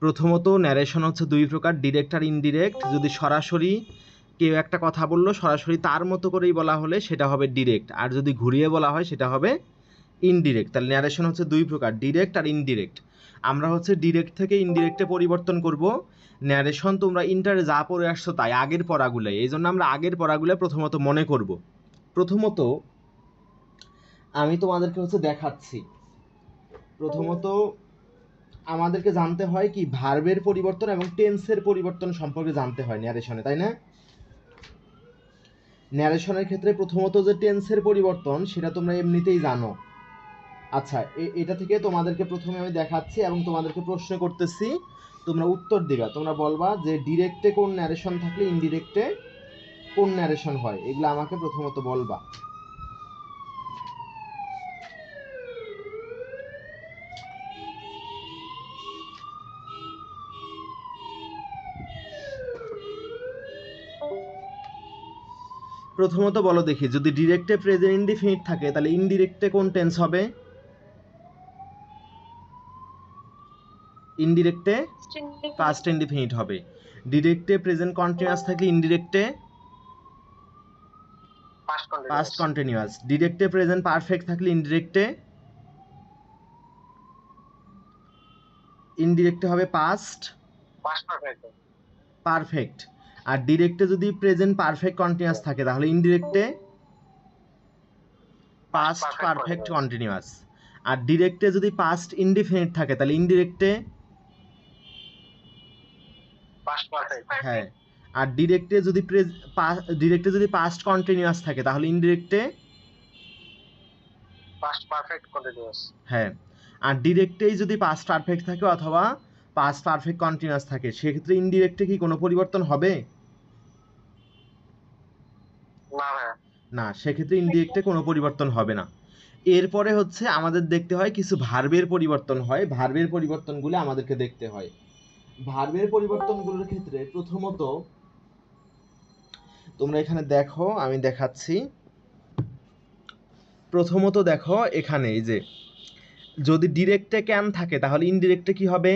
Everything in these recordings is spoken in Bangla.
প্রথমত ন্যারেশন হচ্ছে দুই প্রকার, ডিরেক্ট আর ইনডিরেক্ট। যদি সরাসরি কেউ একটা কথা বললো সরাসরি তার মতো করেই বলা হলে সেটা হবে ডিরেক্ট, আর যদি ঘুরিয়ে বলা হয় সেটা হবে ইনডিরেক্ট। তাহলে ন্যারেশন হচ্ছে দুই প্রকার, ডিরেক্ট আর ইনডিরেক্ট। আমরা হচ্ছে ডিরেক্ট থেকে ইনডিরেক্টে পরিবর্তন করব। ন্যারেশন তোমরা ইন্টারে যা পড়ে আসছো তাই আগের পড়াগুলোয়, এই জন্য আমরা আগের পড়াগুলো প্রথমত মনে করব। প্রথমত আমি তোমাদেরকে হচ্ছে দেখাচ্ছি। প্রথমত আমাদেরকে জানতে হয় কি, ভার্বের পরিবর্তন এবং টেন্সের পরিবর্তন সম্পর্কে জানতে হয় ন্যারেশনে, তাই না? ন্যারেশনের ক্ষেত্রে প্রথমত যে টেন্সের পরিবর্তন সেটা তোমরা এমনিতেই জানো। আচ্ছা, এটা থেকে তোমাদেরকে প্রথমে আমি দেখাচ্ছি এবং তোমাদেরকে প্রশ্ন করতেছি, তোমরা উত্তর দিবা। তোমরা বলবা যে ডিরেক্টে কোন ন্যারেশন থাকলে ইনডিরেক্টে কোন ন্যারেশন হয়, এগুলো আমাকে প্রথমত বলবা। প্রথমত বলো দেখি, যদি ডিরেক্টে প্রেজেন্ট ইনডিফিনিট থাকে তাহলে ইনডিরেক্টে কোন টেন্স হবে? ইনডিরেক্টে পাস্ট ইনডিফিনিট হবে। ডিরেক্টে প্রেজেন্ট কন্টিনিউয়াস থাকলে ইনডিরেক্টে পাস্ট কন্টিনিউয়াস। ডিরেক্টে প্রেজেন্ট পারফেক্ট থাকলে ইনডিরেক্টে হবে পাস্ট পারফেক্ট। আর ডিরেক্টে যদি প্রেজেন্ট পারফেক্ট কন্টিনিউয়াস থাকে তাহলে ইনডিরেক্টে পাস্ট পারফেক্ট কন্টিনিউয়াস। আর ডিরেক্টে যদি পাস্ট ইনডিফিনিট থাকে তাহলে ইনডিরেক্টে হ্যাঁ। আর ডিরেক্টে যদি পাস্ট কন্টিনিউয়াস থাকে তাহলে ইনডিরেক্টে পাস্ট পারফেক্ট কন্টিনিউয়াস। হ্যাঁ। আর ডিরেক্টেই যদি পাস্ট পারফেক্ট থাকে অথবা পাস্ট পারফেক্ট কন্টিনিউয়াস থাকে, সেক্ষেত্রে ইনডিরেক্টে কি কোনো পরিবর্তন হবে? না, সেক্ষেত্রে ইনডিরেক্টে কোনো পরিবর্তন হবে না। এরপরে হচ্ছে আমাদের দেখতে হয় কিছু ভার্বের পরিবর্তন হয়, ভার্বের পরিবর্তনগুলো আমাদেরকে দেখতে হয়। ভার্বের পরিবর্তনগুলোর ক্ষেত্রে প্রথমত তোমরা এখানে দেখো, আমি দেখাচ্ছি। প্রথমত দেখো এখানে এই যে যদি ডিরেক্টে ক্যান থাকে তাহলে ইনডিরেক্টে কি হবে?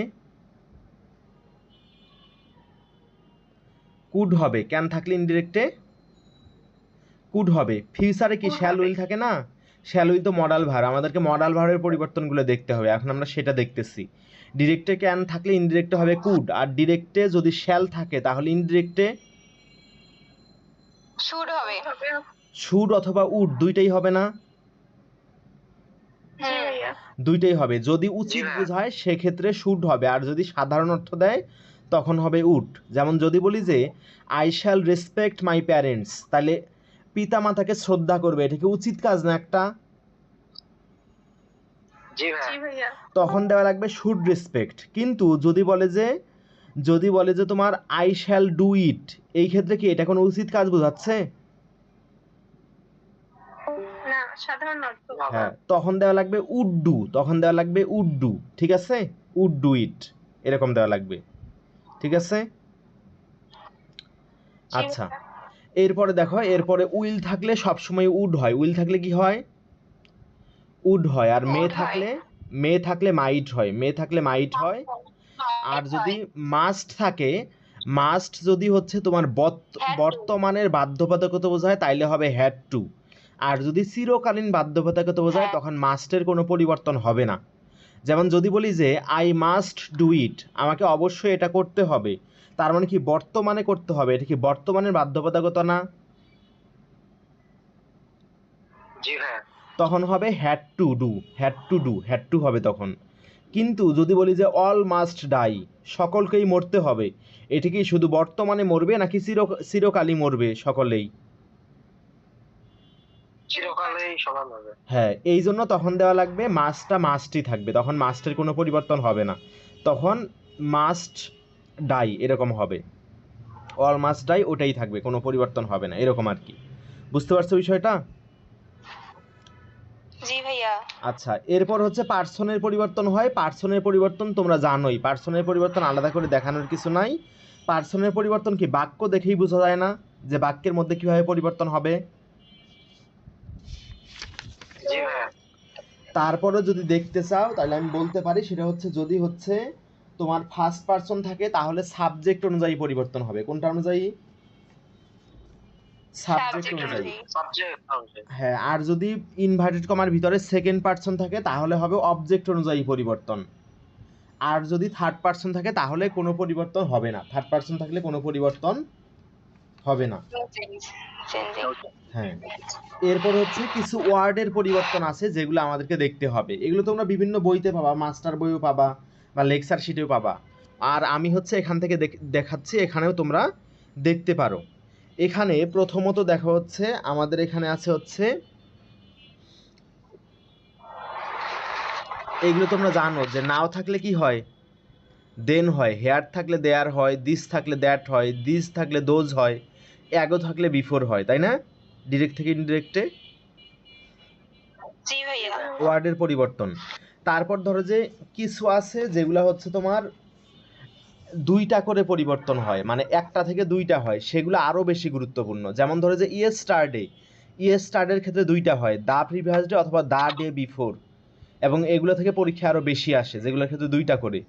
কুড হবে। ক্যান থাকলে ইনডিরেক্টে কুড হবে। ফিউচারে কি শ্যাল উইল থাকে না? শ্যাল উইল তো মডাল ভার, আমাদেরকে মডাল ভারের পরিবর্তনগুলো দেখতে হবে, এখন আমরা সেটা দেখতেছি। ডিরেক্টে ক্যান থাকলে ইনডিরেক্টে হবে কুড, আর ডিরেক্টে যদি শ্যাল থাকে তাহলে ইনডিরেক্টে শুড হবে। শুড অথবা উড দুইটাই হবে না? দুইটাই হবে। যদি উচিত বোঝায় সেক্ষেত্রে শুড হবে, আর যদি সাধারণ অর্থ দেয় তখন হবে উড। যেমন যদি বলি যে I shall respect my parents, তাহলে পিতা মাতাকে শ্রদ্ধা করবে, এটা কি উচিত কাজ না একটা? তখন দেওয়া লাগবে শুড রেসপেক্ট। কিন্তু যদি বলে যে তোমার আই শ্যাল ডু ইট, এই ক্ষেত্রে কি এটা কোনো উচিত কাজ বোঝাচ্ছে? হ্যাঁ, তখন দেওয়া লাগবে উড ডু, তখন দেওয়া লাগবে উড ডু। ঠিক আছে, উড ডু ইট এরকম দেওয়া লাগবে। ঠিক আছে। আচ্ছা, এরপরে দেখো, এরপরে উইল থাকলে সবসময় উড হয়। উইল থাকলে কি হয়? উড হয়। আর মে থাকলে মাইট হয়। মে থাকলে মাইট হয়। আর যদি মাস্ট থাকে, মাস্ট যদি হচ্ছে তোমার বর্তমানের বাধ্যবাধকতা বোঝায় তাইলে হবে হ্যাড টু। আর যদি চিরকালীন বাধ্যবাধকতা বোঝায় তখন মাস্টের কোনো পরিবর্তন হবে না। যেমন যদি বলি যে আই মাস্ট ডু ইট, আমাকে অবশ্যই এটা করতে হবে, তার মানে কি বর্তমানে করতে হবে, এটা কি বর্তমানের বাধ্যবাধকতা না? তখন হবে had to do, had to do, had to হবে তখন। কিন্তু যদি বলি যে অল মাস্ট ডাই, সকলকেই মরতে হবে, এটি কি শুধু বর্তমানে মরবে নাকি চিরকালই মরবে সকলেই? হ্যাঁ, এই জন্য তখন দেওয়া লাগবে মাস্টটা মাস্টই থাকবে, তখন মাস্টের কোনো পরিবর্তন হবে না, তখন মাস্ট ডাই এরকম হবে। অল মাস্ট ডাই ওটাই থাকবে, কোনো পরিবর্তন হবে না, এরকম আর কি। বুঝতে পারছো বিষয়টা? জি ভাইয়া। আচ্ছা, এরপর হচ্ছে পার্সনের পরিবর্তন হয়। পার্সনের পরিবর্তন তোমরা জানোই, পার্সনের পরিবর্তন আলাদা করে দেখানোর কিছু নাই। পার্সনের পরিবর্তন কি বাক্য দেখেই বোঝা যায় না যে বাক্যের মধ্যে কিভাবে পরিবর্তন হবে? তারপরে যদি দেখতে চাও তাহলে আমি বলতে পারি, সেটা হচ্ছে যদি হচ্ছে তোমার ফার্স্ট পারসন থাকে তাহলে সাবজেক্ট অনুযায়ী পরিবর্তন হবে। কোনটা অনুযায়ী? সাবজেক্ট অনুযায়ী। হ্যাঁ, আর যদি ইনভার্টেড কমার ভিতরে সেকেন্ড পারসন থাকে তাহলে হবে অবজেক্ট অনুযায়ী পরিবর্তন। আর যদি থার্ড পারসন থাকে তাহলে কোনো পরিবর্তন হবে না। থার্ড পারসন থাকলে কোনো পরিবর্তন হবে না। হ্যাঁ, এরপর হচ্ছে কিছু ওয়ার্ডের পরিবর্তন আছে যেগুলো আমাদেরকে দেখতে হবে। এগুলো তোমরা বিভিন্ন বইতে পাবা, মাস্টার বইও পাবা বা লেকচার শিটেও পাবা। আর আমি হচ্ছে এখান থেকে দেখাচ্ছি, এখানেও তোমরা দেখতে পারো। এখানে প্রথমত দেখা হচ্ছে আমাদের এখানে আছে হচ্ছে, এইগুলো তোমরা জানো যে নাও থাকলে কি হয়, দেন হয়, হেয়ার থাকলে দেয়ার হয়, দিস থাকলে দ্যাট হয়, দিস থাকলে দোজ হয়, অ্যাগো থাকলে বিফোর হয়, তাই না? ডিরেক্ট থেকে ইনডিরেক্টে ওয়ার্ডের পরিবর্তন। তারপর ধরো যে কিছু আছে যেগুলো হচ্ছে তোমার দুইটা করে পরিবর্তন হয়, মানে একটা থেকে দুইটা হয়, সেগুলো আরও বেশি গুরুত্বপূর্ণ। যেমন ধরো যে ইয়েস্টারডে, ইয়েস্টারডের ক্ষেত্রে দুইটা হয়, দ্য প্রিভিয়াস ডে অথবা দ্য ডে বিফোর, এবং এগুলো থেকে পরীক্ষা আরও বেশি আসে যেগুলোর ক্ষেত্রে দুইটা করে।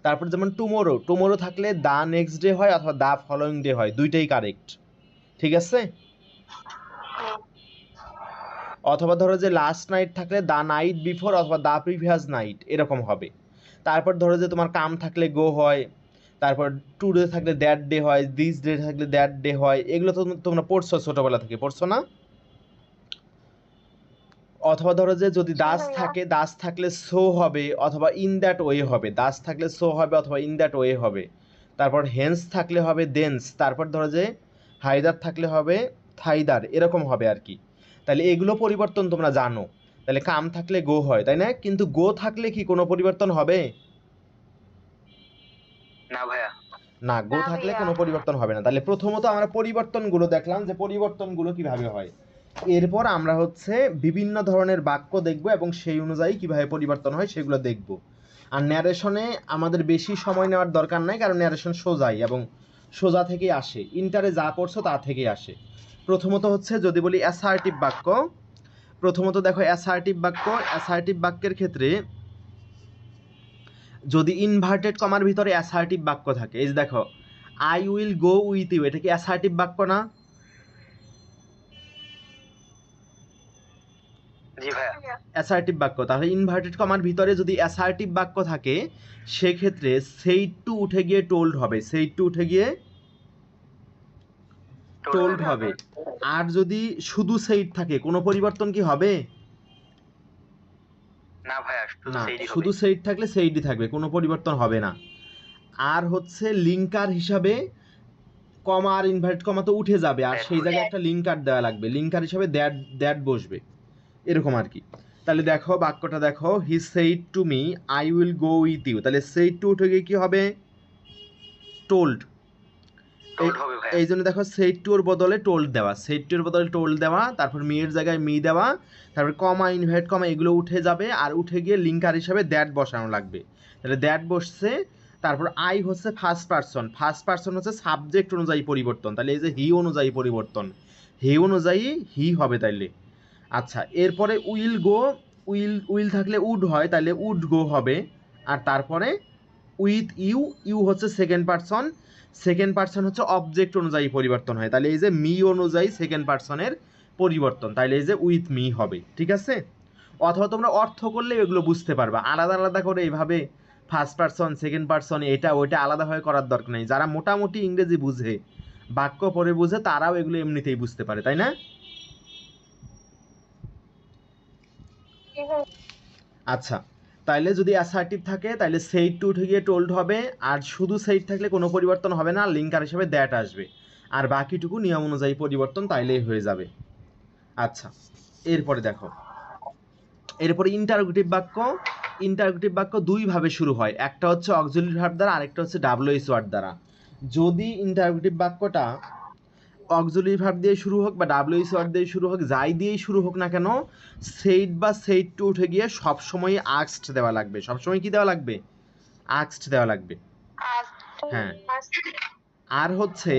তারপর যেমন টুমোরো, টুমোরো থাকলে দ্য নেক্সট ডে হয় অথবা দ্য ফলোয়িং ডে হয়, দুইটাই কারেক্ট, ঠিক আছে? অথবা ধরো যে লাস্ট নাইট থাকলে দ্য নাইট বিফোর অথবা দ্য প্রিভিয়াস নাইট, এরকম হবে। তারপর ধরো যে তোমার কাম থাকলে গো হয়, তারপর টুডে থাকলে দ্যাট ডে হয়, দিস ডে থাকলে দ্যাট ডে হয়, এগুলো তো তোমরা পড়ছো, ছোটোবেলা থেকে পড়ছো না? অথবা ধরো যে যদি দাস থাকে, দাস থাকলে সো হবে অথবা ইন দ্যাট ওয়ে হবে, দাস থাকলে সো হবে অথবা ইন দ্যাট ওয়ে হবে। তারপর হেন্স থাকলে হবে দেন্স, তারপর ধরো যে হাইদার থাকলে হবে থাইদার, এরকম হবে আর কি। তাহলে এগুলো পরিবর্তন তোমরা জানো। তাহলে কাম থাকলে গো হয়, তাই না? কিন্তু গো থাকলে কি কোনো পরিবর্তন হবে? না ভাইয়া, না, গো থাকলে কোনো পরিবর্তন হবে না। তাহলে প্রথমত আমরা পরিবর্তনগুলো দেখলাম যে পরিবর্তনগুলো কিভাবে হয়। এরপর আমরা হচ্ছে বিভিন্ন ধরনের বাক্য দেখব এবং সেই অনুযায়ী কিভাবে পরিবর্তন হয় সেগুলো দেখব। আর ন্যারেশনে আমাদের বেশি সময় নেওয়ার দরকার নাই, কারণ ন্যারেশন সোজাই এবং সোজা থেকেই আসে, ইন্টারে যা পড়ছো তা থেকেই আসে। প্রথমত হচ্ছে যদি বলি অ্যাসার্টিভ বাক্য, প্রথমত দেখো অ্যাসার্টিভ বাক্য, অ্যাসার্টিভ বাক্যের ক্ষেত্রে যদি ইনভার্টেড কমার ভিতরে অ্যাসার্টিভ বাক্য থাকে, এই যে দেখো I will go with you, এটা কি অ্যাসার্টিভ বাক্য না? জি ভাইয়া, অ্যাসার্টিভ বাক্য। তাহলে ইনভার্টেড কমার ভিতরে যদি অ্যাসার্টিভ বাক্য থাকে সেক্ষেত্রে সেইড টু উঠে গিয়ে টোল্ড হবে, সেইড টু উঠে গিয়ে টোল্ড হবে। আর যদি শুধু সেইড থাকে কোনো পরিবর্তন কি হবে? না ভাইয়া, না, শুধু সেইড থাকলে সেইডই থাকবে, কোনো পরিবর্তন হবে না। আর হচ্ছে লিঙ্কার হিসাবে কমা আর ইনভার্টেড কমা তো উঠে যাবে, আর সেই জায়গায় একটা লিঙ্কার দেওয়া লাগবে, লিঙ্কার হিসাবে দ্যাট দ্যাট বসবে, এরকম আর কি। তাহলে দেখো বাক্যটা দেখো, he said to me I will go with you, তাহলে সেইড টু উঠে গিয়ে কি হবে? টোল্ড। এই জন্য দেখো সেইড টুর বদলে টোল্ড দেওয়া, সেইড টুর বদলে টোল্ড দেওয়া, তারপর মি এর জায়গায় মি দেওয়া, তারপর কমা ইনভার্ট কমা এগুলো উঠে যাবে, আর উঠে গিয়ে লিঙ্কার হিসাবে দ্যাট বসানো লাগবে। তাহলে দ্যাট বসছে। তারপর আই হচ্ছে ফার্স্ট পারসন, ফার্স্ট পারসন হচ্ছে সাবজেক্ট অনুযায়ী পরিবর্তন, তাহলে এই যে হি অনুযায়ী পরিবর্তন, হি অনুযায়ী হি হবে তাইলে। আচ্ছা, এরপরে উইল গো, উইল থাকলে উড হয়, তাহলে উড গো হবে। আর তারপরে উইথ ইউ, ইউ হচ্ছে সেকেন্ড পারসন, সেকেন্ড পারসন হচ্ছে অবজেক্ট অনুযায়ী পরিবর্তন হয়, তাহলে এই যে মি অনুযায়ী সেকেন্ড পারসনের পরিবর্তন, তাহলে এই যে উইথ মি হবে, ঠিক আছে? অথবা তোমরা অর্থ করলে এগুলো বুঝতে পারবা, আলাদা আলাদা করে এইভাবে ফার্স্ট পারসন সেকেন্ড পারসন এটা ওইটা আলাদাভাবে করার দরকার নেই। যারা মোটামুটি ইংরেজি বুঝে, বাক্য পড়ে বুঝে, তারাও এগুলো এমনিতেই বুঝতে পারে, তাই না? আচ্ছা, তাইলে যদি অ্যাসার্টিভ থাকে তাহলে সেইড টু উঠে গিয়ে টোল্ড হবে, আর শুধু সেইড থাকলে কোনো পরিবর্তন হবে না, লিঙ্কার হিসেবে দ্যাট আসবে, আর বাকিটুকু নিয়ম অনুযায়ী পরিবর্তন, তাইলেই হয়ে যাবে। আচ্ছা, এরপরে দেখো, এরপরে ইন্টারোগেটিভ বাক্য। ইন্টারোগেটিভ বাক্য দুইভাবে শুরু হয়, একটা হচ্ছে অক্সিলারি ভার্ব দ্বারা, আরেকটা হচ্ছে ডাব্লিউএইচ ওয়ার্ড দ্বারা। যদি ইন্টারোগেটিভ বাক্যটা অক্সিলারি ভার্ব দিয়ে শুরু হোক বা ডাব্লিউএইচ ওয়ার্ড দিয়ে শুরু হোক, যাই দিয়েই শুরু হোক না কেন, সেইড বা সেইড টু উঠে গিয়ে সবসময় আক্সড দেওয়া লাগবে, সবসময় কি দেওয়া লাগবে? আক্সড দেওয়া লাগবে। হ্যাঁ, আর হচ্ছে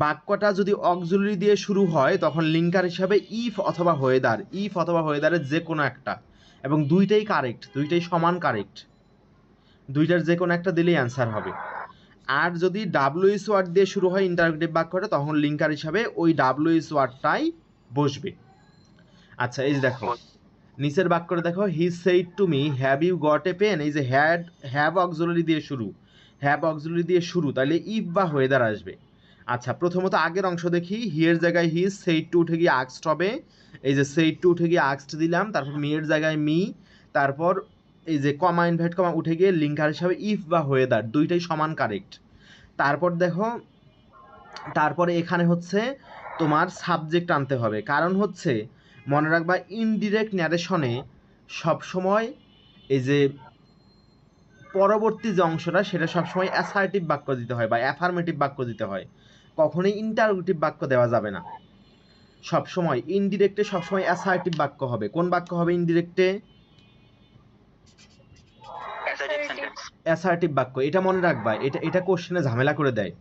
বাক্যটা যদি অক্সিলারি দিয়ে শুরু হয় তখন লিঙ্কার হিসাবে ইফ অথবা হোয়েদার, ইফ অথবা হোয়েদারের যে কোনো একটা, এবং দুইটাই কারেক্ট, দুইটাই সমান কারেক্ট। দুইটার যে কোনো একটা দিলেই অ্যান্সার হবে। আর যদি ডাব্লিউএস ওয়ার্ড দিয়ে শুরু হয় ইন্টারোগেটিভ বাক্যটা, তখন লিঙ্কার হিসাবে ওই ডাব্লিউএস ওয়ার্ডটাই বসবে। আচ্ছা এই যে দেখো নিচের বাক্যটা দেখো, he said to me have you got a pen. এই যে হ্যাভ অক্সিলারি দিয়ে শুরু, হ্যাভ অক্সিলারি দিয়ে শুরু, তাহলে ইফ বা ওয়েদার আসবে। আচ্ছা প্রথমত আগের অংশ দেখি, হিয়ের জায়গায় হি, সেইড টু উঠে গিয়ে আক্সড হবে। এই যে সেইড টু উঠে গিয়ে আক্সড দিলাম, তারপর মিয়ের জায়গায় মি, তারপর এই যে কমা ইনভার্ট কমা উঠে গিয়ে লিঙ্কার হিসাবে ইফ বা ওয়েদার, দুইটাই সমান কারেক্ট। তারপর দেখো, তারপরে এখানে হচ্ছে তোমার সাবজেক্ট আনতে হবে, কারণ হচ্ছে মনে রাখবা ইনডিরেক্ট ন্যারেশনে সবসময় এই যে পরবর্তী যে অংশটা সেটা সবসময় অ্যাসার্টিভ বাক্য দিতে হয় বা অ্যাফার্মেটিভ বাক্য দিতে হয়, কখনোই ইন্টারোগেটিভ বাক্য দেওয়া যাবে না। সবসময় ইনডিরেক্টে সবসময় অ্যাসার্টিভ বাক্য হবে। কোন বাক্য হবে ইনডিরেক্টে? অ্যাসার্টিভ বাক্য। এটা মনে রাখবা, এটা কোশ্চেনে ঝামেলা করে দেয়,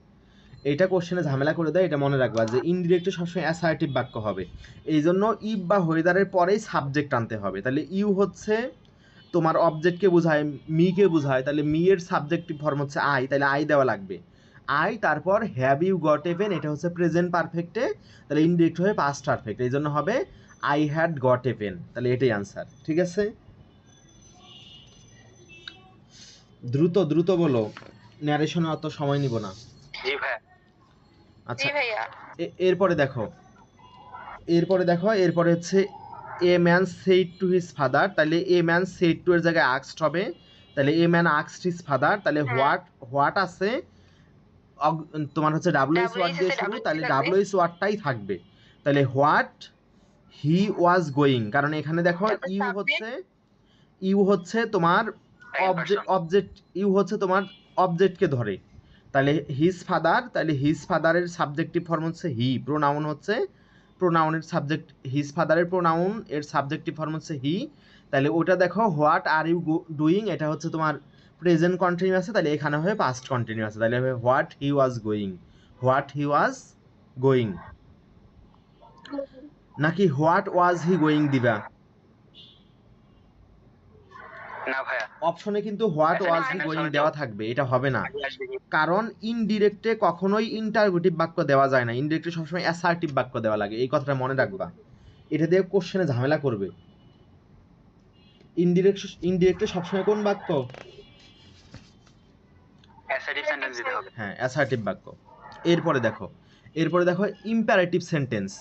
এটা কোশ্চেনে ঝামেলা করে দেয়, এটা মনে রাখবা যে ইনডিরেক্টে সবসময় অ্যাসার্টিভ বাক্য হবে। এই জন্য ইফ বা ওয়েদারের পরেই সাবজেক্ট আনতে হবে। তাহলে ইউ হচ্ছে তোমার অবজেক্টকে বোঝায়, মিকে বোঝায়, তাহলে মি এর সাবজেক্টিভ ফর্ম হচ্ছে আই, তাহলে আই দেওয়া লাগবে। আই, তারপর have you got a pen, এটা হচ্ছে প্রেজেন্ট পারফেক্টে, তাহলে ইনডিরেক্ট হয়ে পাস্ট পারফেক্ট, এই জন্য হবে I had got a pen, তাহলে এটাই আনসার। ঠিক আছে, দ্রুত দ্রুত বলো, ন্যারেশনে অত সময় নিব না। জি ভাই। আচ্ছা এরপরে দেখো, এরপরে হচ্ছে a man said to his father, তাহলে এ ম্যান সেইড টু এর জায়গায় আক্সড হবে, তাহলে এ ম্যান আক্সড হিজ ফাদার, তাহলে হোয়াট আছে তোমার হচ্ছে ডাব্লিউএস ওয়ার্ড দিয়ে শুরু, তাহলে ডাব্লিউএস ওয়ার্ডটাই থাকবে, তাহলে হোয়াট হি ওয়াজ গোয়িং, কারণ এখানে দেখো ইউ হচ্ছে তোমার অবজেক্ট, ইউ হচ্ছে তোমার অবজেক্টকে ধরে, তাহলে হিজ ফাদার, তাহলে হিজ ফাদারের সাবজেক্টিভ ফর্ম হচ্ছে হি, প্রোনাউন হচ্ছে প্রোনাউনের সাবজেক্ট, হিজ ফাদারের প্রোনাউন এর সাবজেক্টিভ ফর্ম হচ্ছে হি, তাহলে ওটা দেখো হোয়াট আর ইউ ডুইং, এটা হচ্ছে তোমার প্রেজেন্ট কন্টিনিউ আছে, তাহলে এখানে হবে পাস্ট কন্টিনিউ আছে, তাহলে হবে what he was going, what he was going, নাকি হোয়াট ওয়াজ হি গোয়িং দিবা? না ভাইয়া, অপশনে কিন্তু হোয়াট ওয়াজ হি গোয়িং দেওয়া থাকবে, এটা হবে না, কারণ ইনডিরেক্টে কখনোই ইন্টারোগেটিভ বাক্য দেওয়া যায় না, ইনডিরেক্টে সবসময় অ্যাসার্টিভ বাক্য দেওয়া লাগে, এই কথাটা মনে রাখবা, এটা দিয়ে কোশ্চেনে ঝামেলা করবে। ইনডিরেক্টে সবসময় কোন বাক্য? অ্যাসার্টিভ সেন্টেন্স দিতে হবে। হ্যাঁ, অ্যাসার্টিভ বাক্য। এরপরে দেখো ইম্পারেটিভ সেন্টেন্স।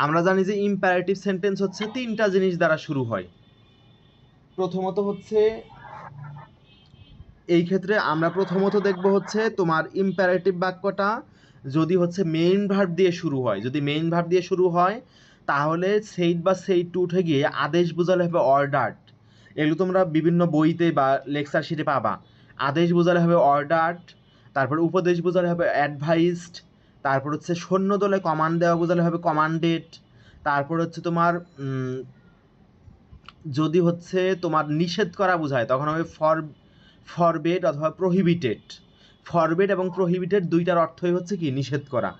আমরা জানি যে ইম্পারেটিভ সেন্টেন্স হচ্ছে তিনটা জিনিস দ্বারা শুরু হয়। প্রথমত হচ্ছে এই ক্ষেত্রে আমরা প্রথমত দেখব হচ্ছে তোমার ইম্পারেটিভ বাক্যটা যদি হচ্ছে মেইন ভার্ব দিয়ে শুরু হয়, যদি মেইন ভার্ব দিয়ে শুরু হয় তাহলে সেইড বা সেইড টু উঠে গিয়ে আদেশ বোঝালে হবে অর্ডার্ড, এগুলো তোমরা বিভিন্ন বইতে বা লেকচার শিটে পাবা। আদেশ বোঝালে হবে অর্ডার্ড, তারপর উপদেশ বোঝালে হবে অ্যাডভাইসড, তারপর হচ্ছে সৈন্য দলে কমান্ড দেওয়া বোঝালে হবে কমান্ডেড, তারপর হচ্ছে তোমার যদি হচ্ছে তোমার নিষেধ করা বোঝায় তখন হবে ফরবেড অথবা প্রহিবিটেড। ফরবেড এবং প্রহিবিটেড দুইটার অর্থই হচ্ছে কি নিষেধ করা,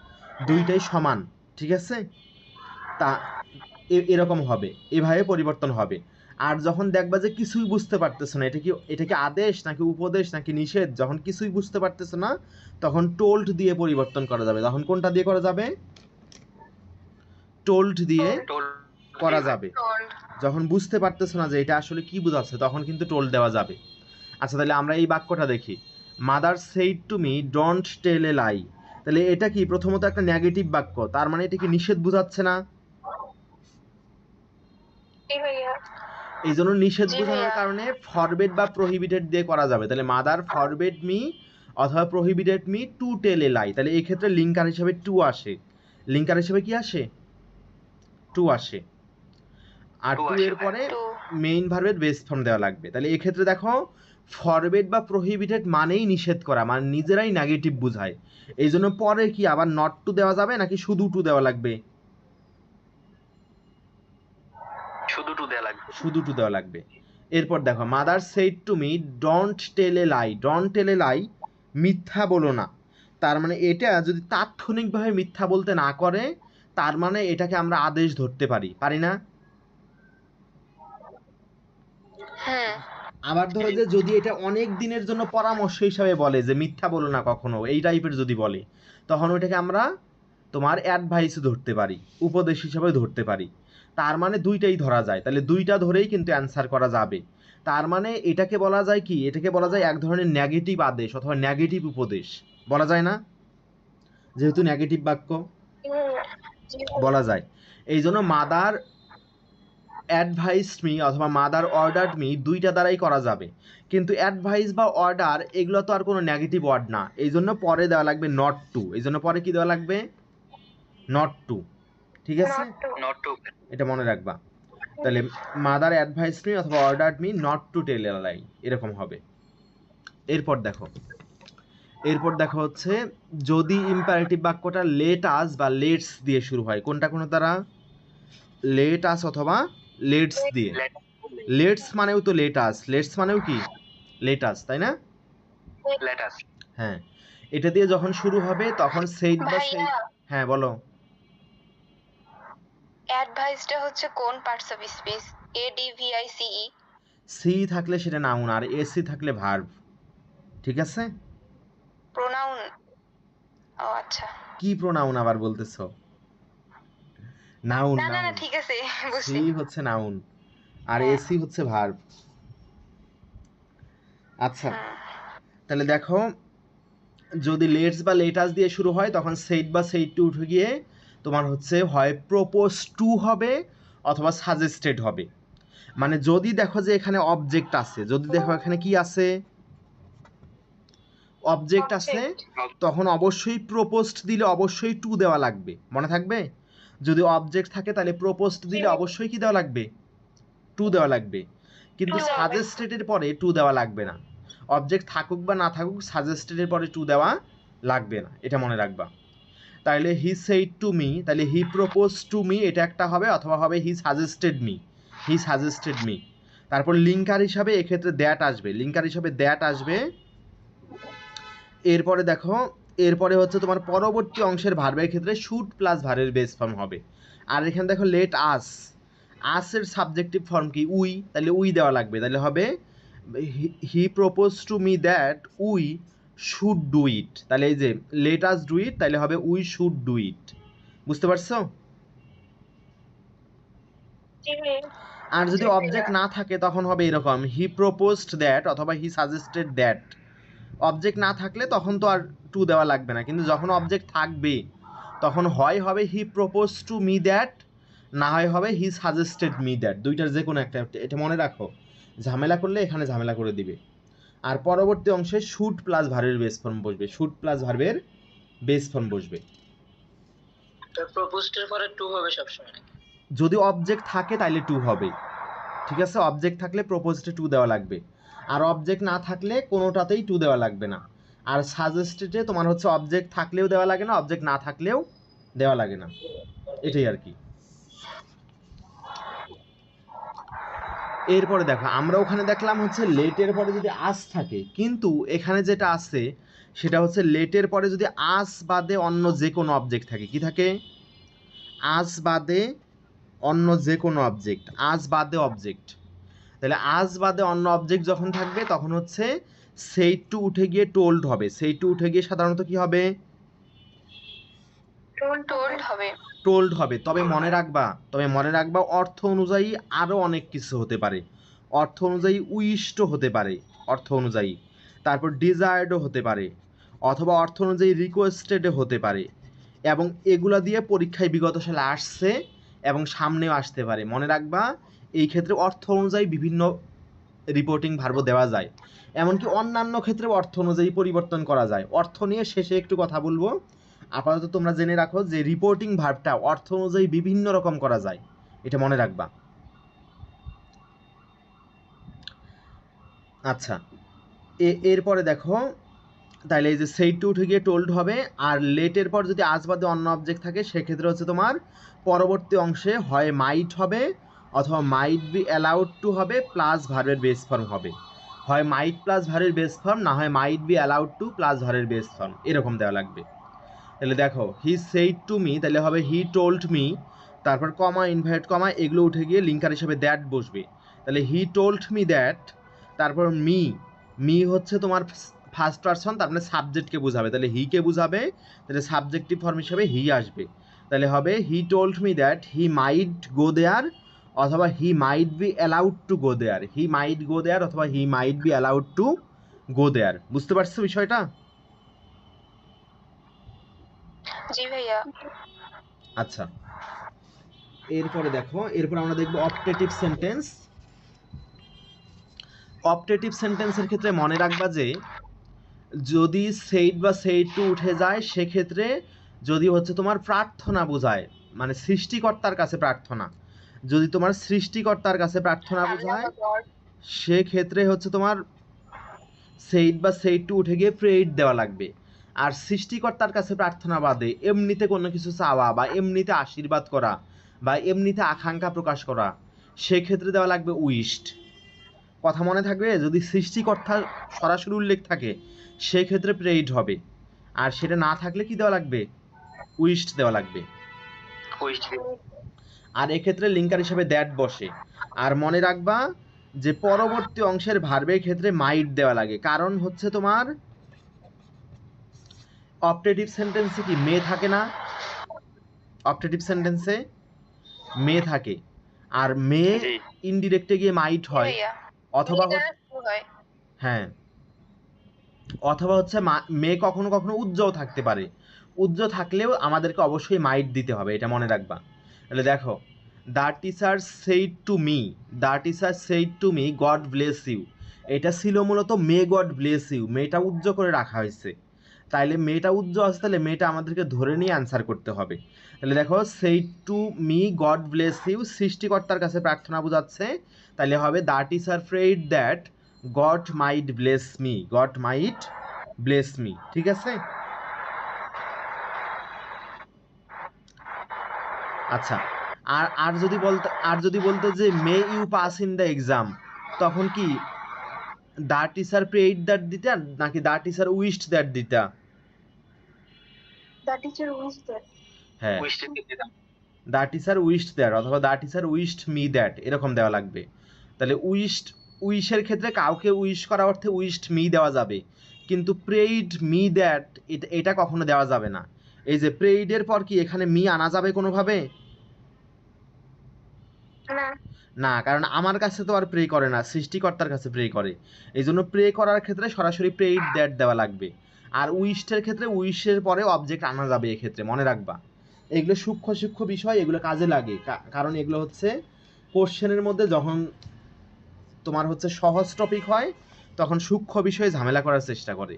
দুইটাই সমান। ঠিক আছে, তা এরকম হবে, এভাবে পরিবর্তন হবে। আর যখন দেখবা যে কিছুই বুঝতে পারতেছো না, এটা কি আদেশ নাকি উপদেশ নাকি নিষেধ, যখন কিছুই বুঝতে পারতেছো না তখন টোল্ড দিয়ে পরিবর্তন করা যাবে। তখন কোনটা দিয়ে করা যাবে? টোল্ড দিয়ে করা যাবে। যখন বুঝতে পারতেছো না যে এটা আসলে কি বোঝাচ্ছে তখন কিন্তু টোল্ড দেওয়া যাবে। আচ্ছা তাহলে আমরা এই বাক্যটা দেখি, mother said to me don't tell a lie, তাহলে এটা কি প্রথমত একটা নেগেটিভ বাক্য, তার মানে এটা কি নিষেধ বোঝাচ্ছে না? এই জন্য নিষেধ বোঝানোর কারণে ফরবেড বা প্রহিবিটেড দিয়ে করা যাবে। তাহলে মাদার ফরবেড মি অথবা prohibited me two tell a lie, তাহলে এই ক্ষেত্রে লিঙ্কার হিসেবে টু আসে, লিঙ্কার হিসেবে কি আসে? টু আসে। আর টু এর পরে মেইন ভার্বের বেস ফর্ম দেওয়া লাগবে। তাহলে এই ক্ষেত্রে দেখো ফরবেড বা প্রহিবিটেড মানেই নিষেধ করা, মানে নিজেরাই নেগেটিভ বোঝায়, এই জন্য পরে কি আবার নট টু দেওয়া যাবে নাকি শুধু টু দেওয়া লাগবে? শুধু টু দেওয়া লাগবে। এরপর দেখো mother said to me don't tell a lie, don't tell a lie মিথ্যা বলো না, তার মানে এটা যদি তাৎক্ষণিকভাবে মিথ্যা বলতে না করে তার মানে এটাকে আমরা আদেশ ধরতে পারি না? হ্যাঁ। আবার ধরো যে যদি এটা অনেক দিনের জন্য পরামর্শ হিসাবে বলে যে মিথ্যা বলো না কখনো, এই টাইপের যদি বলে, তখন ওইটাকে আমরা তোমার অ্যাডভাইস ধরতে পারি, উপদেশ হিসাবে ধরতে পারি। তার মানে দুইটাই ধরা যায়, তাহলে দুইটা ধরেই কিন্তু অ্যান্সার করা যাবে। তার মানে এটাকে বলা যায় কি, এটাকে বলা যায় এক ধরনের নেগেটিভ আদেশ অথবা নেগেটিভ উপদেশ, বলা যায় না, যেহেতু নেগেটিভ বাক্য বলা যায়। এই জন্য মাদার অ্যাডভাইসড মি অথবা মাদার অর্ডারড মি দুইটা দ্বারাই করা যাবে। কিন্তু অ্যাডভাইস বা অর্ডার এগুলো তো আর কোনো নেগেটিভ ওয়ার্ড না, এই জন্য পরে দেওয়া লাগবে নট টু, এই জন্য পরে কি দেওয়া লাগবে, নট টু। ঠিক আছে, নট টু। এটা মনে রাখবা। তাহলে মাদার অ্যাডভাইস মি অথবা অর্ডারড me not to tell a লাই, এরকম হবে। এরপর দেখো হচ্ছে যদি ইম্পারেটিভ বাক্যটা লেট আস বা লেটস দিয়ে শুরু হয়, কোনটা কোনো দ্বারা, লেট আস অথবা লেটস দিয়ে। লেটস মানেও তো লেটাস, লেটস মানেও কি লেটাস, তাই না? লেটাস। হ্যাঁ, এটা দিয়ে যখন শুরু হবে তখন সেইড বা সেই, হ্যাঁ বলো। অ্যাডভাইসটা হচ্ছে কোন parts of speech? A D V I C E. C থাকলে সেটা নাউন আর এসি থাকলে ভার্ব। ঠিক আছে, প্রোনাউন। ও আচ্ছা, কি প্রোনাউন আবার বলতেছো? নাউন, না না না নাউন। ঠিক আছে বুঝছি। সি হচ্ছে নাউন আর এসি হচ্ছে ভার্ব। আচ্ছা, তাহলে দেখো যদি লেটস বা লেটাস দিয়ে শুরু হয় তখন সেইড বা সেইড টু উঠে গিয়ে তোমার হচ্ছে হয় প্রপোজ টু হবে অথবা সাজেস্টেড হবে। মানে যদি দেখো যে এখানে অবজেক্ট আছে, যদি দেখো এখানে কি আছে, অবজেক্ট আছে, তখন অবশ্যই প্রপোজড দিলে অবশ্যই টু দেওয়া লাগবে, মনে থাকবে। যদি অবজেক্ট থাকে তাহলে প্রপোজড দিলে অবশ্যই কি দেওয়া লাগবে, টু দেওয়া লাগবে। কিন্তু সাজেস্টেডের পরে টু দেওয়া লাগবে না, অবজেক্ট থাকুক বা না থাকুক সাজেস্টেডের পরে টু দেওয়া লাগবে না, এটা মনে রাখবা। তাহলে হি সেইড টু মি, তাহলে হি প্রপোজ টু মি এটা একটা হবে, অথবা হবে he suggested me, he suggested me. তারপর লিঙ্কার হিসাবে এক্ষেত্রে দ্যাট আসবে, লিঙ্কার হিসাবে দ্যাট আসবে। এরপরে দেখো, এরপরে হচ্ছে তোমার পরবর্তী অংশের ভার্বের ক্ষেত্রে শুড প্লাস ভার্বের বেস ফর্ম হবে। আর এখানে দেখো লেট আস, আসের সাবজেক্টিভ ফর্ম কি উই, তাহলে উই দেওয়া লাগবে, তাহলে হবে হি propose to me that we should do it, তাহলে এই যে লেট আস ডু ইট, তাহলে হবে উই শুড ডু ইট। বুঝতে পারছো? আর যদি অবজেক্ট না থাকে তখন হবে এরকম হি প্রপোজড দ্যাট অথবা হি সাজেস্টেড দ্যাট। অবজেক্ট না থাকলে তখন তো আর টু দেওয়া লাগবে না, কিন্তু যখন অবজেক্ট থাকবে তখন হয় হবে হি প্রপোজ টু মি দ্যাট, না হয় হবে হি সাজেস্টেড মি দ্যাট, দুইটার যে কোনো একটা, এটা মনে রাখো। ঝামেলা করলে এখানে ঝামেলা করে দিবে। আর পরবর্তী অংশে শুড প্লাস ভার্বের বেস ফর্ম বসবে, শুড প্লাস ভার্বের বেস ফর্ম বসবে। প্রপোজডের পরে টু হবে সবসময়। যদি অবজেক্ট থাকে তাহলে টু হবে, ঠিক আছে, অবজেক্ট থাকলে প্রপোজডে টু দেওয়া লাগবে, আর অবজেক্ট না থাকলে কোনোটাতেই টু দেওয়া লাগবে না। আর সাজেস্টেডে তোমার হচ্ছে অবজেক্ট থাকলেও দেওয়া লাগে না, অবজেক্ট না থাকলেও দেওয়া লাগে না, এটাই আর কি। এরপরে দেখো আমরা ওখানে দেখলাম হচ্ছে লেটের পরে যদি আস থাকে, কিন্তু এখানে যেটা আছে সেটা হচ্ছে লেটের পরে যদি আস বাদে অন্য যে কোনো অবজেক্ট থাকে, কি থাকে, আস বাদে অন্য যে কোনো অবজেক্ট, আস বাদে অবজেক্ট। তাহলে আজ বাদে অন্য অবজেক্ট যখন থাকবে তখন হচ্ছে সেই টু উঠে গিয়ে টোল্ড হবে, সেই টু উঠে গিয়ে সাধারণত কি হবে, টোল্ড হবে। টোল্ড হবে। তবে মনে রাখবা অর্থ অনুযায়ী আরও অনেক কিছু হতে পারে, অর্থ অনুযায়ী উইশড হতে পারে, অর্থ অনুযায়ী, তারপর ডিজায়ার্ডও হতে পারে, অথবা অর্থ অনুযায়ী রিকোয়েস্টেডও হতে পারে, এবং এগুলা দিয়ে পরীক্ষায় বিগত সালে আসছে এবং সামনেও আসতে পারে। মনে রাখবা এই ক্ষেত্রে অর্থ অনুযায়ী বিভিন্ন রিপোর্টিং ভার্ব দেওয়া যায়, এমনকি অন্যান্য ক্ষেত্রে অর্থ অনুযায়ী পরিবর্তন করা যায়। অর্থ নিয়ে শেষে একটু কথা বলবো, আপাতত তোমরা জেনে রাখো যে রিপোর্টিং ভার্বটা অর্থ অনুযায়ী বিভিন্ন রকম করা যায়, এটা মনে রাখবা। আচ্ছা, এরপরে দেখো, তাহলে এই যে সেই টু উঠে গিয়ে টোল্ড হবে, আর লেটের পর যদি আজ বাদে অন্য অবজেক্ট থাকে সেক্ষেত্রে হচ্ছে তোমার পরবর্তী অংশে হয় মাইট হবে অথবা মাইট বি অ্যালাউড টু হবে প্লাস ভার্বের বেস ফর্ম হবে, হয় মাইট প্লাস ভার্বের বেস ফর্ম, না হয় মাইট বি অ্যালাউড টু প্লাস ভার্বের বেস ফর্ম, এরকম দেওয়া লাগবে। তাহলে দেখো হি সেইড টু মি, তাহলে হবে হি টোল্ড মি, তারপর কমা ইনভার্ট কমা এগুলো উঠে গিয়ে লিঙ্কার হিসেবে দ্যাট বসবে, তাহলে হি টোল্ড মি দ্যাট, তারপর মি, মি হচ্ছে তোমার ফার্স্ট পারসন, তার মানে সাবজেক্টকে বোঝাবে, তাহলে হিকে বোঝাবে, তাহলে সাবজেক্টিভ ফর্ম হিসাবে হি আসবে। তাহলে হবে he told me that he might go there, অথবা he might be allowed to go there, he might go there অথবা he might be allowed to go there. বুঝতে পারছো বিষয়টা? জি ভাইয়া। আচ্ছা, এরপরে দেখো, এরপর আমরা দেখবো অপটেটিভ সেন্টেন্স। অপটেটিভ সেন্টেন্সের ক্ষেত্রে মনে রাখবা যে যদি সেইড বা সেইড টু উঠে যায়, সেক্ষেত্রে যদি হচ্ছে তোমার প্রার্থনা বোঝায়, মানে সৃষ্টিকর্তার কাছে প্রার্থনা, যদি তোমার সৃষ্টিকর্তার কাছে প্রার্থনা বোঝায়, সেক্ষেত্রে হচ্ছে তোমার সেইড বা সেইড টু উঠে গিয়ে প্রেইড দেওয়া লাগবে। আর সৃষ্টিকর্তার কাছে প্রার্থনা বাদে এমনিতে কোনো কিছু চাওয়া বা এমনিতে আশীর্বাদ করা বা এমনিতে আকাঙ্ক্ষা প্রকাশ করা, সেক্ষেত্রে দেওয়া লাগবে উইশড। কথা মনে থাকবে, যদি সৃষ্টিকর্তার সরাসরি উল্লেখ থাকে সেক্ষেত্রে প্রেইড হবে, আর সেটা না থাকলে কি দেওয়া লাগবে? উইশড দেওয়া লাগবে। আর এক্ষেত্রে লিঙ্কার হিসেবে দ্যাট বসে। আর মনে রাখবা যে পরবর্তী অংশের ভার্বের ক্ষেত্রে মাইট দেওয়া লাগে, কারণ হচ্ছে তোমার অপটেটিভ সেন্টেন্সে কি মে থাকে না? অপটেটিভ সেন্টেন্সে মে থাকে, আর মে ইনডিরেক্টে গিয়ে মাইট হয়, অথবা হ্যাঁ, অথবা হচ্ছে মে কখনো কখনো উজ্জ্বল থাকতে পারে, উজ্জ্বল থাকলেও আমাদেরকে অবশ্যই মাইট দিতে হবে, এটা মনে রাখবা। তাহলে দেখো, the teacher said to me, the teacher said to me God bless you, এটা ছিল মূলত মে গড ব্লেস ইউ, মেয়েটা উজ্জ্বল করে রাখা হয়েছে, তাইলে মেয়েটা উজ্জ্বল আছে, তাহলে মেয়েটা আমাদেরকে ধরে নিয়ে অ্যান্সার করতে হবে। তাহলে দেখো, said to me God bless you সৃষ্টিকর্তার কাছে প্রার্থনা বোঝাচ্ছে, তাহলে হবে the teacher prayed that God might bless me, God might bless me. ঠিক আছে? আচ্ছা, আর যদি বলতো যে may you pass in the exam, তখন কি দ্য টিচার প্রেইড দ্যাট দিতা নাকি দ্য টিচার উইশড দ্যাট দিতা? The teacher wished that. হ্যাঁ, দ্য টিচার উইশড দ্যাট অথবা the teacher wished me that, এরকম দেওয়া লাগবে। তাহলে উইশের ক্ষেত্রে কাউকে উইশ করা অর্থে উইশড মি দেওয়া যাবে, কিন্তু প্রেইড মি দ্যাট এটা কখনো দেওয়া যাবে না। এই যে প্রেইডের পর কি এখানে মি আনা যাবে কোনোভাবে? না, কারণ আমার কাছে তো আর প্রে করে না, সৃষ্টিকর্তার কাছে প্রে করে, এই জন্য প্রে করার ক্ষেত্রে সরাসরি প্রেইড দ্যাট দেওয়া লাগবে। আর উইশটের ক্ষেত্রে উইশের পরে অবজেক্ট আনা যাবে, এক্ষেত্রে মনে রাখবা। এগুলো সূক্ষ্ম সূক্ষ্ম বিষয়, এগুলো কাজে লাগে, কারণ এগুলো হচ্ছে কোশ্চেনের মধ্যে যখন তোমার হচ্ছে সহজ টপিক হয়, তখন সূক্ষ্ম বিষয়ে ঝামেলা করার চেষ্টা করে।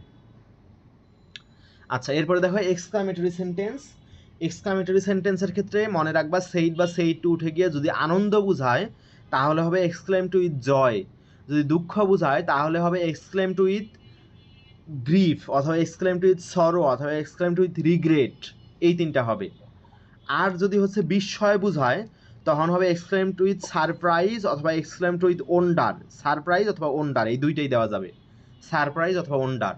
আচ্ছা, এরপরে দেখো এক্সক্লামেটরি সেন্টেন্স। এক্সক্লামেটরি সেন্টেন্সের ক্ষেত্রে মনে রাখবা সেইড বা সেইড টু উঠে গিয়ে যদি আনন্দ বোঝায় তাহলে হবে এক্সক্লেম টু উইথ জয়, যদি দুঃখ বোঝায় তাহলে হবে এক্সক্লেম টু উইথ গ্রিফ অথবা এক্সক্লেম টু উইথ সরো অথবা এক্সক্লেম টু উইথ রিগ্রেট, এই তিনটা হবে। আর যদি হচ্ছে বিস্ময় বোঝায় তখন হবে এক্সক্লেম টু উইথ সারপ্রাইজ অথবা exclaim to with wonder, surprise অথবা ওন্ডার, এই দুইটাই দেওয়া যাবে, সারপ্রাইজ অথবা ওন্ডার।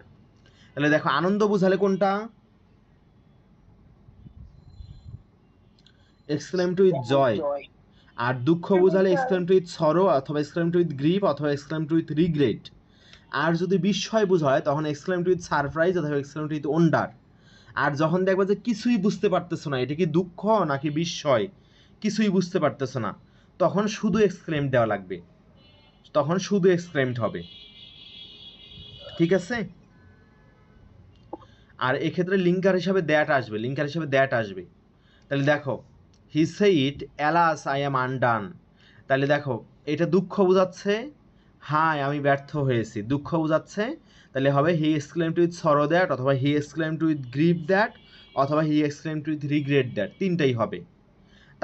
তাহলে দেখো, আনন্দ বোঝালে কোনটা? Exclaim to with joy. আর দুঃখ বোঝালে এক্সক্লেম টু উইথ সরো অথবা এক্সক্লেম টু উইথ গ্রিফ অথবা এক্সক্লেম টু উইথ রিগ্রেট। আর যদি বিস্ময় বোঝায় তখন এক্সক্লেম টু উইথ সারপ্রাইজ অথবা এক্সক্লেম টু উইথ ওন্ডার। আর যখন দেখবে যে কিছুই বুঝতে পারতেছো না, এটা কি দুঃখ নাকি বিস্ময়, কিছুই বুঝতে পারতেছো না, তখন শুধু এক্সক্লেম দেওয়া লাগবে, তখন শুধু এক্সক্লেমড হবে। ঠিক আছে? আর এক্ষেত্রে লিঙ্কার হিসাবে দ্যাট আসবে, লিঙ্কার হিসাবে দ্যাট আসবে। তাহলে দেখো, he said alas I am undone, তাহলে দেখো এটা দুঃখ বোঝাচ্ছে, হাই আমি ব্যর্থ হয়েছি, দুঃখ বোঝাচ্ছে, তাহলে হবে he exclaimed with sorrow that অথবা he exclaimed with grief that অথবা he exclaimed with regret that, তিনটাই হবে।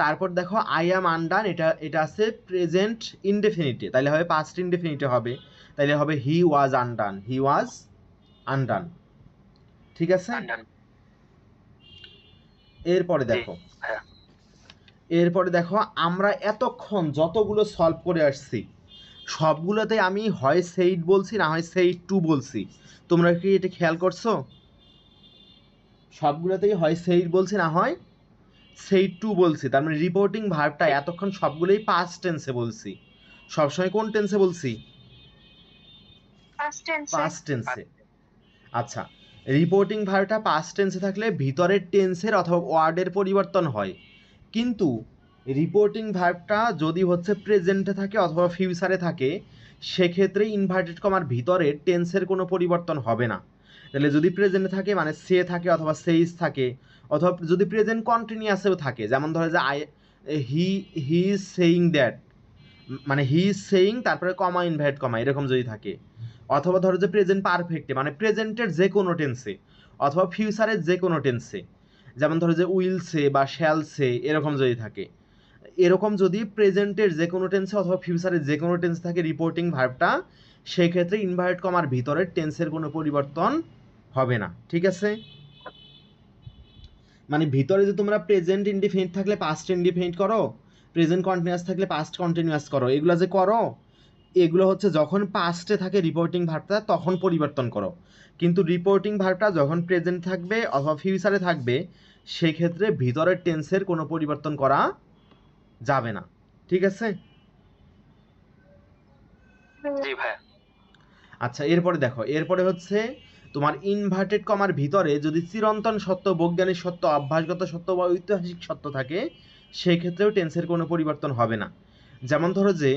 তারপর দেখো আই অ্যাম আনডান, এটা আছে প্রেজেন্ট ইনডেফিনিটে, তাহলে হবে পাস্ট ইনডেফিনিটে হবে, তাহলে হবে হি was undone, he was undone. ঠিক আছে? এরপরে দেখো আমরা এতক্ষণ যতগুলো সলভ করে আসছি সবগুলোতে আমি হয় সেইড বলছি না হয় সেইড টু বলছি, তোমরা কি এটা খেয়াল করছো? সবগুলোতেই হয় সেইড বলছি না হয় সেইড টু বলছি, তার মানে রিপোর্টিং ভার্বটা এতক্ষণ সবগুলোই পাস্ট টেন্সে বলছি। সবসময় কোন টেন্সে বলছি? পাস্ট টেন্সে। আচ্ছা, রিপোর্টিং ভার্বটা পাস্ট টেন্সে থাকলে ভিতরের টেন্সের অথবা ওয়ার্ডের পরিবর্তন হয়, কিন্তু রিপোর্টিং ভার্বটা যদি হচ্ছে প্রেজেন্টে থাকে অথবা ফিউচারে থাকে সেক্ষেত্রে ইনভার্টেড কমার ভিতরের টেন্সের কোনো পরিবর্তন হবে না। তাহলে যদি প্রেজেন্টে থাকে মানে সে থাকে অথবা সেইজ থাকে, অথবা যদি প্রেজেন্ট কন্টিনিউয়াসেও থাকে, যেমন ধরে যে হি ইজ সেইং দ্যাট, মানে হি ইজ সেইং তারপরে কমা ইনভার্ট কমা এরকম যদি থাকে, অথবা ধরো যে প্রেজেন্ট পারফেক্টে মানে প্রেজেন্টের যে কোনো টেন্সে অথবা ফিউচারের যে কোনো টেন্সে, যেমন ধরো যে উইল সে বা শ্যাল সে এরকম যদি থাকে, এরকম যদি প্রেজেন্টের যে কোনো টেন্সে অথবা ফিউচারের যে কোনো টেন্স থাকে রিপোর্টিং ভার্বটা, সেক্ষেত্রে ইনভার্ট কমার ভিতরের টেন্সের কোনো পরিবর্তন হবে না। ঠিক আছে, মানে ভিতরে যে তোমরা প্রেজেন্ট ইনডিফিনিট থাকলে পাস্ট ইনডিফিনিট করো, প্রেজেন্ট কন্টিনিউয়াস থাকলে পাস্ট কন্টিনিউয়াস করো, এগুলো যে করো এগুলো হচ্ছে যখন পাস্টে থাকে রিপোর্টিং ভার্বটা তখন পরিবর্তন করো, কিন্তু রিপোর্টিং ভার্বটা যখন প্রেজেন্ট থাকবে অথবা ফিউচারে থাকবে সেক্ষেত্রে ভিতরের টেন্সের কোনো পরিবর্তন করা যাবে না। ঠিক আছে, জি ভাইয়া। আচ্ছা এরপরে দেখো, এরপরে হচ্ছে তোমার ইনভার্টেড কমার ভিতরে যদি চিরন্তন সত্য, বৈজ্ঞানিক সত্য, অভ্যাসগত সত্য বা ঐতিহাসিক সত্য থাকে সেক্ষেত্রেও টেন্সের কোনো পরিবর্তন হবে না। যেমন ধরো যে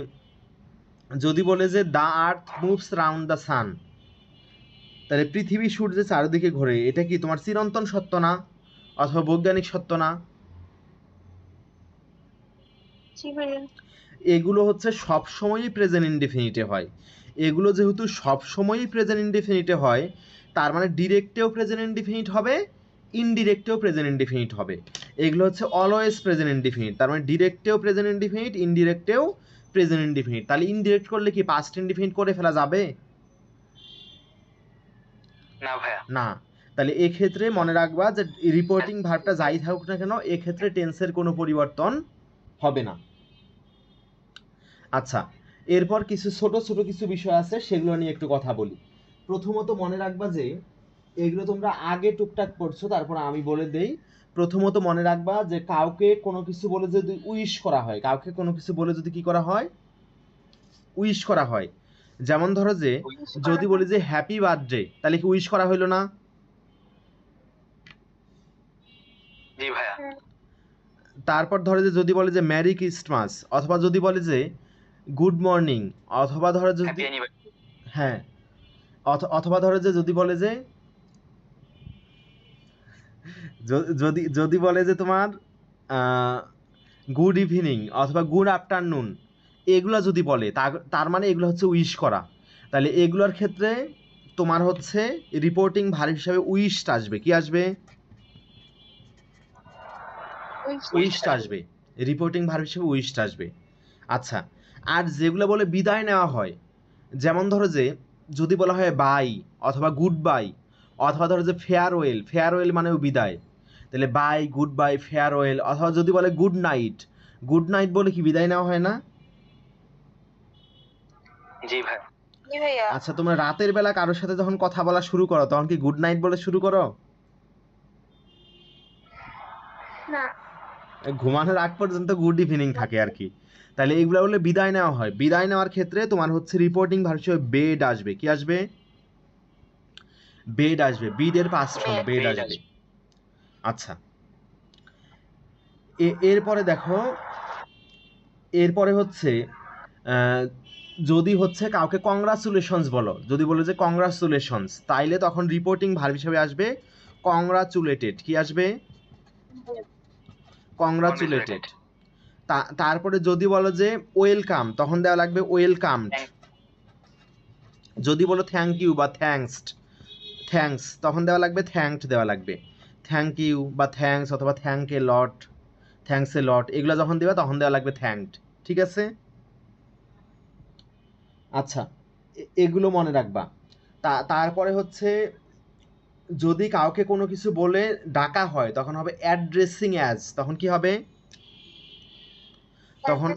যদি বলে যে the earth moves round the sun, তাহলে পৃথিবী সূর্যের চারিদিকে ঘোরে, এটা কি তোমার চিরন্তন সত্য না অথবা বৈজ্ঞানিক সত্য না? এগুলো হচ্ছে সবসময়ই প্রেজেন্ট ইনডেফিনিটে হয়, এগুলো যেহেতু সবসময়ই প্রেজেন্ট ইনডেফিনিটে হয় তার মানে ডিরেক্টেও প্রেজেন্ট ইনডেফিনিট হবে, ইনডিরেক্টেও প্রেজেন্ট ইনডেফিনিট হবে। এগুলো হচ্ছে অলওয়েজ প্রেজেন্ট ইনডেফিনিট, তার মানে ডিরেক্টেও প্রেজেন্ট ইনডেফিনিট, ইনডিরেক্টেও প্রেজেন্ট ইনডেফিনিট। তাহলে ইনডিরেক্ট করলে কি পাস্ট ইনডেফিনিট করে ফেলা যাবে? না ভাইয়া। না। তাহলে এক্ষেত্রে মনে রাখবা যে রিপোর্টিং ভার্বটা যাই থাকুক না কেন এক্ষেত্রে টেন্সের কোনো পরিবর্তন হবে না। আচ্ছা, এরপর কিছু ছোট ছোট কিছু বিষয় আছে সেগুলো নিয়ে একটু কথা বলি। প্রথমত মনে রাখবা যে এগুলো তোমরা আগে টুকটাক পড়ছো, তারপর আমি বলে দেই। প্রথমত মনে রাখবা যে কাউকে কোনো কিছু বলে যদি উইশ করা হয়, কাউকে কোনো কিছু বলে যদি কি করা হয়, উইশ করা হয়, যেমন ধরো যে যদি বলি যে হ্যাপি বার্থডে, তাহলে কি উইশ করা হইলো না? জি ভাইয়া। তারপর ধরো যে যদি বলে যে মেরি ক্রিসমাস, অথবা যদি বলে যে গুড মর্নিং, অথবা ধরো যদি হ্যাপি অ্যানিভার্সারি। হ্যাঁ, অথবা ধরো যে যদি বলে যে যদি যদি বলে যে তোমার গুড ইভিনিং অথবা গুড আফটারনুন, এগুলো যদি বলে তার মানে এগুলো হচ্ছে উইশ করা। তাহলে এগুলোর ক্ষেত্রে তোমার হচ্ছে রিপোর্টিং ভার্ব হিসাবে উইশড আসবে। কি আসবে? উইশড আসবে, রিপোর্টিং ভার্ব হিসেবে উইশড আসবে। আচ্ছা, আর যেগুলো বলে বিদায় নেওয়া হয়, যেমন ধরো যে যদি বলা হয় বাই অথবা গুড বাই, অথবা ধরো যে ফেয়ারওয়েল, ফেয়ারওয়েল মানেও বিদায়, তাহলে বাই, গুড বাই, ফেয়ারওয়েল, অথবা যদি বলে গুড নাইট, গুড নাইট বলে কি বিদায় নেওয়া হয় না? জি ভাই। আচ্ছা, তোমরা রাতের বেলা কারোর সাথে যখন কথা বলা শুরু করো তখন কি গুড নাইট বলে শুরু করো? না, ঘুমানোর আগ পর্যন্ত গুড ইভিনিং থাকে আর কি। তাহলে এইগুলো বলে বিদায় নেওয়া হয়, বিদায় নেওয়ার ক্ষেত্রে তোমার হচ্ছে রিপোর্টিং ভার্ব হিসেবে বেড আসবে। কি আসবে? বেড আসবে, বিডের পাস্ট ফর্ম বেড আসবে। আচ্ছা, এরপরে দেখো, এরপরে হচ্ছে যদি হচ্ছে কাউকে কংগ্রাচুলেশনস বলো, যদি বলো যে কংগ্রাচুলেশনস, তাইলে তখন রিপোর্টিং ভার্ব হিসেবে আসবে কংগ্রাচুলেটেড। কি আসবে? কংগ্রাচুলেটেড। তারপরে যদি বলো যে ওয়েলকাম, তখন দেওয়া লাগবে ওয়েলকামড। যদি বলো থ্যাংক ইউ বা থ্যাঙ্কস, তখন দেওয়া লাগবে থ্যাঙ্কড দেওয়া লাগবে। থ্যাংক ইউ বা থ্যাঙ্কস অথবা thank a lot, thanks a lot, এগুলো যখন দেবে তখন দেওয়া লাগবে থ্যাঙ্কড। ঠিক আছে, আচ্ছা এগুলো মনে রাখবা। তারপরে হচ্ছে যদি কাউকে কোনো কিছু বলে ডাকা হয় তখন হবে অ্যাড্রেসিং অ্যাজ। তখন কি হবে? তখন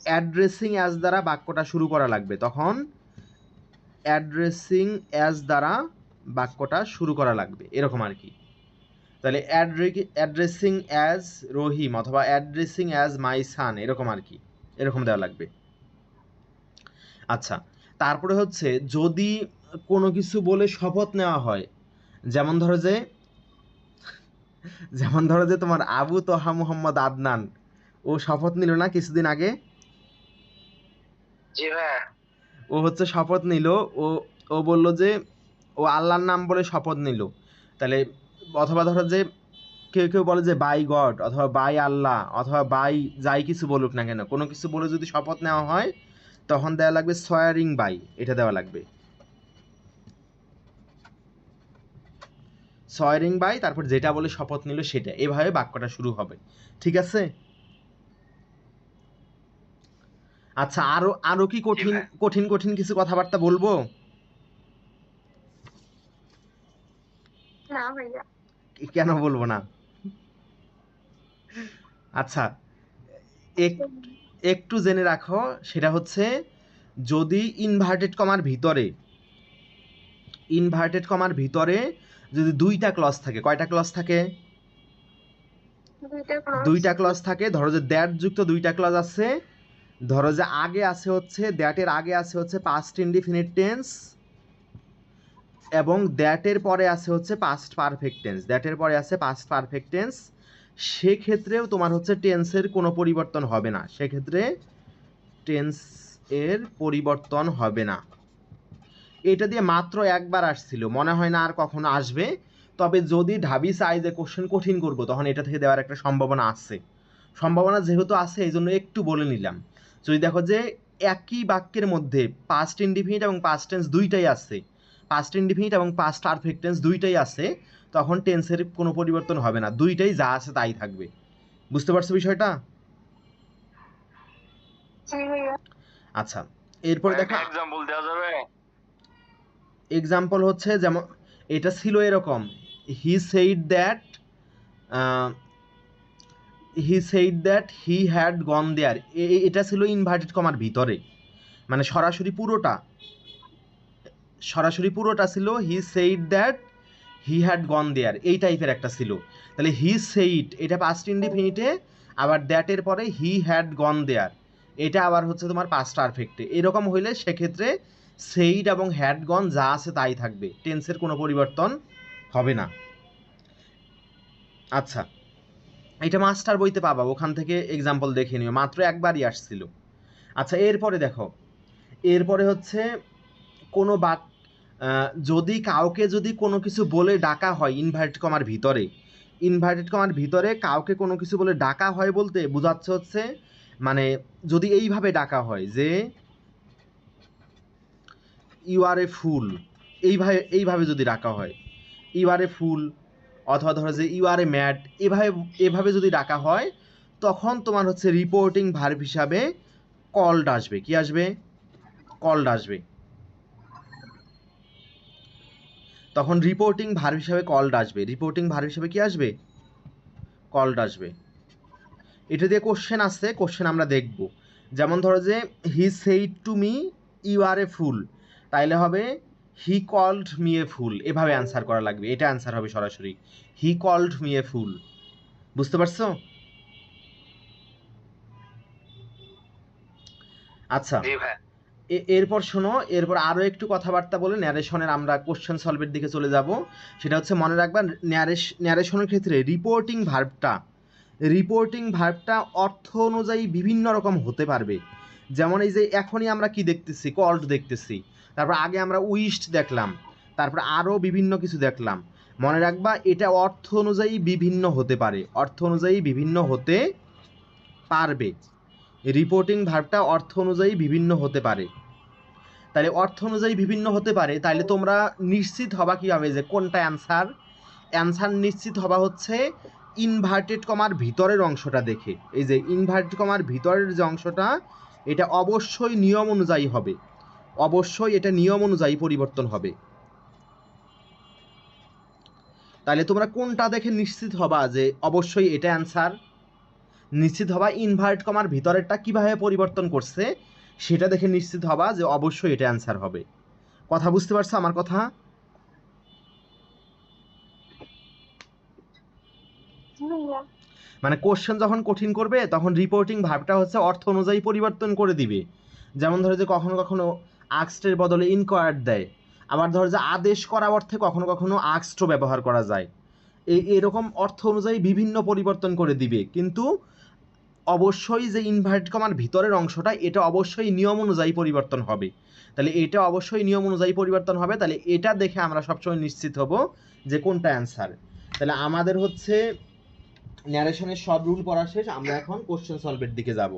অ্যাড্রেসিং অ্যাজ দ্বারা বাক্যটা শুরু করা লাগবে, তখন অ্যাড্রেসিং অ্যাজ দ্বারা বাক্যটা শুরু করা লাগবে, এরকম আর কি। তাহলে অ্যাড্রেসিং অ্যাজ রহিম অথবা অ্যাড্রেসিং অ্যাজ মাই সান, এরকম আর কি, এরকম দেওয়া লাগবে। আচ্ছা, তারপরে হচ্ছে যদি কোনো কিছু বলে শপথ নেওয়া হয়, যেমন ধরো যে তোমার আবু তোহা মোহাম্মদ আদনান, ও শপথ নিল না কিছুদিন আগে? জি ভাইয়া। ও হচ্ছে শপথ নিল, ও ও বলল যে ও আল্লাহর নাম বলে শপথ নিল। তাহলে অথবা ধরো যে কেউ কেউ বলে যে বাই গড, অথবা বাই আল্লাহ, অথবা বাই যাই কিছু বলুক না কেন, কোনো কিছু বলে যদি শপথ নেওয়া হয় তখন দেওয়া লাগবে সোয়ারিং বাই, এটা দেওয়া লাগবে সোয়ারিং বাই, তারপর যেটা বলে শপথ নিল সেটা, এভাবে বাক্যটা শুরু হবে। ঠিক আছে? আচ্ছা, আরো আরো কি জি কঠিন ভাইয়া। কঠিন কঠিন কিছু কথাবার্তা বলবো? না ভাইয়া। কেন বলবো না? আচ্ছা, এক একটু জেনে রাখো, সেটা হচ্ছে যদি ইনভার্টেড কমার ভিতরে যদি দুইটা ক্লজ থাকে, কয়টা ক্লজ থাকে? দুইটা ক্লজ থাকে। ধরো যে দ্যাট যুক্ত দুইটা ক্লজ আছে, ধরো যে আগে আছে হচ্ছে দ্যাটের আগে আছে হচ্ছে পাস্ট ইনডিফিনিট টেন্স, এবং দ্যাটের পরে আছে হচ্ছে পাস্ট পারফেক্ট টেন্স। সেক্ষেত্রেও তোমার হচ্ছে টেন্সের কোনো পরিবর্তন হবে না, এটা দিয়ে মাত্র একবার আসছিল, মনে হয় না আর কখনো আসবে। তবে যদি ঢাবি চাই যে কোশ্চেন কঠিন করবো, তখন এটা থেকে দেওয়ার একটা সম্ভাবনা যেহেতু আছে, এই জন্য একটু বলে নিলাম। যদি দেখো যে একই বাক্যের মধ্যে পাস্ট ইনডিফিনিট এবং পাস্ট টেন্স দুইটাই আছে, পাস্ট ইনডিফিনিট এবং পাস্ট পারফেক্ট টেন্স দুইটাই আছে, তখন টেন্সের কোনো পরিবর্তন হবে না, দুইটাই যা আছে তাই থাকবে। বুঝতে পারছো বিষয়টা? আচ্ছা, এরপরে দেখো এক্সাম্পল দেওয়া যাবে? এক্সাম্পল হচ্ছে যেমন এটা ছিল এরকম, he said that he had gone there, এটা ছিল ইনভার্টেড কমার ভিতরে, মানে সরাসরি পুরোটা ছিল he said that he had gone there, এই টাইপের একটা ছিল। তাহলে হি সেইড এটা পাস্ট ইনডিফিনিটে, আবার দ্যাটের পরে হি হ্যাড গন দেয়ার, এটা আবার হচ্ছে তোমার পাস্ট পারফেক্টে। এরকম হইলে সেক্ষেত্রে সেইড এবং হ্যাড গন যা আছে তাই থাকবে, টেন্সের কোনো পরিবর্তন হবে না। আচ্ছা, এটা মাস্টার বইতে পাবা, ওখান থেকে এক্সাম্পল দেখে নিও, মাত্র একবারই আসছিল। আচ্ছা, এরপরে হচ্ছে কোনো যদি কাউকে যদি কোনো কিছু বলে ডাকা হয় ইনভার্টেড কমার ভিতরে কাউকে কোনো কিছু বলে ডাকা হয় বলতে বোঝাচ্ছে হচ্ছে, মানে যদি এইভাবে ডাকা হয় যে ইউ আর এ ফুল, এইভাবে যদি ডাকা হয় ইউ আর এ ফুল, অথবা ধরো যে ইউ আর এ ম্যাড, এভাবে যদি ডাকা হয়, তখন তোমার হচ্ছে রিপোর্টিং ভার্ব হিসাবে কল্ড আসবে। কি আসবে? কল্ড আসবে। তখন রিপোর্টিং ভার্ব হিসাবে কি আসবে? কল্ড আসবে। এটা দিয়ে কোশ্চেন আমরা দেখব। যেমন ধরো যে he said to me you are a fool, তাইলে হবে হি কল্ড মি এ ফুল, এভাবে অ্যান্সার করা লাগবে, এটা অ্যান্সার হবে সরাসরি, হি কল্ড মি এ ফুল। বুঝতে পারছো? আচ্ছা, জি ভাইয়া। এরপর শোনো, এরপর আরও একটু কথাবার্তা বলে ন্যারেশনের আমরা কোশ্চেন সলভের দিকে চলে যাব। সেটা হচ্ছে মনে রাখবা, ন্যারেশনের ক্ষেত্রে রিপোর্টিং ভার্বটা অর্থ অনুযায়ী বিভিন্ন রকম হতে পারবে। যেমন এই যে এখনই আমরা কি দেখতেছি, কল্ড দেখতেছি, তারপর আগে আমরা উইশড দেখলাম, তারপর আরও বিভিন্ন কিছু দেখলাম। মনে রাখবা, এটা অর্থ অনুযায়ী বিভিন্ন হতে পারবে, রিপোর্টিং ভার্বটা অর্থ অনুযায়ী বিভিন্ন হতে পারে। তাহলে অর্থ অনুযায়ী বিভিন্ন হতে পারে, তাহলে তোমরা নিশ্চিত হবা কীভাবে যে কোনটা অ্যান্সার নিশ্চিত হবা হচ্ছে ইনভার্টেড কমার ভিতরের অংশটা দেখে। এই যে ইনভার্টেড কমার ভিতরের যে অংশটা, এটা অবশ্যই নিয়ম অনুযায়ী পরিবর্তন হবে। তাহলে তোমরা কোনটা দেখে নিশ্চিত হবা যে অবশ্যই এটা অ্যান্সার? নিশ্চিত হবা ইনভার্ট কমার ভিতরেরটা কিভাবে পরিবর্তন করছে, সেটা দেখে নিশ্চিত হবা যে অবশ্যই এটা অ্যান্সার হবে। কথা বুঝতে পারছো আমার কথা? মানে কোশ্চেন যখন কঠিন করবে, তখন রিপোর্টিং ভার্বটা হচ্ছে অর্থ অনুযায়ী পরিবর্তন করে দিবে। যেমন ধরো যে কখনো কখনো আক্সটের বদলে ইনকোয়ার্ড দেয়, আবার ধর যে আদেশ করা অর্থে কখনো কখনো আক্সড ব্যবহার করা যায়। এরকম অর্থ অনুযায়ী বিভিন্ন পরিবর্তন করে দিবে, কিন্তু অবশ্যই যে ইনভার্টেড কমার ভিতরের অংশটা এটা অবশ্যই নিয়ম অনুযায়ী পরিবর্তন হবে। তাহলে এটা অবশ্যই নিয়ম অনুযায়ী পরিবর্তন হবে, তাহলে এটা দেখে আমরা সবসময় নিশ্চিত হব যে কোনটা অ্যান্সার। তাহলে আমাদের হচ্ছে ন্যারেশনের সব রুল পড়া শেষ, আমরা এখন কোশ্চেন সলভের দিকে যাব।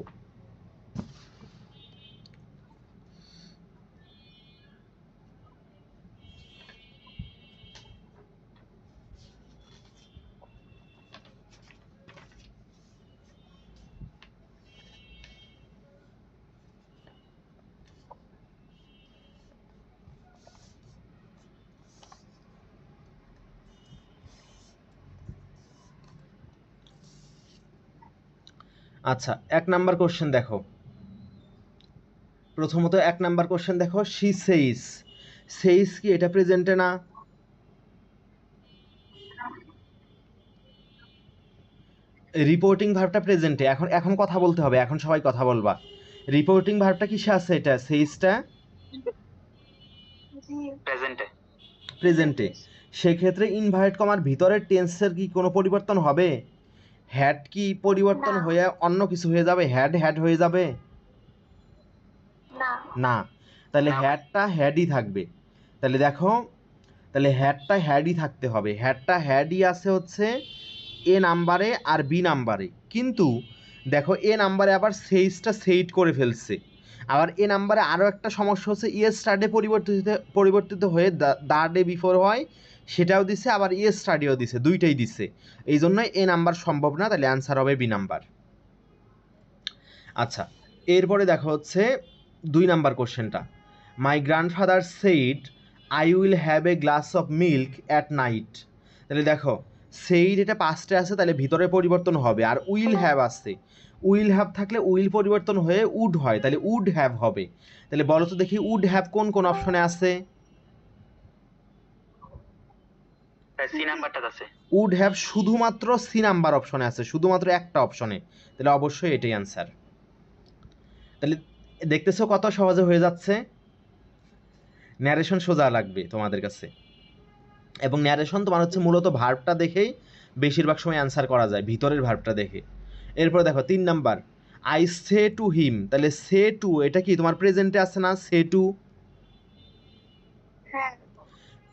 আচ্ছা, 1 নাম্বার কোশ্চেন দেখো। প্রথমত 1 নাম্বার কোশ্চেন দেখো, শি সেইস। সেইস কি এটা প্রেজেন্টে না? রিপোর্টিং ভার্বটা প্রেজেন্টে। এখন এখন কথা বলতে হবে, এখন সবাই কথা বলবা। রিপোর্টিং ভার্বটা কিসে আছে? এটা সেইসটা প্রেজেন্টে। প্রেজেন্টে। সেক্ষেত্রে ইনভার্টেড কমার ভিতরের টেন্সের কি কোনো পরিবর্তন হবে? হ্যাড কি পরিবর্তন হয়ে অন্য কিছু হয়ে যাবে? হ্যাড হ্যাড হয়ে যাবে না। তাহলে হ্যাডটা হ্যাডই থাকবে। তাহলে দেখো, তাহলে হ্যাডটা হ্যাডই থাকতে হবে। হ্যাডটা হ্যাডই আছে হচ্ছে এ নাম্বারে আর বি নাম্বারে, কিন্তু দেখো এ নাম্বারে আবার সেইসটা সেইট করে ফেলছে। আবার এ নাম্বারে আরও একটা সমস্যা হচ্ছে স্টাডে পরিবর্তিত হয়ে দা ডে বিফোর হয়, সেটাও দিছে, আবার স্টাডিও দিছে, দুইটাই দিছে। এই জন্যই এ নাম্বার সম্ভব না, তাহলে অ্যান্সার হবে বি নাম্বার। আচ্ছা, এরপরে দেখো হচ্ছে 2 নাম্বার কোশ্চেনটা। My grandfather said I will have a glass of milk at night. তাহলে দেখো সেইড এটা পাস্টে আছে, তাহলে ভিতরে পরিবর্তন হবে। আর উইল হ্যাভ আসছে, উইল হ্যাভ থাকলে উইল পরিবর্তন হয়ে উড হয়, তাহলে উড হ্যাভ হবে। তাহলে বলো তো দেখি উড হ্যাভ কোন কোন অপশনে আছে? সি নাম্বারটা আছে। উড হ্যাভ শুধুমাত্র সি নাম্বার অপশনে আছে, শুধুমাত্র একটা অপশনে। তাহলে অবশ্যই এটাই অ্যান্সার। তাহলে দেখতেছো কত সহজে হয়ে যাচ্ছে। ন্যারেশন সোজা লাগবে তোমাদের কাছে, এবং ন্যারেশন তোমার হচ্ছে মূলত ভার্বটা দেখেই বেশিরভাগ সময় অ্যান্সার করা যায়, ভিতরের ভার্বটা দেখে। এরপর দেখো 3 number, I say to him. তাহলে সে টু এটা কি তোমার প্রেজেন্টে আছে না? সে টু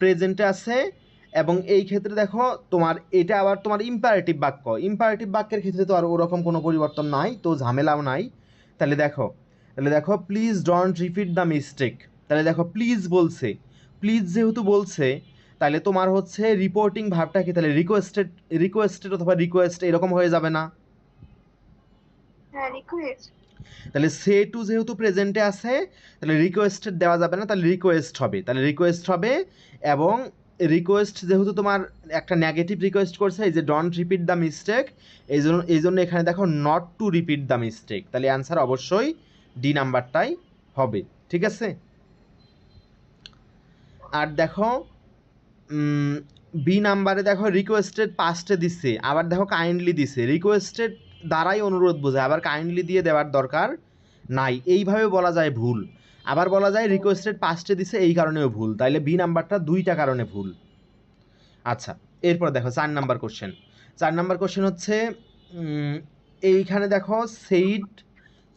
প্রেজেন্টে আছে, এবং এই ক্ষেত্রে দেখো তোমার এটা আবার তোমার ইম্পারেটিভ বাক্য। ইম্পারেটিভ বাক্যের ক্ষেত্রে তো আর ওরকম কোনো পরিবর্তন নাই, তো ঝামেলাও নাই। তাহলে দেখো please don't repeat the mistake. তাহলে দেখো প্লিজ বলছে, প্লিজ যেহেতু বলছে, তাহলে তোমার হচ্ছে রিপোর্টিং ভার্বটা কি? তাহলে রিকোয়েস্টেড অথবা রিকোয়েস্ট এরকম হয়ে যাবে না? তাহলে সে টু যেহেতু প্রেজেন্টে আছে, তাহলে রিকোয়েস্টেড দেওয়া যাবে না, তাহলে রিকোয়েস্ট হবে। তাহলে রিকোয়েস্ট হবে, এবং রিকোয়েস্ট যেহেতু তোমার একটা নেগেটিভ রিকোয়েস্ট করছে, এই যে ডোন্ট রিপিট দ্য মিস্টেক, এই জন্য এখানে দেখো not to repeat the mistake. তাহলে অ্যান্সার অবশ্যই ডি নাম্বারটাই হবে। ঠিক আছে। আর দেখো বি নাম্বারে দেখো রিকোয়েস্টেড পাস্টে দিচ্ছে, আবার দেখো কাইন্ডলি দিছে। রিকোয়েস্টেড দ্বারাই অনুরোধ বোঝায়, আবার কাইন্ডলি দিয়ে দেওয়ার দরকার নাই, এইভাবে বলা যায় ভুল। আবার বলা যায় রিকোয়েস্টেড পাস্টে দিছে, এই কারণেও ভুল। তাইলে বি নাম্বারটা 2টা কারণে ভুল। আচ্ছা, এরপর দেখো 4 নাম্বার কোশ্চেন। 4 নাম্বার কোশ্চেন হচ্ছে এইখানে দেখো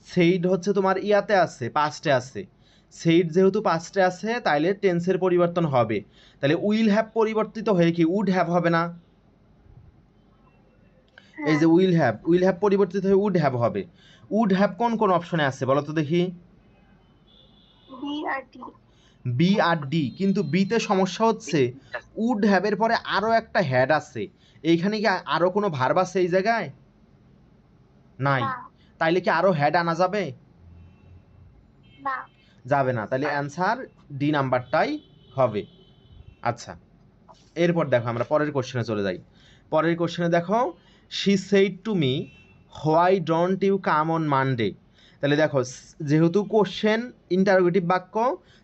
সেইড হচ্ছে তোমার ইয়াতে আছে, পাস্টে আছে। সেইড যেহেতু পাস্টে আছে, তাইলে টেন্সের পরিবর্তন হবে। তাহলে উইল হ্যাভ পরিবর্তিত হয়ে কি উড হ্যাভ হবে না? এই যে উইল হ্যাভ পরিবর্তিত হয়ে উড হ্যাভ হবে। উড হ্যাভ কোন কোন অপশনে আছে বলো তো দেখি? বি আর ডি, কিন্তু বিতে সমস্যা হচ্ছে উড হ্যাভের পরে আরও একটা হ্যাড আছে। এইখানে কি আরও কোনো ভার্ব আছে এই জায়গায়? নাই। তাইলে কি আরও হ্যাড আনা যাবে? যাবে না। তাহলে অ্যান্সার ডি নাম্বারটাই হবে। আচ্ছা, এরপর দেখো আমরা পরের কোশ্চেনে চলে যাই। পরের কোশ্চেনে দেখো, she said to me why don't you come on Monday. তাহলে দেখো যেহেতু কোশ্চেন ইন্টারোগেটিভ বাক্য,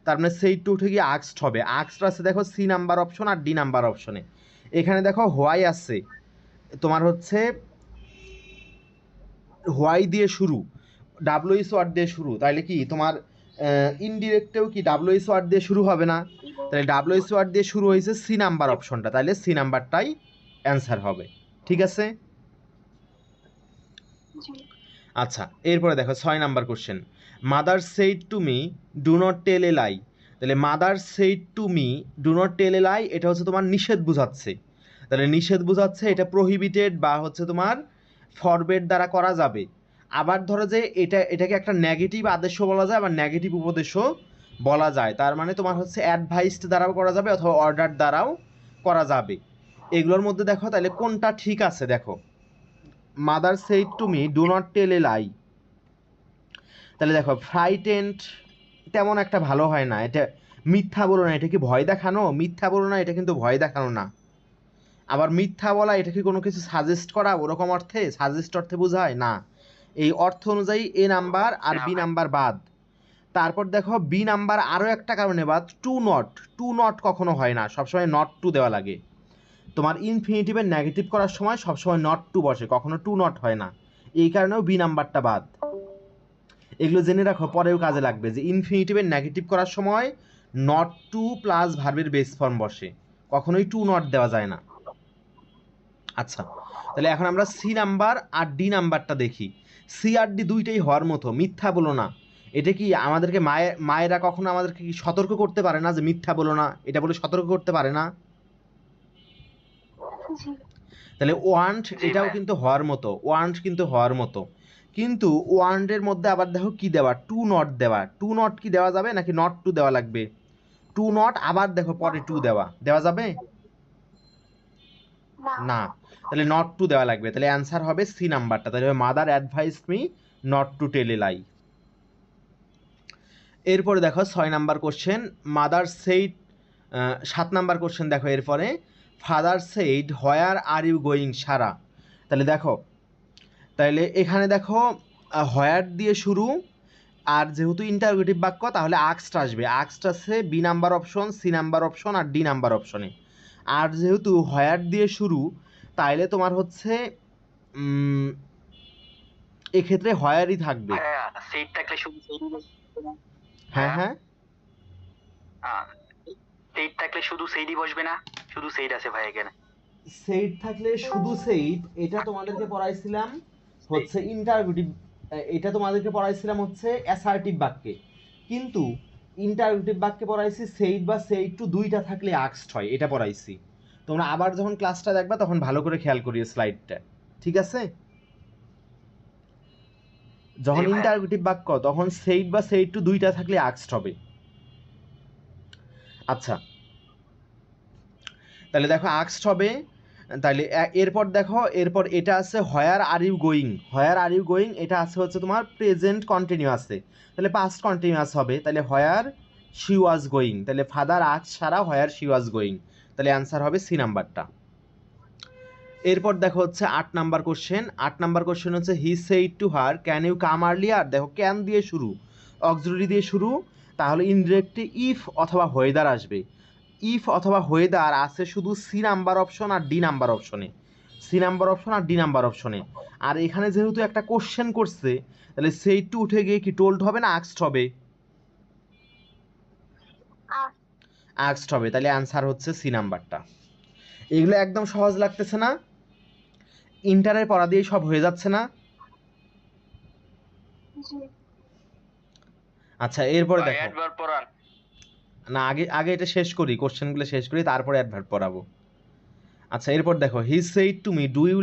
তার মানে সেইড টু উঠে গিয়ে আক্সড হবে। আক্সড আছে দেখো সি নাম্বার অপশন আর ডি নাম্বার অপশনে। এখানে দেখো হোয়াই আছে, তোমার হচ্ছে হোয়াই দিয়ে শুরু, ডাব্লিউএস ওয়ার্ড দিয়ে শুরু। তাইলে কি তোমার ইনডিরেক্টেও কি ডাব্লিউএইচ ওয়ার্ড দিয়ে শুরু হবে না? তাহলে ডাব্লিউএইচ ওয়ার্ড দিয়ে শুরু হয়েছে সি নাম্বার অপশনটা, তাহলে সি নাম্বারটাই অ্যান্সার হবে। ঠিক আছে? আচ্ছা, এরপরে দেখো 6 number question. Mother said to me do not tell a lie. তাহলে mother said to me do not tell a lie, এটা হচ্ছে তোমার নিষেধ বোঝাচ্ছে। তাহলে নিষেধ বোঝাচ্ছে, এটা প্রহিবিটেড বা হচ্ছে তোমার ফরবেড দ্বারা করা যাবে। আবার ধরো যে এটাকে একটা নেগেটিভ আদেশও বলা যায়, আবার নেগেটিভ উপদেশও বলা যায়। তার মানে তোমার হচ্ছে অ্যাডভাইসড দ্বারাও করা যাবে অথবা অর্ডার দ্বারাও করা যাবে। এগুলোর মধ্যে দেখো তাহলে কোনটা ঠিক আছে। দেখো mother said to me do not tell a lie, তাহলে দেখো ফ্রাইটেন্ড তেমন একটা ভালো হয় না। এটা মিথ্যা বলো না, এটা কি ভয় দেখানো? মিথ্যা বলো না, এটা কিন্তু ভয় দেখানো না। আবার মিথ্যা বলা, এটা কি কোনো কিছু সাজেস্ট করা ওরকম অর্থে, সাজেস্ট অর্থে বোঝায় না। এই অর্থ অনুযায়ী এ নাম্বার আর বি নাম্বার বাদ। তারপর দেখো বি নাম্বার আরও একটা কারণে বাদ, টু নট। টু নট কখনো হয় না, সবসময় নট টু দেওয়া লাগে। তোমার ইনফিনিটিভের নেগেটিভ করার সময় সবসময় নট টু বসে, কখনো টু নট হয় না। এই কারণেও বি নাম্বারটা বাদ। এগুলো জেনে রাখো, পরেও কাজে লাগবে, যে ইনফিনিটিভের নেগেটিভ করার সময় নট টু প্লাস ভার্বের বেস ফর্ম বসে, কখনোই টু নট দেওয়া যায় না। আচ্ছা, তাহলে এখন আমরা সি নাম্বার আর ডি নাম্বারটা দেখি। সি আর ডি দুইটাই হওয়ার মতো, মিথ্যা বলো না। এটা কি আমাদেরকে মায়েরা কখনো আমাদেরকে কি সতর্ক করতে পারে না যে মিথ্যা বলো না, এটা বলে সতর্ক করতে পারে না? তাহলে ওয়ান্ট এটাও কিন্তু হওয়ার মতো, ওয়ান্ট কিন্তু হওয়ার মতো। কিন্তু ওয়ান্টের মধ্যে আবার দেখো কি দেওয়া, টু নট দেওয়া। টু নট কি দেওয়া যাবে নাকি নট টু দেওয়া লাগবে? টু নট আবার দেখো পরে টু দেওয়া যাবে না, তাহলে নট টু দেওয়া লাগবে। তাহলে অ্যান্সার হবে সি নাম্বারটা, তাহলে mother advise me not to tell a lie. এরপরে দেখো 6 number question, mother said. 7 number question দেখো, এরপরে father said where are you going Sara. তাহলে দেখো, তাহলে এখানে দেখো হোয়ার দিয়ে শুরু, আর যেহেতু ইন্টারোগেটিভ বাক্য তাহলে আক্সড আসবে। আক্সড আছে B number option, C number option আর ডি নাম্বার অপশনে। আর যেহেতু হোয়ার দিয়ে শুরু, তাইলে তোমার হচ্ছে এক্ষেত্রে হোয়ারই থাকবে। সেইড থাকলে শুধু সেইডই বসবে না? হ্যাঁ হ্যাঁ, সেইড থাকলে শুধু সেইডই বসবে না? শুধু সেইড আছে ভাই এখানে। সেইড থাকলে শুধু সেইড, এটা তোমাদেরকে পড়াইছিলাম হচ্ছে ইন্টারোগেটিভ, এটা তোমাদেরকে পড়াইছিলাম হচ্ছে অ্যাসার্টিভ বাক্যে। কিন্তু ইন্টারোগেটিভ বাক্যে পড়াইছি সেইড বা সেইড টু দুইটা থাকলে আক্সড হয়, এটা পড়াইছি। তোমরা আবার যখন ক্লাসটা দেখবা তখন ভালো করে খেয়াল করিও স্লাইডটা, ঠিক আছে? যখন ইন্টারোগেটিভ বাক্য তখন সেইড বা সেইড টু দুইটা থাকলে আক্সড হবে। আচ্ছা, তাহলে দেখো আক্সড হবে। তাহলে এরপর দেখো, এরপর এটা আছে where are you going. Where are you going এটা আছে হচ্ছে তোমার প্রেজেন্ট কন্টিনিউয়াসে, তাহলে পাস্ট কন্টিনিউয়াস হবে। তাহলে হোয়ার শি ওয়াজ গোয়িং, তাহলে ফাদার আক্স Sara where she was going, তাহলে অ্যান্সার হবে সি নাম্বারটা। এরপর দেখো হচ্ছে 8 নাম্বার কোশ্চেন। 8 নাম্বার কোশ্চেন হচ্ছে he said to her can you come earlier. দেখো ক্যান দিয়ে শুরু, অক্সিলারি দিয়ে শুরু, তাহলে ইনডিরেক্টলি ইফ অথবা হোয়েদার আসবে। ইফ অথবা হোয়েদার আছে শুধু সি নাম্বার অপশন আর ডি নাম্বার অপশনে, সি নাম্বার অপশন আর ডি নাম্বার অপশনে। আর এখানে যেহেতু একটা কোশ্চেন করছে, তাহলে সেইড টু উঠে গিয়ে কি টোল্ড হবে না আক্সড হবে? আক্সড হবে, তাহলে অ্যান্সার হচ্ছে সি নাম্বারটা। এগুলো একদম সহজ লাগতেছে না? ইন্টারের পড়া দিয়ে সব হয়ে যাচ্ছে না? আচ্ছা, এরপরে দেখো, অ্যাডভার্ব পড়ান না আগে আগে এটা শেষ করি, কোশ্চেনগুলো শেষ করি, তারপরে অ্যাডভার্ব পড়াবো। আচ্ছা, এরপর দেখো he said to me do you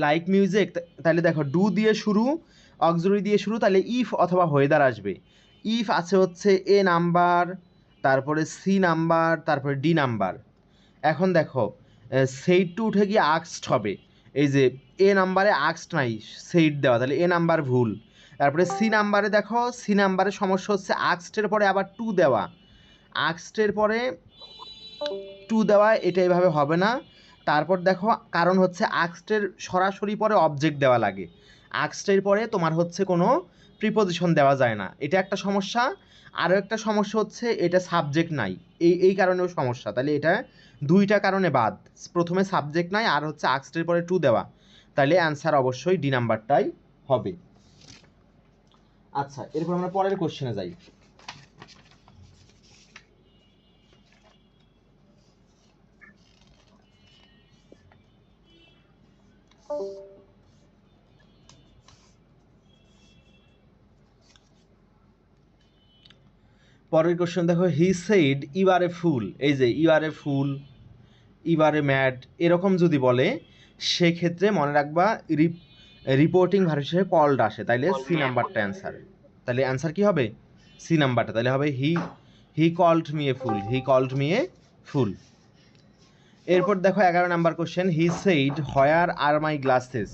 like music. তাহলে দেখো ডু দিয়ে শুরু, অক্সিলারি দিয়ে শুরু, তাহলে ইফ অথবা হোয়েদার আসবে। ইফ আছে হচ্ছে এ নাম্বার, তারপরে সি নাম্বার, তারপরে ডি নাম্বার। এখন দেখো সেইড টু উঠে গিয়ে আক্সড হবে। এই যে এ নাম্বারে আক্সড নাই, সেইড দেওয়া, তাহলে এ নাম্বার ভুল। তারপরে সি নাম্বারে দেখো, সি নাম্বারে সমস্যা হচ্ছে আক্সডের পরে আবার টু দেওয়া, আক্সডের পরে টু দেওয়া, এটা এভাবে হবে না। তারপর দেখো কারণ হচ্ছে আক্সডের সরাসরি পরে অবজেক্ট দেওয়া লাগে, আক্সডের পরে তোমার হচ্ছে কোনো প্রিপোজিশন দেওয়া যায় না, এটা একটা সমস্যা। আরও একটা সমস্যা হচ্ছে এটা সাবজেক্ট নাই, এই কারণেও সমস্যা। তাহলে এটা দুইটা কারণে বাদ, প্রথমে সাবজেক্ট নাই আর হচ্ছে আক্সডের পরে টু দেওয়া, তাহলে অ্যান্সার অবশ্যই ডি নাম্বারটাই হবে। আচ্ছা, এরপর আমরা পরের কোশ্চেনে যাই। পরের কোশ্চেন দেখো, he said you are a fool. এই যে you are a fool, you are a mad, এরকম যদি বলে সেক্ষেত্রে মনে রাখবা রিপোর্টিং ভার্ব হিসেবে কল্ড আসে, তাইলে সি নাম্বারটা অ্যান্সার। তাহলে অ্যান্সার কি হবে? সি নাম্বারটা। তাহলে হবে he called me a fool, he called me a fool. এরপর দেখো 11 number question, he said where are my glasses.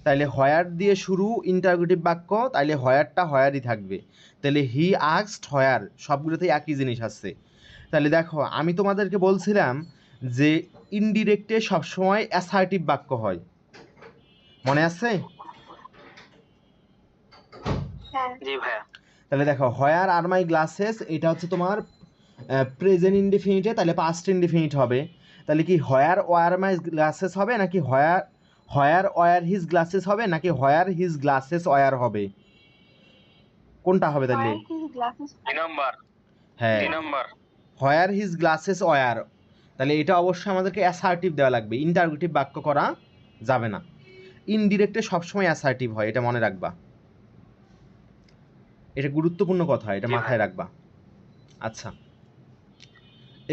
তাইলে হোয়ার দিয়ে শুরু ইন্টারোগেটিভ বাক্য, তাইলে হোয়ারটা হোয়ারই থাকবে। তাহলে হি আস্কড হোয়ার, সবগুলোতেই একই জিনিস আসছে। তাহলে দেখো আমি তোমাদেরকে বলছিলাম যে ইনডিরেক্টে সবসময় অ্যাসার্টিভ বাক্য হয়, মনে আছে? জি ভাইয়া। তাহলে দেখো হোয়ার আর মাই গ্লাসেস, এটা হচ্ছে তোমার প্রেজেন্ট ইনডিফিনিটে, তাহলে পাস্ট ইনডিফিনিট হবে। তাহলে কি হোয়ার ওয়ার মাই গ্লাসেস হবে, নাকি হোয়ার ওয়ার হিজ গ্লাসেস হবে, নাকি হোয়ার হিজ গ্লাসেস ওয়ার হবে? কোনটা হবে তাহলে? হ্যাঁ, হোয়ার হিজ গ্লাসেস ওয়ার। তাহলে এটা অবশ্যই আমাদেরকে অ্যাসার্টিভ দেওয়া লাগবে, ইন্টারোগেটিভ বাক্য করা যাবে না। ইনডিরেক্টে সবসময় অ্যাসার্টিভ হয়, এটা মনে রাখবা, এটা গুরুত্বপূর্ণ কথা, এটা মাথায় রাখবা। আচ্ছা,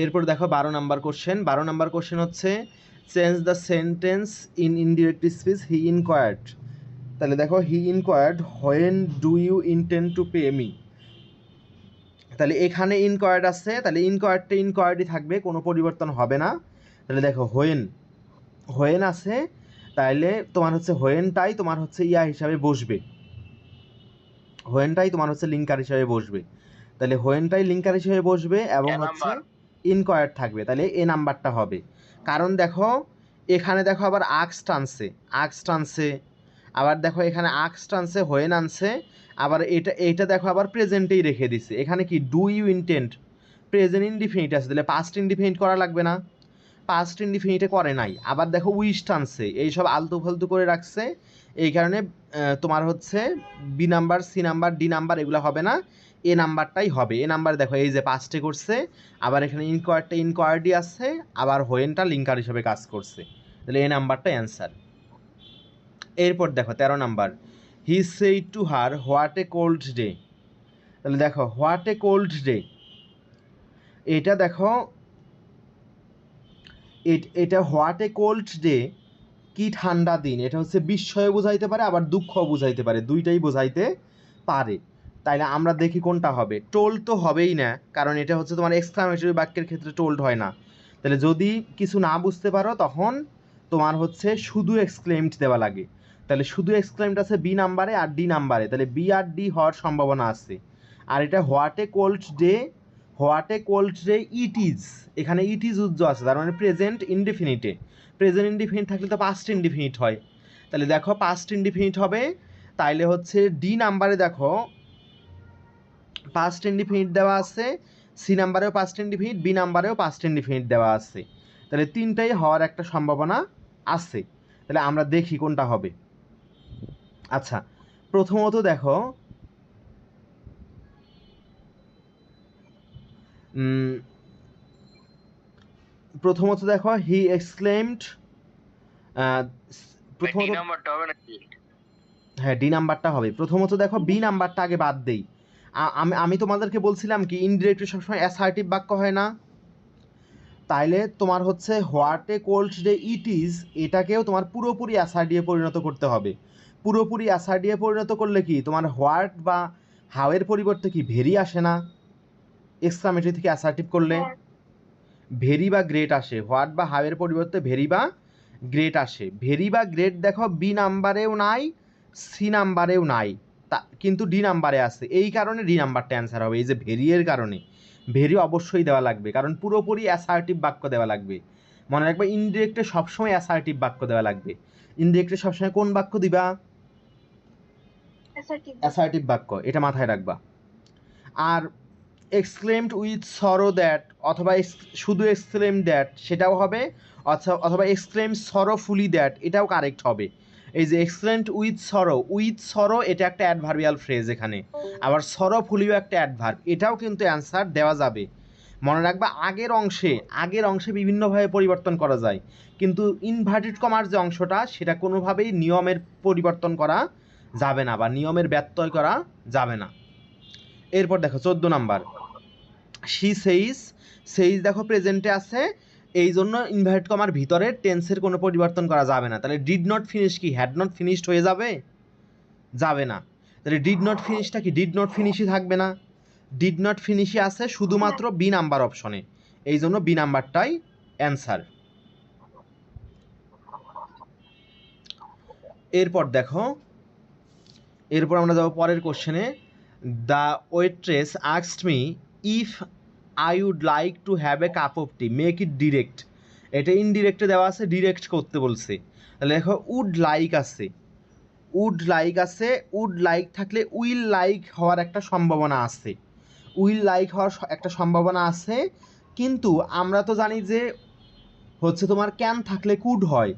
এরপর দেখো 12 নাম্বার কোশ্চেন। 12 নাম্বার কোশ্চেন হচ্ছে change the sentence in indirect speech, he inquired. তাহলে দেখো he inquired when do you intend to pay me. তাহলে এখানে ইনকোয়ার্ড আছে, তাহলে ইনকোয়ার্ডটা ইনকোয়ার্ডই থাকবে, কোনো পরিবর্তন হবে না। তাহলে দেখো হোয়েন আছে, তাহলে তোমার হচ্ছে হোয়েনটাই তোমার হচ্ছে ইয়া হিসাবে বসবে, হোয়েনটাই তোমার হচ্ছে লিঙ্কার হিসাবে বসবে। তাহলে হোয়েনটাই লিঙ্কার হিসাবে বসবে এবং হচ্ছে ইনকোয়ার্ড থাকবে, তাহলে এ নাম্বারটা হবে। কারণ দেখো এখানে দেখো আবার আক্স টানছে, আবার দেখো এখানে আক্স টানছে, হোয়েন আনছে, আবার এটা দেখো আবার প্রেজেন্টেই রেখে দিছে। এখানে কি do you intent, present indefinite আছে, তাহলে পাস্ট ইনডিফিনিট করা লাগবে না, পাস্ট ইনডিফিনিটে করে নাই। আবার দেখো উইশ টানছে, এইসব আলতু ফালতু করে রাখছে, এই কারণে তোমার হচ্ছে B number, C number, D number এগুলো হবে না, এ নাম্বারটাই হবে। এ নাম্বার দেখো এই যে পাস্টে করছে, আবার এখানে ইনকোয়ার্ডটা ইনকোয়ার্ডই আছে, আবার হোয়েনটা লিঙ্কার হিসেবে কাজ করছে, তাহলে এ নাম্বারটা অ্যান্সার। এরপর দেখো 13 number, he said to her what a cold day. তাহলে দেখো হোয়াট এ কোল্ড ডে, এটা দেখো এটা হোয়াট এ কোল্ড ডে, কি ঠান্ডা দিন, এটা হচ্ছে বিস্ময় বোঝাইতে পারে, আবার দুঃখ বোঝাইতে পারে, দুইটাই বোঝাইতে পারে। তাইলে আমরা দেখি কোনটা হবে। টোল্ড তো হবেই না, কারণ এটা হচ্ছে তোমার এক্সক্লামেটরি বাক্যের ক্ষেত্রে টোল্ড হয় না। তাহলে যদি কিছু না বুঝতে পারো তখন তোমার হচ্ছে শুধু এক্সক্লেমড দেওয়া লাগে। তাহলে শুধু এক্সক্লেমড আছে বি নাম্বারে আর ডি নাম্বারে, তাহলে বি আর ডি হওয়ার সম্ভাবনা আছে। আর এটা what a cold day it is, এখানে ইট ইজ উজ্জ্ব আছে, তার মানে প্রেজেন্ট ইনডিফিনিটে। প্রেজেন্ট ইনডিফিনিট থাকলে তো পাস্ট ইনডিফিনিট হয়, তাহলে দেখো পাস্ট ইনডিফিনিট হবে। তাইলে হচ্ছে ডি নাম্বারে দেখো পাস্ট ইনডিফিনিট দেওয়া আছে, সি নাম্বারেও পাস্ট ইনডিফিনিট, বি নাম্বারেও পাস্ট ইনডিফিনিট দেওয়া আছে, তাহলে তিনটাই হওয়ার একটা সম্ভাবনা আছে। তাহলে আমরা দেখি কোনটা হবে। আচ্ছা, প্রথমত দেখো হি এক্সক্লেমড, প্রথমত হ্যাঁ ডি নাম্বারটা হবে। প্রথমত দেখো বি নাম্বারটা আগে বাদ দেই। আমি তোমাদেরকে বলছিলাম কি ইনডিরেক্টলি সবসময় অ্যাসার্টিভ বাক্য হয় না, তাইলে তোমার হচ্ছে what a cold day it is, এটাকেও তোমার পুরোপুরি অ্যাসার্টিভে পরিণত করতে হবে। পুরোপুরি অ্যাসার্টিভে পরিণত করলে কি তোমার হোয়াট বা হাওয়ের পরিবর্তে কি ভেরি আসে না, এক্সক্লামেটরি থেকে অ্যাসার্টিভ করলে ভেরি বা গ্রেট আসে, হোয়াট বা হাওয়ের পরিবর্তে ভেরি বা গ্রেট আসে। ভেরি বা গ্রেট দেখো বি নাম্বারেও নাই, সি নাম্বারেও নাই, তা কিন্তু ডি নাম্বারে আছে, এই কারণে ডি নাম্বারটা অ্যান্সার হবে। এই যে ভেরি এর কারণে, ভেরি অবশ্যই দেওয়া লাগবে, কারণ পুরোপুরি অ্যাসার্টিভ বাক্য দেওয়া লাগবে। মনে রাখবে ইনডিরেক্টে সবসময় অ্যাসার্টিভ বাক্য দেওয়া লাগবে। ইনডিরেক্টে সবসময় কোন বাক্য দিবা? অ্যাসার্টিভ বাক্য, এটা মাথায় রাখবা। আর এক্সক্লেমড উইথ সরো দ্যাট অথবা শুধু এক্সক্লেম দ্যাট সেটাও হবে, অথবা এক্সক্লেম সরোফুলি দ্যাট এটাও কারেক্ট হবে। এই যে এক্সেলেন্ট উইথ সরো এটা একটা অ্যাডভার্বিয়াল ফ্রেজ এখানে, আবার সরোফুলিও একটা অ্যাডভার্ব, এটাও কিন্তু অ্যান্সার দেওয়া যাবে। মনে রাখবা আগের অংশে বিভিন্নভাবে পরিবর্তন করা যায়, কিন্তু ইনভার্টেড কমার যে অংশটা সেটা কোনোভাবেই নিয়মের পরিবর্তন করা যাবে না বা নিয়মের ব্যত্যয় করা যাবে না। এরপর দেখো 14 নাম্বার, শি সেইজ দেখো প্রেজেন্টে আছে, এই জন্য ইনভার্টেড কমার ভিতরে টেন্সের কোনো পরিবর্তন করা যাবে না। তাহলে ডিড নট ফিনিশ কি হ্যাড নট ফিনিশড হয়ে যাবে? যাবে না। তাহলে ডিড নট ফিনিশটা কি ডিড নট ফিনিশই থাকবে না, ডিড নট ফিনিশই আছে শুধুমাত্র বি নাম্বার অপশনে, এই জন্য বি নাম্বারটাই অ্যান্সার। এরপর দেখো, এরপর আমরা যাবো পরের কোশ্চেনে। The waitress asked me if I would like to have a cup of tea make it direct, এটা ইনডিরেক্টে দেওয়া আছে, ডিরেক্ট করতে বলছে। তাহলে দেখো উড লাইক আছে, উড লাইক থাকলে উইল লাইক হওয়ার একটা সম্ভাবনা আছে, একটা সম্ভাবনা আছে, কিন্তু আমরা তো জানি যে হচ্ছে তোমার ক্যান থাকলে কুড হয়,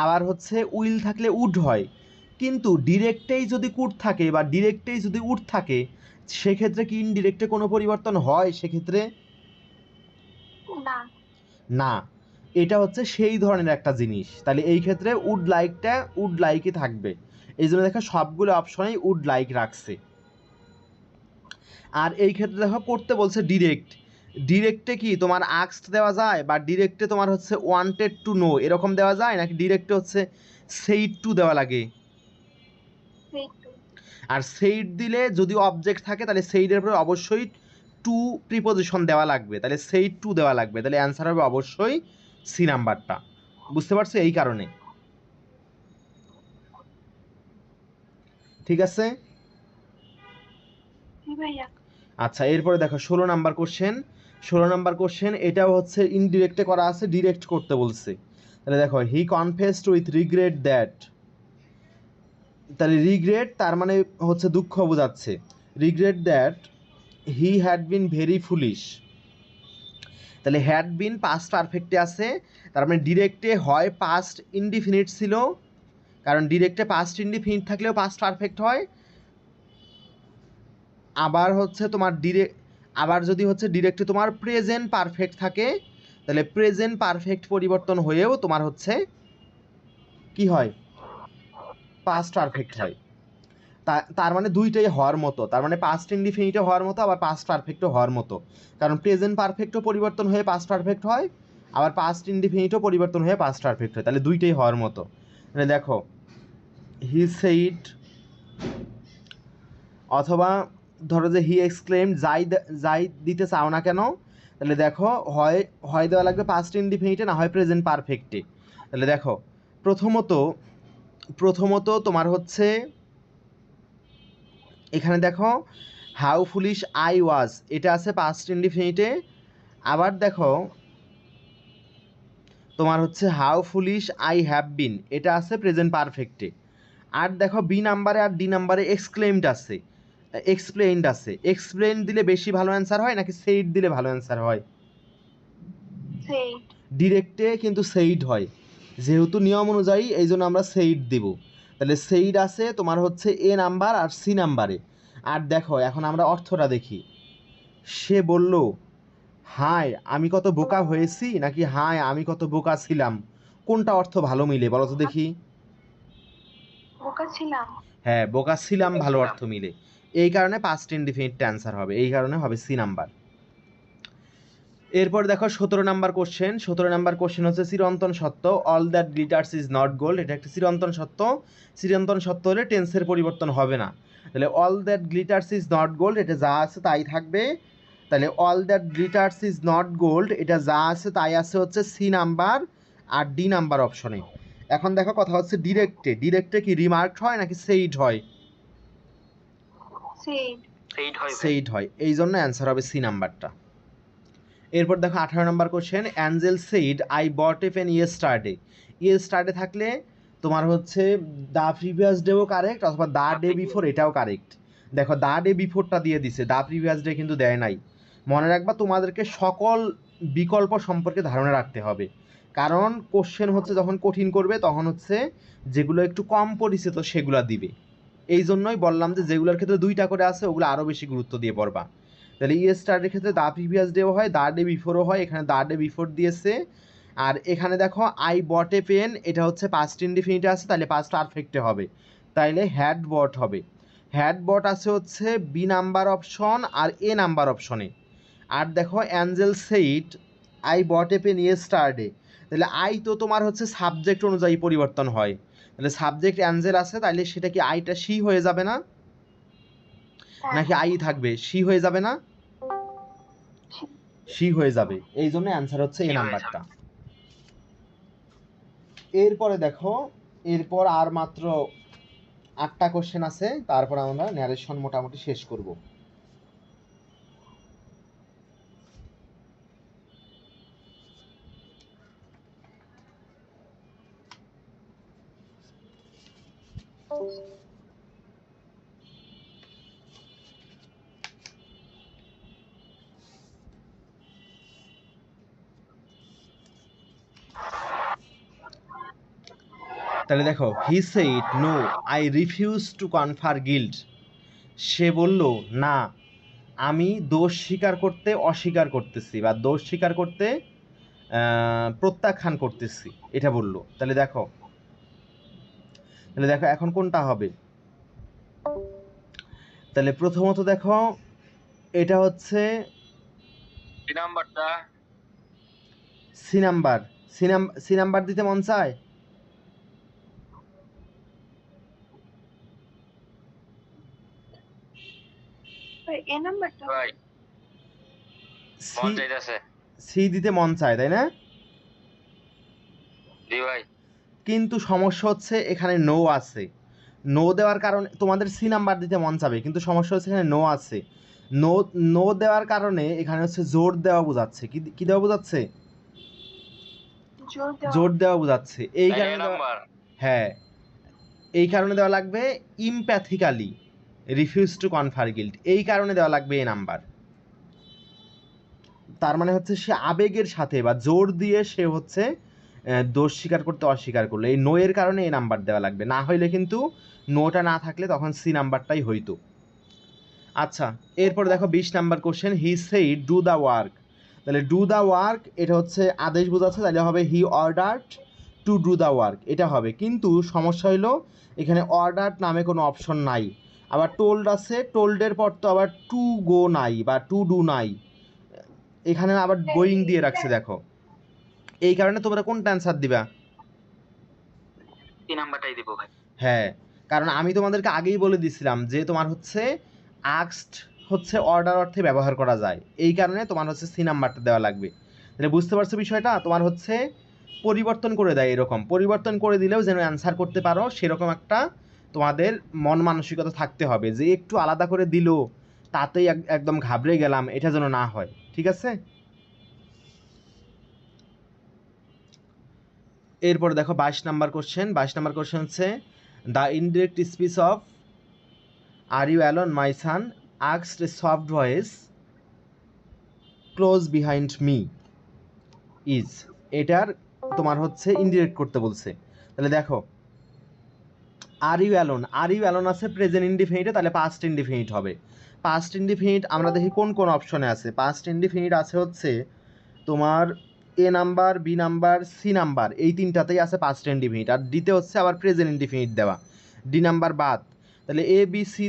আবার হচ্ছে উইল থাকলে উড হয়, কিন্তু ডিরেক্টেই যদি কুড থাকে বা ডিরেক্টেই যদি উড থাকে সেক্ষেত্রে কি ইনডিরেক্টে কোনো পরিবর্তন হয়? সেক্ষেত্রে না, এটা হচ্ছে সেই ধরনের একটা জিনিস। তাহলে এই ক্ষেত্রে উড লাইকটা উড লাইকই থাকবে, এই জন্য দেখো সবগুলো অপশনেই উড লাইক রাখছে। আর এই ক্ষেত্রে দেখো করতে বলছে ডিরেক্টে কি তোমার আস্কড দেওয়া যায়, বা ডিরেক্টে তোমার হচ্ছে ওয়ান্টেড টু নো এরকম দেওয়া যায়, নাকি ডিরেক্টে হচ্ছে সেইড টু দেওয়া লাগে? আর সেইড দিলে যদি অবজেক্ট থাকে তাহলে সেইডের পরে অবশ্যই টু প্রিপোজিশন দেওয়া লাগবে, তাহলে সেইড টু দেওয়া লাগবে, তাহলে অ্যান্সার হবে অবশ্যই সি নাম্বারটা। বুঝতে পারছো? এই কারণে। ঠিক আছে, আচ্ছা এরপরে দেখো 16 নাম্বার কোশ্চেন, এটাও হচ্ছে ইনডিরেক্টে করা আছে, ডিরেক্ট করতে বলছে। তাহলে দেখো হি কনফেসড উইথ রিগ্রেট দ্যাট, তাহলে রিগ্রেট তার মানে হচ্ছে দুঃখ বোঝাচ্ছে, regret that he had been very foolish, তাহলে হ্যাড বিন পাস্ট পারফেক্টে আছে, তার মানে ডিরেক্টে হয় পাস্ট ইনডিফিনিট ছিল, কারণ ডিরেক্টে পাস্ট ইনডিফিনিট থাকলেও পাস্ট পারফেক্ট হয়, আবার হচ্ছে তোমার আবার যদি হচ্ছে ডিরেক্টে তোমার প্রেজেন্ট পারফেক্ট থাকে তাহলে প্রেজেন্ট পারফেক্ট পরিবর্তন হয়েও তোমার হচ্ছে কি হয়? পাস্ট পারফেক্ট হয়। তার মানে দুইটাই হওয়ার মতো, তার মানে পাস্ট ইনডিফিনিটও হওয়ার মতো আবার পাস্ট পারফেক্টও হওয়ার মতো, কারণ প্রেজেন্ট পারফেক্টও পরিবর্তন হয়ে পাস্ট পারফেক্ট হয়, আবার পাস্ট ইনডিফিনিটও পরিবর্তন হয়ে পাস্ট পারফেক্ট হয়, তাহলে দুইটাই হওয়ার মতো। মানে দেখো হি সেইড, অথবা ধরো যে হি এক্সক্লেম যাই দিতে চাও না কেন, তাহলে দেখো হয় দেওয়া লাগবে পাস্ট ইনডিফিনিটে, না হয় প্রেজেন্ট পারফেক্টে। তাহলে দেখো প্রথমত তোমার হচ্ছে এখানে দেখো হাউ ফুলিশ আই ওয়াজ, এটা আছে পাস্ট ইনডিফিনিটে, আবার দেখো তোমার হচ্ছে how foolish I have been, এটা আছে প্রেজেন্ট পারফেক্টে। আর দেখো বি নাম্বারে আর ডি নাম্বারে এক্সপ্লেইনড আছে, এক্সপ্লেইন দিলে বেশি ভালো অ্যান্সার হয় নাকি সেইড দিলে ভালো অ্যান্সার হয়? ডিরেক্টে কিন্তু সেইড হয়, যেহেতু নিয়ম অনুযায়ী এই জন্য আমরা সেইড দিব। তাহলে সেইড আছে তোমার হচ্ছে এ নাম্বার আর সি নাম্বারে। আর দেখো এখন আমরা অর্থটা দেখি, সে বলল হায় আমি কত বোকা হয়েছি, নাকি হায় আমি কত বোকা ছিলাম, কোনটা অর্থ ভালো মিলে বলো তো দেখি? হ্যাঁ, বোকা ছিলাম ভালো অর্থ মিলে, এই কারণে পাস্ট ইনডিফিনিট অ্যান্সার হবে, এই কারণে হবে সি নাম্বার। এরপর দেখো 17 নাম্বার কোশ্চেন হচ্ছে চিরন্তন সত্য, all that glitters is not gold, এটা একটা চিরন্তন সত্য হলে টেন্সের পরিবর্তন হবে না, তাহলে all that glitters is not gold এটা যা আছে তাই থাকবে, তাহলে all that glitters is not gold এটা যা আছে তাই আছে হচ্ছে সি নাম্বার আর ডি নাম্বার অপশনে। এখন দেখো কথা হচ্ছে ডিরেক্টে কি রিমার্কড হয় নাকি সেইড হয়? সেইড হয়, এই জন্য অ্যান্সার হবে সি নাম্বারটা। এরপর দেখো 18 number question, Angel said I bought a pen yesterday থাকলে তোমার হচ্ছে দ্য প্রিভিয়াস ডেও কারেক্ট, অথবা দ্য ডে বিফোর এটাও কারেক্ট। দেখো দ্য ডে বিফোরটা দিয়ে দিছে, দ্য প্রিভিয়াস ডে কিন্তু দেয় নাই। মনে রাখবা তোমাদেরকে সকল বিকল্প সম্পর্কে ধারণা রাখতে হবে, কারণ কোশ্চেন হচ্ছে যখন কঠিন করবে তখন হচ্ছে যেগুলো একটু কম পরিচিত সেগুলো দিবে। এই জন্যই বললাম যে যেগুলোর ক্ষেত্রে 2টা করে আছে ওগুলো আরও বেশি গুরুত্ব দিয়ে পড়বা। তাহলে ইয়েস্টারডের ক্ষেত্রে দ্য প্রিভিয়াস ডেও হয়, দ্য ডে বিফোরও হয়, এখানে দ্য ডে বিফোর দিয়েছে। আর এখানে দেখো আই বট এ পেন, এটা হচ্ছে পাস্ট ইনডিফিনিটে আছে, তাহলে পাস্ট পারফেক্টে হবে, তাইলে হ্যাড বট হবে। হ্যাড বট আছে হচ্ছে বি নাম্বার অপশন আর এ নাম্বার অপশনে। আর দেখো Angel said I bought a pen yesterday, তাহলে আই তো তোমার হচ্ছে সাবজেক্ট অনুযায়ী পরিবর্তন হয়, তাহলে সাবজেক্ট অ্যাঞ্জেল আছে, তাহলে সেটা কি আইটা সি হয়ে যাবে না, নাকি আই থাকবে? সি হয়ে যাবে না? সি হয়ে যাবে, এই জন্য অ্যান্সার হচ্ছে এ নাম্বারটা। এরপরে দেখো, এরপর আর মাত্র 8টা কোশ্চেন আছে, তারপর আমরা ন্যারেশন মোটামুটি শেষ করব। তাহলে দেখো, he said no I refuse to confer guilt, সে বলল না আমি দোষ স্বীকার করতে অস্বীকার করতেছি, বা দোষ স্বীকার করতে প্রত্যাখ্যান করতেছি, এটা বললো। তাহলে দেখো এখন কোনটা হবে? তাহলে প্রথমত দেখো, এটা হচ্ছে সি নাম্বার। সি নাম্বার দিতে মন চায়? সি দিতে মন চায়, তাই না? কিন্তু সমস্যা হচ্ছে এখানে নো আছে, নো দেওয়ার কারণে তোমাদের সি নাম্বার দিতে মন চাবে, কিন্তু সমস্যা হচ্ছে এখানে নো আছে। নো নো দেওয়ার কারণে এখানে হচ্ছে জোর দেওয়া বোঝাচ্ছে, কি দেওয়া বোঝাচ্ছে? জোর দেওয়া বোঝাচ্ছে। এই কারণে হ্যাঁ, এই কারণে দেওয়া লাগবে ইমপ্যাথিক্যালি রিফিউজ টু কনফার গিল্ট, এই কারণে দেওয়া লাগবে এ নাম্বার। তার মানে হচ্ছে সে আবেগের সাথে বা জোর দিয়ে সে হচ্ছে দোষ স্বীকার করতে অস্বীকার করলো, এই নো এর কারণে এই নাম্বার দেওয়া লাগবে, না হইলে কিন্তু নোটা না থাকলে তখন সি নাম্বারটাই হইতো। আচ্ছা, এরপর দেখো 20 number question, he said do the work. তাহলে ডু দ্য ওয়ার্ক এটা হচ্ছে আদেশ বোঝাচ্ছে, তাহলে হবে হি অর্ডারড টু ডু দ্য ওয়ার্ক, এটা হবে। কিন্তু সমস্যা হইলো এখানে অর্ডারড নামে কোনো অপশন নাই, আবার টোল্ড আছে, টোল্ডের পর তো আবার টু গো নাই বা টু ডু নাই, এখানে আবার গোয়িং দিয়ে রাখছে। দেখো এই কারণে তোমরা কোনটা অ্যান্সার দিবা? এই নাম্বারটাই দেবো ভাই। হ্যাঁ, কারণ আমি তোমাদেরকে আগেই বলে দিছিলাম যে তোমার হচ্ছে আক্সড হচ্ছে অর্ডার অর্থে ব্যবহার করা যায়, এই কারণে তোমার হচ্ছে সি নাম্বারটা দেওয়া লাগবে। তাহলে বুঝতে পারছো বিষয়টা? তোমার হচ্ছে পরিবর্তন করে দেয়, এরকম পরিবর্তন করে দিলেও যেন অ্যান্সার করতে পারো সেরকম একটা তোমাদের মন মানসিকতা থাকতে হবে, যে একটু আলাদা করে দিল তাতেই একদম ঘাবড়ে গেলাম, এটা যেন না হয়। ঠিক আছে? এরপর দেখো 22 নাম্বার কোশ্চেন। 22 নাম্বার কোশ্চেন হচ্ছে the indirect speech of are you alone my son asked a soft voice close behind me is, এটার তোমার হচ্ছে ইনডিরেক্ট করতে বলছে। তাহলে দেখো আর ইউ অ্যালোন আছে প্রেজেন্ট ইনডিফিনিটে, তাহলে পাস্ট ইনডিফিনিট হবে। পাস্ট ইনডিফিনিট আমরা দেখি কোন কোন অপশনে আছে। পাস্ট ইনডিফিনিট আছে হচ্ছে তোমার A number, B number, C number, এই তিনটাতেই আছে পাস্ট ইনডিফিনিট, আর ডিতে হচ্ছে আবার প্রেজেন্ট ইনডিফিনিট দেওয়া, ডি নাম্বার বাদ। তাহলে এ বি সি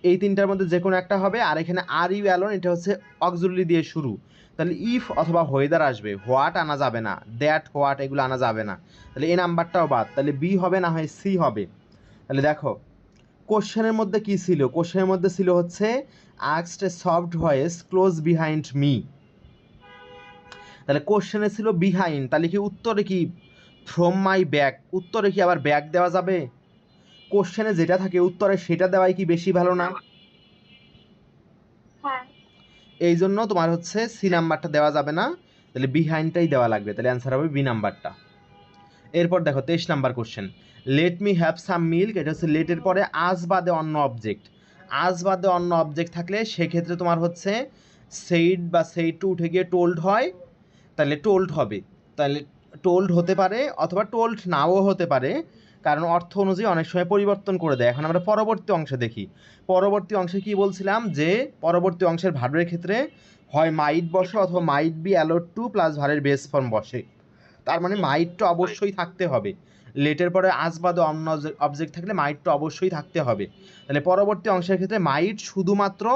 এই তিনটার মধ্যে যে কোনো একটা হবে। আর এখানে আর ইউ অ্যালোন এটা হচ্ছে অক্সিলারি দিয়ে শুরু, তাহলে ইফ অথবা হোয়েদার আসবে, হোয়াট আনা যাবে না, দ্যাট হোয়াট এগুলো আনা যাবে না, তাহলে এই নাম্বারটাও বাদ, তাহলে বি হবে না হয় সি হবে। তাহলে দেখো কোশ্চেনের মধ্যে কি ছিল? কোশ্চেনের মধ্যে ছিল হচ্ছে asked a soft voice close behind me, তাহলে কোশ্চেনে ছিল বিহাইন্ড, তাহলে কি উত্তরে কি ফ্রম মাই ব্যাক, উত্তরে কি আবার ব্যাক দেওয়া যাবে? কোশ্চেনে যেটা থাকে উত্তরে সেটা দেওয়াই কি বেশি ভালো না? এই জন্য তোমার হচ্ছে সি নাম্বারটা দেওয়া যাবে না, তাহলে বিহাইন্ডটাই দেওয়া লাগবে, তাহলে অ্যান্সার হবে বি নাম্বারটা। এরপর দেখো 23 number question, let me have some milk, এটা হচ্ছে লেটের পরে আজ বাদে অন্য অবজেক্ট। আজ বাদে অন্য অবজেক্ট থাকলে সেক্ষেত্রে তোমার হচ্ছে সেইড বা সেইড টু উঠে গিয়ে টোল্ড হয়, তাহলে টোল্ড হবে। তাহলে টোল্ড হতে পারে অথবা টোল্ড নাও হতে পারে, কারণ অর্থ অনুযায়ী অনেক সময় পরিবর্তন করে দেয়। এখন আমরা পরবর্তী অংশে দেখি। পরবর্তী অংশে কি বলছিলাম, যে পরবর্তী অংশের ভার্বের ক্ষেত্রে হয় মাইট বসে অথবা might be allowed to plus ভার্বের বেস ফর্ম বসে। তার মানে মাইটটা অবশ্যই থাকতে হবে। লেটের পরে আজ বাদে অন্য অবজেক্ট থাকলে মাইটটা অবশ্যই থাকতে হবে। তাহলে পরবর্তী অংশের ক্ষেত্রে মাইট শুধুমাত্র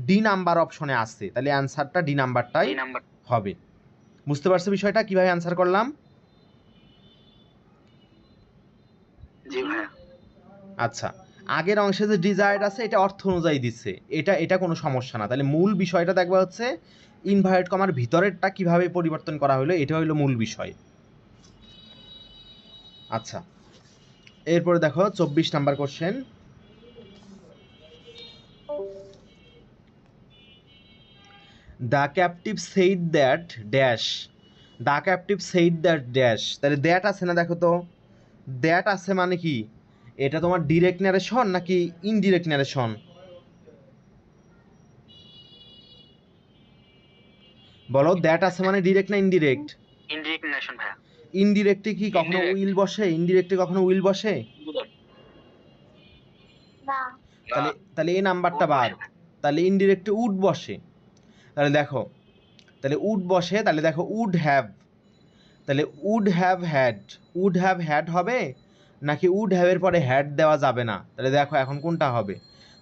ডি নাম্বার অপশনে আসছে, তাহলে অ্যান্সারটা ডি নাম্বারটাই এই নাম্বার। হবে। বুঝতে পারছো বিষয়টা কিভাবে অ্যান্সার করলাম? জি ভাইয়া। আচ্ছা, আগের অংশে যে ডিজায়ার্ড আছে এটা অর্থ অনুযায়ী দিচ্ছে, এটা কোনো সমস্যা না। তাহলে মূল বিষয়টা দেখবা হচ্ছে ইনভার্টেড কমার ভিতরেরটা কিভাবে পরিবর্তন করা হলো, এটা হলো মূল বিষয়। আচ্ছা, এরপরে দেখো 24 number question. The captive said that dash, the captive said that dash, তাহলে দ্যাট আছে না, দেখো তো দ্যাট আছে মানে কি, এটা তোমার ডিরেক্ট ন্যারেশন নাকি ইনডিরেক্ট ন্যারেশন? বলো, দ্যাট আছে মানে ডিরেক্ট না ইনডিরেক্ট? ইনডিরেক্ট ন্যারেশন ভাইয়া। ইনডিরেক্টে কি কখনো Indirect। উইল বসে? ইনডিরেক্টে কখনো উইল বসে? না। তাহলে এই নাম্বারটা বাদ। তাহলে ইনডিরেক্টে উড বসে। তাহলে দেখো, তাহলে উড বসে, তাহলে দেখো উড হ্যাভ, তাহলে would have had, would have had হবে নাকি উড হ্যাভের পরে হ্যাড দেওয়া যাবে না? তাহলে দেখো এখন কোনটা হবে।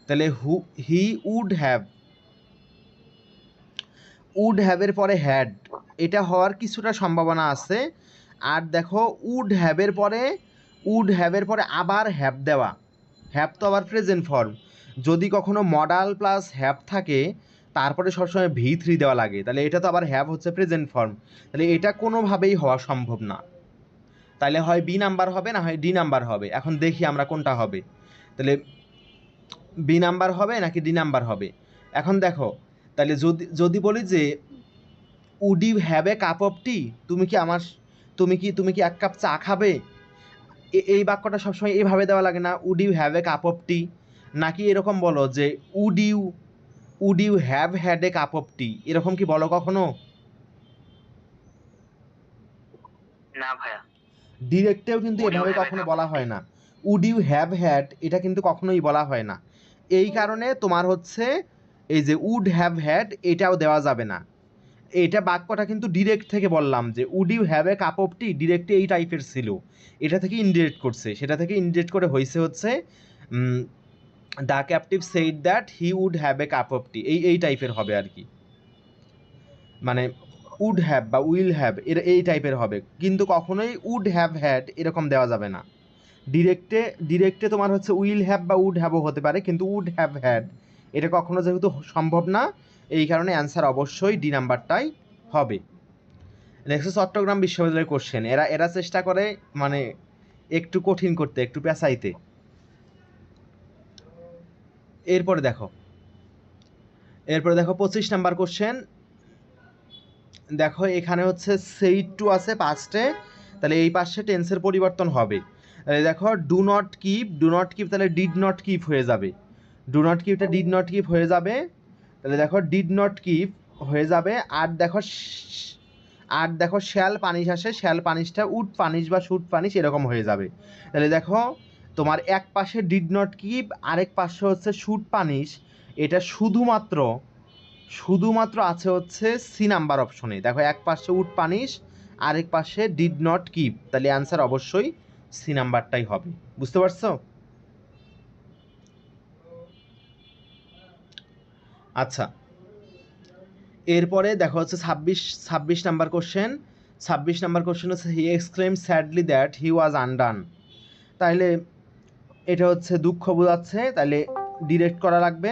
তাহলে হি উড হ্যাভ, উড হ্যাভের পরে হ্যাড, এটা হওয়ার কিছুটা সম্ভাবনা আছে। আর দেখো উড হ্যাভের পরে আবার হ্যাভ দেওয়া, হ্যাভ তো আবার প্রেজেন্ট ফর্ম, যদি কখনো মডাল প্লাস হ্যাভ থাকে তারপরে সবসময় V3 দেওয়া লাগে, তাহলে এটা তো আবার হ্যাভ হচ্ছে প্রেজেন্ট ফর্ম, তাহলে এটা কোনোভাবেই হওয়া সম্ভব না। তাহলে হয় বি নাম্বার হবে না হয় ডি নাম্বার হবে। এখন দেখি আমরা কোনটা হবে। তাহলে বি নাম্বার হবে নাকি ডি নাম্বার হবে? এখন দেখো, তাহলে যদি বলি যে would you have a cup of tea, তুমি কি এক কাপ চা খাবে, এই বাক্যটা সবসময় এইভাবে দেওয়া লাগে না, would you have a cup of tea, নাকি এরকম বলো যে would you have had a cup of tea, এরকম কি বলো কখনো? না ভাইয়া। ডিরেক্টেও কিন্তু Would you এভাবে have a কখনো cup বলা of হয় tea? না। উড ইউ হ্যাভ হ্যাড এটা কিন্তু কখনোই বলা হয় না। এই কারণে তোমার হচ্ছে এই যে উড হ্যাভ হ্যাড এটাও দেওয়া যাবে না। এটা বাক্যটা কিন্তু ডিরেক্ট থেকে বললাম যে would you have a cup of tea, ডিরেক্টে এই টাইপের ছিল, এটা থেকে ইনডিরেক্ট করছে, সেটা থেকে ইনডিরেক্ট করে হয়েছে হচ্ছে the captive said that he would have a cup of tea, এই টাইপের হবে আর কি, মানে উড হ্যাভ বা উইল হ্যাভ এই টাইপের হবে, কিন্তু কখনোই উড হ্যাভ হ্যাড এরকম দেওয়া যাবে না। ডিরেক্টে তোমার হচ্ছে উইল হ্যাভ বা উড হ্যাভও হতে পারে, কিন্তু উড হ্যাভ হ্যাড এটা কখনো যেহেতু সম্ভব না, এই কারণে অ্যান্সার অবশ্যই ডি নাম্বারটাই হবে। নেক্সট চট্টগ্রাম বিশ্ববিদ্যালয়ের কোশ্চেন, এরা চেষ্টা করে মানে একটু কঠিন করতে, একটু পেঁচাইতে। এরপরে দেখো 25 নাম্বার কোশ্চেন। দেখো এখানে হচ্ছে সেইড টু আছে পাস্টে, তাহলে এই পাশে টেন্সের পরিবর্তন হবে। তাহলে দেখো ডু নট কিপ তাহলে ডিড নট কিপ হয়ে যাবে, ডু নট কিপটা ডিড নট কিপ হয়ে যাবে। তাহলে দেখো ডিড নট কিপ হয়ে যাবে। আর দেখো শ্যাল পানিশ আসে, শ্যাল পানিশটা উড পানিশ বা শুড পানিশ এরকম হয়ে যাবে। তাহলে দেখো তোমার এক পাশে ডিড নট কিপ, আরেক পাশে হচ্ছে শুড পানিশ, এটা শুধুমাত্র আছে হচ্ছে সি নাম্বার অপশনে। দেখো এক পাশে উড পানিশ, আরেক পাশে ডিড নট কিপ, তাহলে অ্যান্সার অবশ্যই সি নাম্বারটাই হবে। বুঝতে পারছো? আচ্ছা, এরপরে দেখো হচ্ছে 26 নাম্বার কোশ্চেন। 26 নাম্বার কোশ্চেন হচ্ছে he exclaim sadly that he was undone, তাইলে এটা হচ্ছে দুঃখ বোঝাচ্ছে, তাইলে ডিরেক্ট করা লাগবে।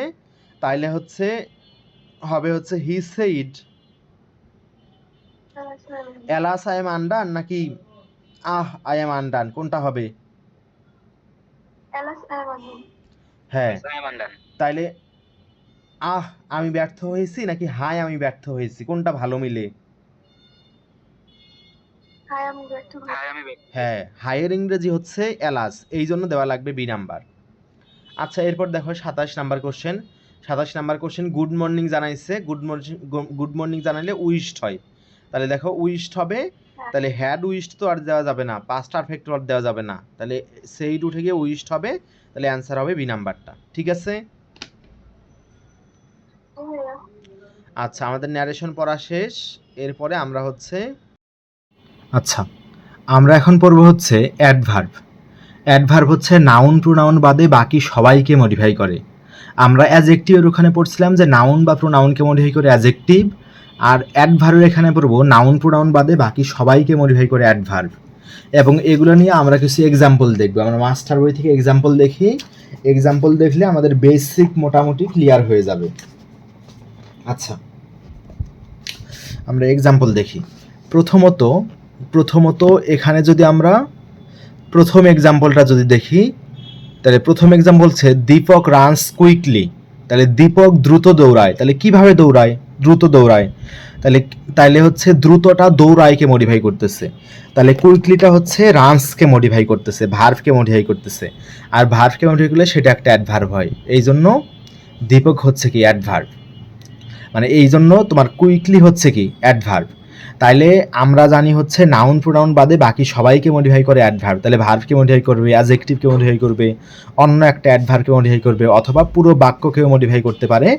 তাইলে হচ্ছে হবে হচ্ছে he said alas I am undone নাকি আই এম আনডান, কোনটা হবে? হ্যাঁ, তাইলে আমি ব্যর্থ হয়েছি নাকি হাই আমি ব্যর্থ হয়েছি, কোনটা ভালো মিলে? হ্যাঁ, হাইয়ের ইংরেজি হচ্ছে এলাস, এই জন্য দেওয়া লাগবে বি নাম্বার। আচ্ছা, এরপর দেখো 27 number question. 27 number question, good morning জানাইছে, গুড মর্নিং জানাইলে উইশড হয়, তাহলে দেখো উইশড হবে, তাহলে হ্যাড উইশড তো আর দেওয়া যাবে না, পাস্ট পারফেক্ট আর দেওয়া যাবে না, তাহলে সেইড উঠে গিয়ে উইশড হবে, তাহলে অ্যান্সার হবে বি নাম্বারটা। ঠিক আছে, আচ্ছা আমাদের ন্যারেশন পড়া শেষ, এরপরে আমরা হচ্ছে আচ্ছা আমরা এখন পড়ব হচ্ছে অ্যাডভার্ব। অ্যাডভার্ব হচ্ছে নাউন প্রোনাউন বাদে বাকি সবাইকে মডিফাই করে। আমরা অ্যাজেক্টিভের ওখানে পড়ছিলাম যে নাউন বা প্রোনাউনকে মডিফাই করে অ্যাজেক্টিভ, আর অ্যাডভার্বের এখানে পড়বো নাউন প্রোনাউন বাদে বাকি সবাইকে মডিফাই করে অ্যাডভার্ব। এবং এগুলো নিয়ে আমরা কিছু এক্সাম্পল দেখবো, আমরা মাস্টার বই থেকে এক্সাম্পল দেখি, এক্সাম্পল দেখলে আমাদের বেসিক মোটামুটি ক্লিয়ার হয়ে যাবে। আচ্ছা আমরা এক্সাম্পল দেখি। প্রথমত এখানে যদি আমরা প্রথম এক্সাম্পলটা যদি দেখি, তাহলে প্রথম এক্সাম্পল বলছে দীপক রানস কুইকলি, তাহলে দীপক দ্রুত দৌড়ায়, তাহলে কিভাবে দৌড়ায়, দ্রুত দৌড়ায়, তাহলে হচ্ছে দ্রুতটা দৌড়ায়কে মডিফাই করতেছে, তাহলে কুইকলিটা হচ্ছে রানসকে মডিফাই করতেছে, ভার্ভকে মডিফাই করতেছে, আর ভার্ভকে মডিফাই করলে সেটা একটা অ্যাডভার্ব হয়, এই জন্য দীপক হচ্ছে কি অ্যাডভার্ব, মানে এই জন্য তোমার কুইকলি হচ্ছে কি অ্যাডভার্ব। তাইলে আমরা জানি হচ্ছে নাউন প্রোনাউন বাদে বাকি সবাইকে মডিফাই করে অ্যাডভার্ব, তাহলে ভার্বকে মডিফাই করবে, অ্যাডজেক্টিভকে মডিফাই করবে, অন্য একটা অ্যাডভার্বকে মডিফাই করবে, অথবা পুরো বাক্যকেও মডিফাই করতে পারে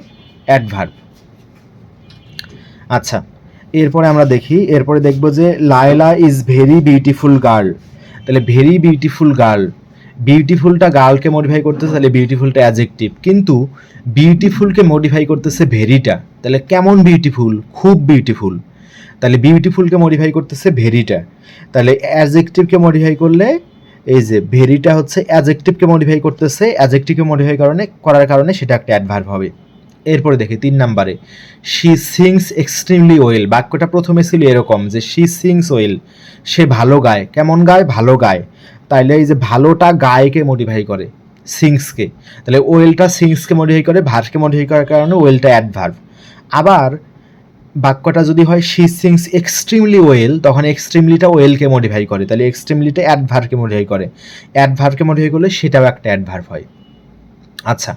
অ্যাডভার্ব। আচ্ছা এরপরে আমরা দেখি, এরপরে দেখব যে Laila is very beautiful girl, তাহলে ভেরি বিউটিফুল গার্ল, বিউটিফুলটা গার্লকে মডিফাই করতেছে, তাহলে বিউটিফুলটা অ্যাডজেক্টিভ, কিন্তু বিউটিফুলকে মডিফাই করতেছে ভেরিটা, তাহলে কেমন বিউটিফুল, খুব বিউটিফুল, তাহলে বিউটিফুলকে মডিফাই করতেছে ভেরিটা, তাহলে অ্যাডজেক্টিভকে মডিফাই করলে এই যে ভেরিটা হচ্ছে অ্যাডজেক্টিভকে মডিফাই করতেছে, অ্যাডজেক্টিভকে মডিফাই করার কারণে সেটা একটা অ্যাডভার্ব হবে। এরপরে দেখি 3 নম্বরে, শি সিংস এক্সট্রিমলি ওয়েল, বাক্যটা প্রথমে ছিল এরকম যে শি সিংস ওয়েল, সে ভালো গায়, কেমন গায়, ভালো গায়, তাইলে এই যে ভালোটা গায়কে মডিফাই করে সিংসকে, তাহলে ওয়েলটা সিংসকে মডিফাই করে, ভার্বকে মডিফাই করার কারণে ওয়েলটা অ্যাডভার্ব। আবার বাক্যটা যদি হয় শি সিংস এক্সট্রিমলি ওয়েল, তখন এক্সট্রিমলিটা ওয়েলকে মডিফাই করে, তাহলে এক্সট্রিমলিটা অ্যাডভার্বকে মডিফাই করে, অ্যাডভার্বকে মডিফাই করলে সেটাও একটা অ্যাডভার্ব হয়। আচ্ছা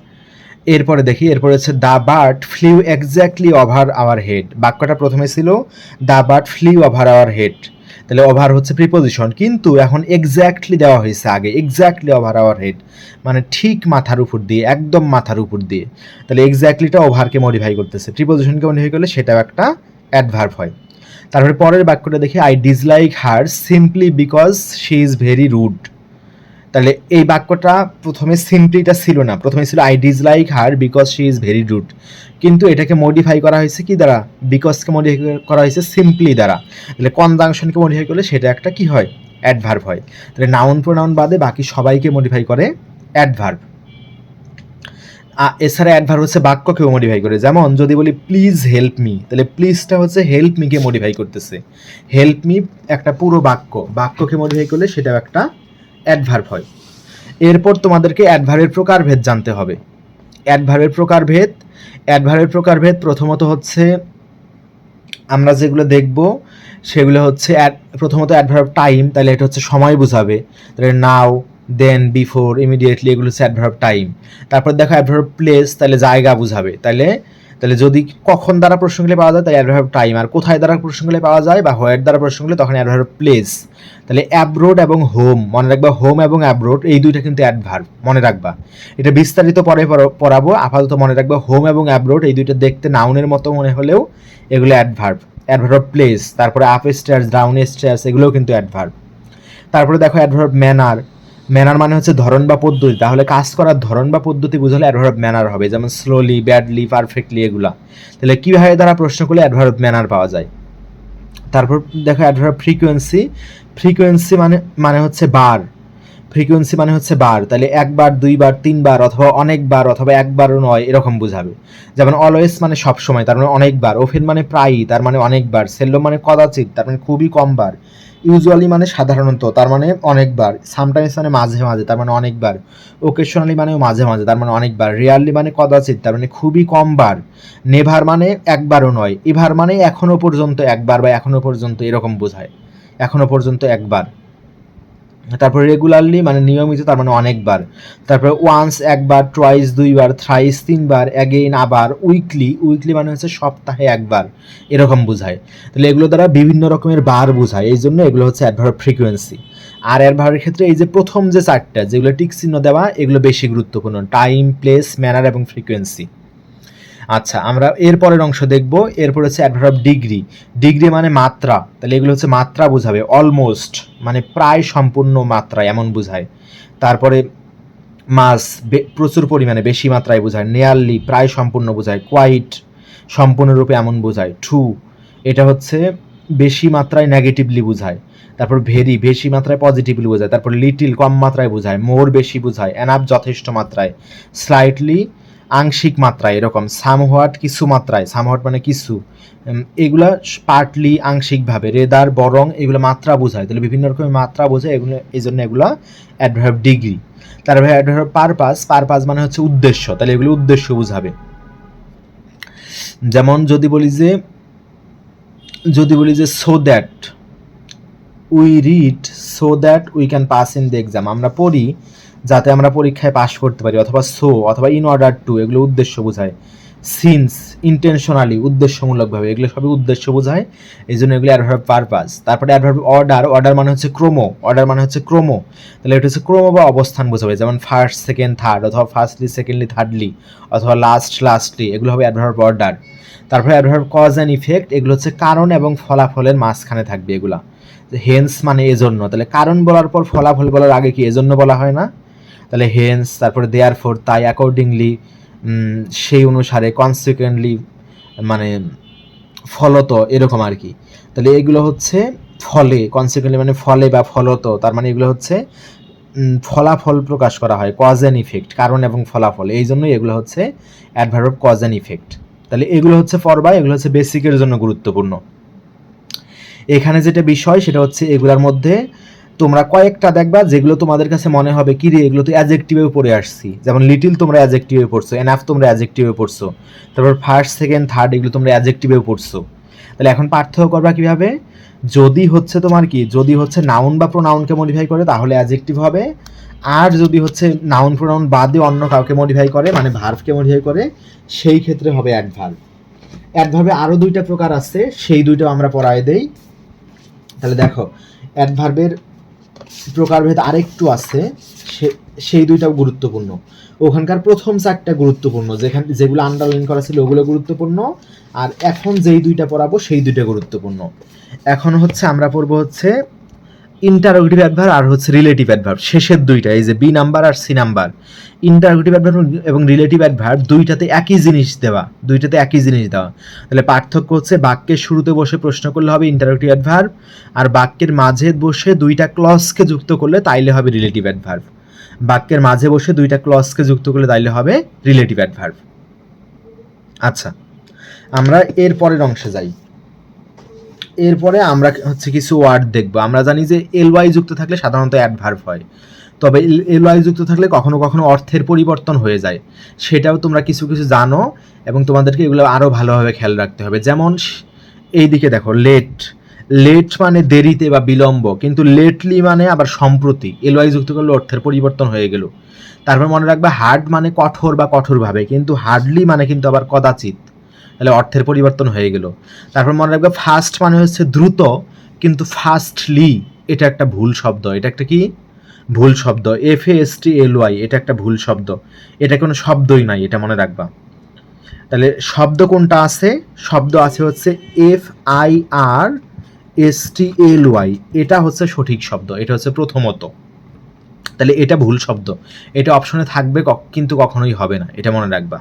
এরপরে দেখি, এরপরে হচ্ছে the bird flew exactly over our head, বাক্যটা প্রথমে ছিল the bird flew over our head, তাহলে ওভার হচ্ছে প্রিপোজিশন, কিন্তু এখন এক্স্যাক্টলি দেওয়া হয়েছে আগে, এক্স্যাক্টলি ওভার আওয়ার হেড মানে ঠিক মাথার উপর দিয়ে, একদম মাথার উপর দিয়ে, তাহলে এক্স্যাক্টলিটা ওভারকে মডিফাই করতেছে, প্রিপোজিশনকে মডিফাই করলে সেটাও একটা অ্যাডভার্ব হয়। তারপরে পরের বাক্যটা দেখি, I dislike her simply because she is very rude, তাহলে এই বাক্যটা প্রথমে সিম্পলিটা ছিল না, প্রথমে ছিল I dislike her because she is very rude, কিন্তু এটাকে মডিফাই করা হয়েছে কি দ্বারা, বিকজকে মডিফাই করা হয়েছে সিম্পলি দ্বারা, তাহলে কনজাংশনকে মডিফাই করলে সেটা একটা কি হয়, অ্যাডভার্ব হয়। তাহলে নাউন প্রোনাউন বাদে বাকি সবাইকে মডিফাই করে অ্যাডভার্ব। এছাড়া অ্যাডভার্ব হচ্ছে বাক্যকেও মডিফাই করে, যেমন যদি বলি প্লিজ হেল্প মি, তাহলে প্লিজটা হচ্ছে হেল্প মিকে মডিফাই করতেছে, হেল্প মি একটা পুরো বাক্যকে মডিফাই করলে সেটাও একটা অ্যাডভার্ব হয়। এরপর তোমাদেরকে অ্যাডভার্বের প্রকারভেদ জানতে হবে। অ্যাডভার্বের প্রকারভেদ প্রথমত হচ্ছে আমরা যেগুলো দেখব সেগুলো হচ্ছে প্রথমত অ্যাডভার্ব টাইম, তাহলে এটা হচ্ছে সময় বোঝাবে, তাহলে নাও, দেন, বিফোর, ইমিডিয়েটলি, এগুলো হচ্ছে অ্যাডভার্ব টাইম। তারপর দেখো অ্যাডভার্ব প্লেস, তাহলে জায়গা বোঝাবে, তাহলে যদি কখন দ্বারা প্রশ্ন করলে পাওয়া যায় তাহলে অ্যাডভার্ব টাইম, আর কোথায় দ্বারা প্রশ্ন করলে পাওয়া যায় বা হোয়ার দ্বারা প্রশ্ন করলে তখন অ্যাডভার্ব প্লেস। তাহলে অ্যাব্রোড এবং হোম, মনে রাখবা হোম এবং অ্যাব্রোড এই দুইটা কিন্তু অ্যাডভার্ব, মনে রাখবা, এটা বিস্তারিত পরে পড়াবো, আপাতত মনে রাখবা হোম এবং অ্যাব্রোড এই দুইটা দেখতে নাউনের মতো মনে হলেও এগুলো অ্যাডভার্ব। অ্যাডভার্ব প্লেস, তারপরে আপ স্টেয়ার্স, ডাউন স্টেয়ার্স, এগুলোও কিন্তু অ্যাডভার্ব। তারপরে দেখো অ্যাডভার্ব ম্যানার, ম্যানার মানে হচ্ছে ধরন বা পদ্ধতি, তাহলে কাজ করার ধরন বা পদ্ধতি বুঝালে অ্যাডভার্ব ম্যানার হবে, যেমন স্লোলি, ব্যাডলি, পারফেক্টলি, এগুলা। তাহলে কীভাবে দ্বারা প্রশ্ন করলে অ্যাডভার্ব ম্যানার পাওয়া যায়। তারপর দেখো অ্যাডভার্ব ফ্রিকোয়েন্সি, ফ্রিকোয়েন্সি মানে হচ্ছে বার, ফ্রিকোয়েন্সি মানে হচ্ছে বার, তাহলে একবার, দুইবার, তিনবার, অথবা অনেকবার, অথবা একবারও নয়, এরকম বোঝাবে। যেমন অলওয়েজ মানে সবসময়, তার মানে অনেকবার, ওফেন মানে প্রায়ই, তার মানে অনেকবার, সেল্ডম মানে কদাচিৎ, তার মানে খুবই কমবার, ইউজুয়ালি মানে সাধারণত, তার মানে অনেকবার, সামটাইমস মানে মাঝে মাঝে, তার মানে অনেকবার, ওকেশনালি মানে মাঝে মাঝে, তার মানে অনেকবার, রিয়ারলি মানে কদাচিৎ, তার মানে খুবই কমবার, নেভার মানে একবারও নয়, এভার মানে এখনো পর্যন্ত একবার বা এখনো পর্যন্ত, এরকম বোঝায়, এখনো পর্যন্ত একবার। তারপর রেগুলারলি মানে নিয়মিত, তার মানে অনেকবার। তারপর ওয়ান্স একবার, টুয়াইস দুইবার, থ্রাইস তিনবার, অ্যাগেইন আবার, উইকলি, উইকলি মানে হচ্ছে সপ্তাহে একবার, এরকম বোঝায়। তাহলে এগুলো দ্বারা বিভিন্ন রকমের বার বোঝায়, এই জন্য এগুলো হচ্ছে অ্যাডভার্ব ফ্রিকোয়েন্সি। আর অ্যাডভার্বের ক্ষেত্রে এই যে প্রথম যে চারটা যেগুলো টিক চিহ্ন দেওয়া, এগুলো বেশি গুরুত্বপূর্ণ, টাইম, প্লেস, ম্যানার এবং ফ্রিকোয়েন্সি। আচ্ছা, আমরা এরপরের অংশ দেখব। এরপর হচ্ছে অ্যাডভার্ব ডিগ্রি। ডিগ্রি মানে মাত্রা, তাহলে এগুলো হচ্ছে মাত্রা বোঝাবে। অলমোস্ট মানে প্রায় সম্পূর্ণ মাত্রা এমন বোঝায়। তারপরে মাস, প্রচুর পরিমাণে বেশি মাত্রায় বোঝায়। নিয়ারলি প্রায় সম্পূর্ণ বোঝায়। কোয়াইট সম্পূর্ণরূপে এমন বোঝায়। ট্রু এটা হচ্ছে বেশি মাত্রায় নেগেটিভলি বোঝায়। তারপর ভেরি বেশি মাত্রায় পজিটিভলি বোঝায়। তারপর লিটিল কম মাত্রায় বোঝায়। মোর বেশি বোঝায়। এনাফ যথেষ্ট মাত্রায়। স্লাইটলি আংশিক মাত্রায় এরকম। সামহোয়াট কিছু মাত্রায়, সামহোয়াট মানে কিছু। এগুলা পার্টলি আংশিকভাবে। রেদার বরং, এগুলো মাত্রা বোঝায়। তাহলে বিভিন্ন রকমের মাত্রা বোঝায় এগুলো, এই জন্য এগুলো অ্যাডভার্ব ডিগ্রি। তারপরে অ্যাডভার্ব পারপাস। পারপাস মানে হচ্ছে উদ্দেশ্য, তাহলে এগুলো উদ্দেশ্য বোঝাবে। যেমন যদি বলি যে so that we read, so that we can pass in the exam, আমরা পড়ি যাতে আমরা পরীক্ষায় পাশ করতে পারি, অথবা সো অথবা ইন অর্ডার টু, এগুলো উদ্দেশ্য বোঝায়। সিন্স ইন্টেনশনালি উদ্দেশ্যমূলকভাবে, এগুলো সবই উদ্দেশ্য বোঝায়, এই জন্য এগুলো অ্যাডভার্ব পারপাস। তারপরে অ্যাডভার্ব অর্ডার। অর্ডার মানে হচ্ছে ক্রম, অর্ডার মানে হচ্ছে ক্রম, তাহলে এটা হচ্ছে ক্রম বা অবস্থান বোঝাবে। যেমন ফার্স্ট, সেকেন্ড, থার্ড, অথবা ফার্স্টলি, সেকেন্ডলি, থার্ডলি, অথবা লাস্টলি, এগুলো হবে অ্যাডভার্ব অর্ডার। তারপরে অ্যাডভার্ব কজ অ্যান্ড ইফেক্ট। এগুলো হচ্ছে কারণ এবং ফলাফলের মাঝখানে থাকবে এগুলা। হেন্স মানে এজন্য, তাহলে কারণ বলার পর ফলাফল বলার আগে কি এজন্য বলা হয় না? তাহলে হেন্স, তারপরে দেয়ারফর তাই, অ্যাকর্ডিংলি সেই অনুসারে, কনসিকুয়েন্টলি মানে ফলত, এরকম আর কি। তাহলে এগুলো হচ্ছে ফলে, কনসিকুয়েন্টলি মানে ফলে বা ফলত, তার মানে এগুলো হচ্ছে ফলাফল প্রকাশ করা হয়। কজ অ্যান্ড ইফেক্ট, কারণ এবং ফলাফল, এই জন্যই এগুলো হচ্ছে adverb of cause and effect. তাহলে এগুলো হচ্ছে পড়বা, এগুলো হচ্ছে বেসিকের জন্য গুরুত্বপূর্ণ। এখানে যেটা বিষয় সেটা হচ্ছে এগুলোর মধ্যে তোমরা কয়েকটা দেখবা যেগুলো তোমাদের কাছে মনে হবে কি রে এগুলো তো অ্যাডজেক্টিভে পড়ে আসছি। যেমন লিটিল তোমরা অ্যাডজেক্টিভে পড়ছো, এনাফ তোমরা অ্যাডজেক্টিভে পড়ছো, তারপর ফার্স্ট, সেকেন্ড, থার্ড এগুলো তোমরা অ্যাডজেক্টিভে পড়ছো। তাহলে এখন পার্থক্য করবা কিভাবে? যদি হচ্ছে তোমার কি, যদি হচ্ছে নাউন বা প্রোনাউনকে মডিফাই করে তাহলে অ্যাডজেক্টিভ হবে, আর যদি হচ্ছে নাউন প্রোনাউন বাদে অন্য কাউকে মডিফাই করে মানে ভার্বকে মডিফাই করে, সেই ক্ষেত্রে হবে অ্যাডভার্ব। অ্যাডভার্বে আরও দুইটা প্রকার আছে, সেই দুইটাও আমরা পড়ায় দেই। তাহলে দেখো অ্যাডভার্বের প্রকারভেদ আরেকটু আছে, সেই দুইটাও গুরুত্বপূর্ণ। ওখানকার প্রথম চারটা গুরুত্বপূর্ণ, যেগুলো আন্ডারলাইন করা ছিল ওগুলো গুরুত্বপূর্ণ, আর এখন যেই দুইটা পড়াবো সেই দুইটা গুরুত্বপূর্ণ। এখন হচ্ছে আমরা পড়বো হচ্ছে ইন্টারোগেটিভ অ্যাডভার্ব আর হচ্ছে রিলেটিভ অ্যাডভার্ব, শেষের দুইটা, এই যে বি নাম্বার আর সি নাম্বার। ইন্টারোগেটিভ অ্যাডভার্ব এবং রিলেটিভ অ্যাডভার্ব দুইটাতে একই জিনিস দেওয়া, তাহলে পার্থক্য হচ্ছে বাক্যের শুরুতে বসে প্রশ্ন করলে হবে ইন্টারোগেটিভ অ্যাডভার্ব, আর বাক্যের মাঝে বসে দুইটা ক্লজকে যুক্ত করলে তাইলে হবে রিলেটিভ অ্যাডভার্ব। বাক্যের মাঝে বসে দুইটা ক্লজকে যুক্ত করলে তাইলে হবে রিলেটিভ অ্যাডভার্ব। আচ্ছা, আমরা এর পরের অংশে যাই। এরপরে আমরা হচ্ছে কিছু ওয়ার্ড দেখব। আমরা জানি যে এলওয়াই যুক্ত থাকলে সাধারণত অ্যাডভার্ব হয়, তবে এলওয়াই যুক্ত থাকলে কখনো কখনো অর্থের পরিবর্তন হয়ে যায়, সেটাও তোমরা কিছু কিছু জানো এবং তোমাদেরকে এগুলো আরও ভালোভাবে খেয়াল রাখতে হবে। যেমন এইদিকে দেখো লেট, লেট মানে দেরিতে বা বিলম্ব, কিন্তু লেটলি মানে আবার সম্প্রতি, এলওয়াই যুক্ত করলে অর্থের পরিবর্তন হয়ে গেল। তারপর মনে রাখবে হার্ড মানে কঠোর বা কঠোরভাবে, কিন্তু হার্ডলি মানে কিন্তু আবার কদাচিৎ, তাহলে অর্থের পরিবর্তন হয়ে গেল। তারপর মনে রাখবে ফাস্ট মানে হচ্ছে দ্রুত, কিন্তু ফাস্টলি এটা একটা ভুল শব্দ, এটা একটা কি ভুল শব্দ। FASTLY এটা একটা ভুল শব্দ, এটা কোনো শব্দই নাই, এটা মনে রাখবা। তাহলে শব্দ কোনটা আছে? শব্দ আছে হচ্ছে FIRSTLY, এটা হচ্ছে সঠিক শব্দ, এটা হচ্ছে প্রথমত। তাহলে এটা ভুল শব্দ, এটা অপশনে থাকবে কিন্তু কখনোই হবে না, এটা মনে রাখবা।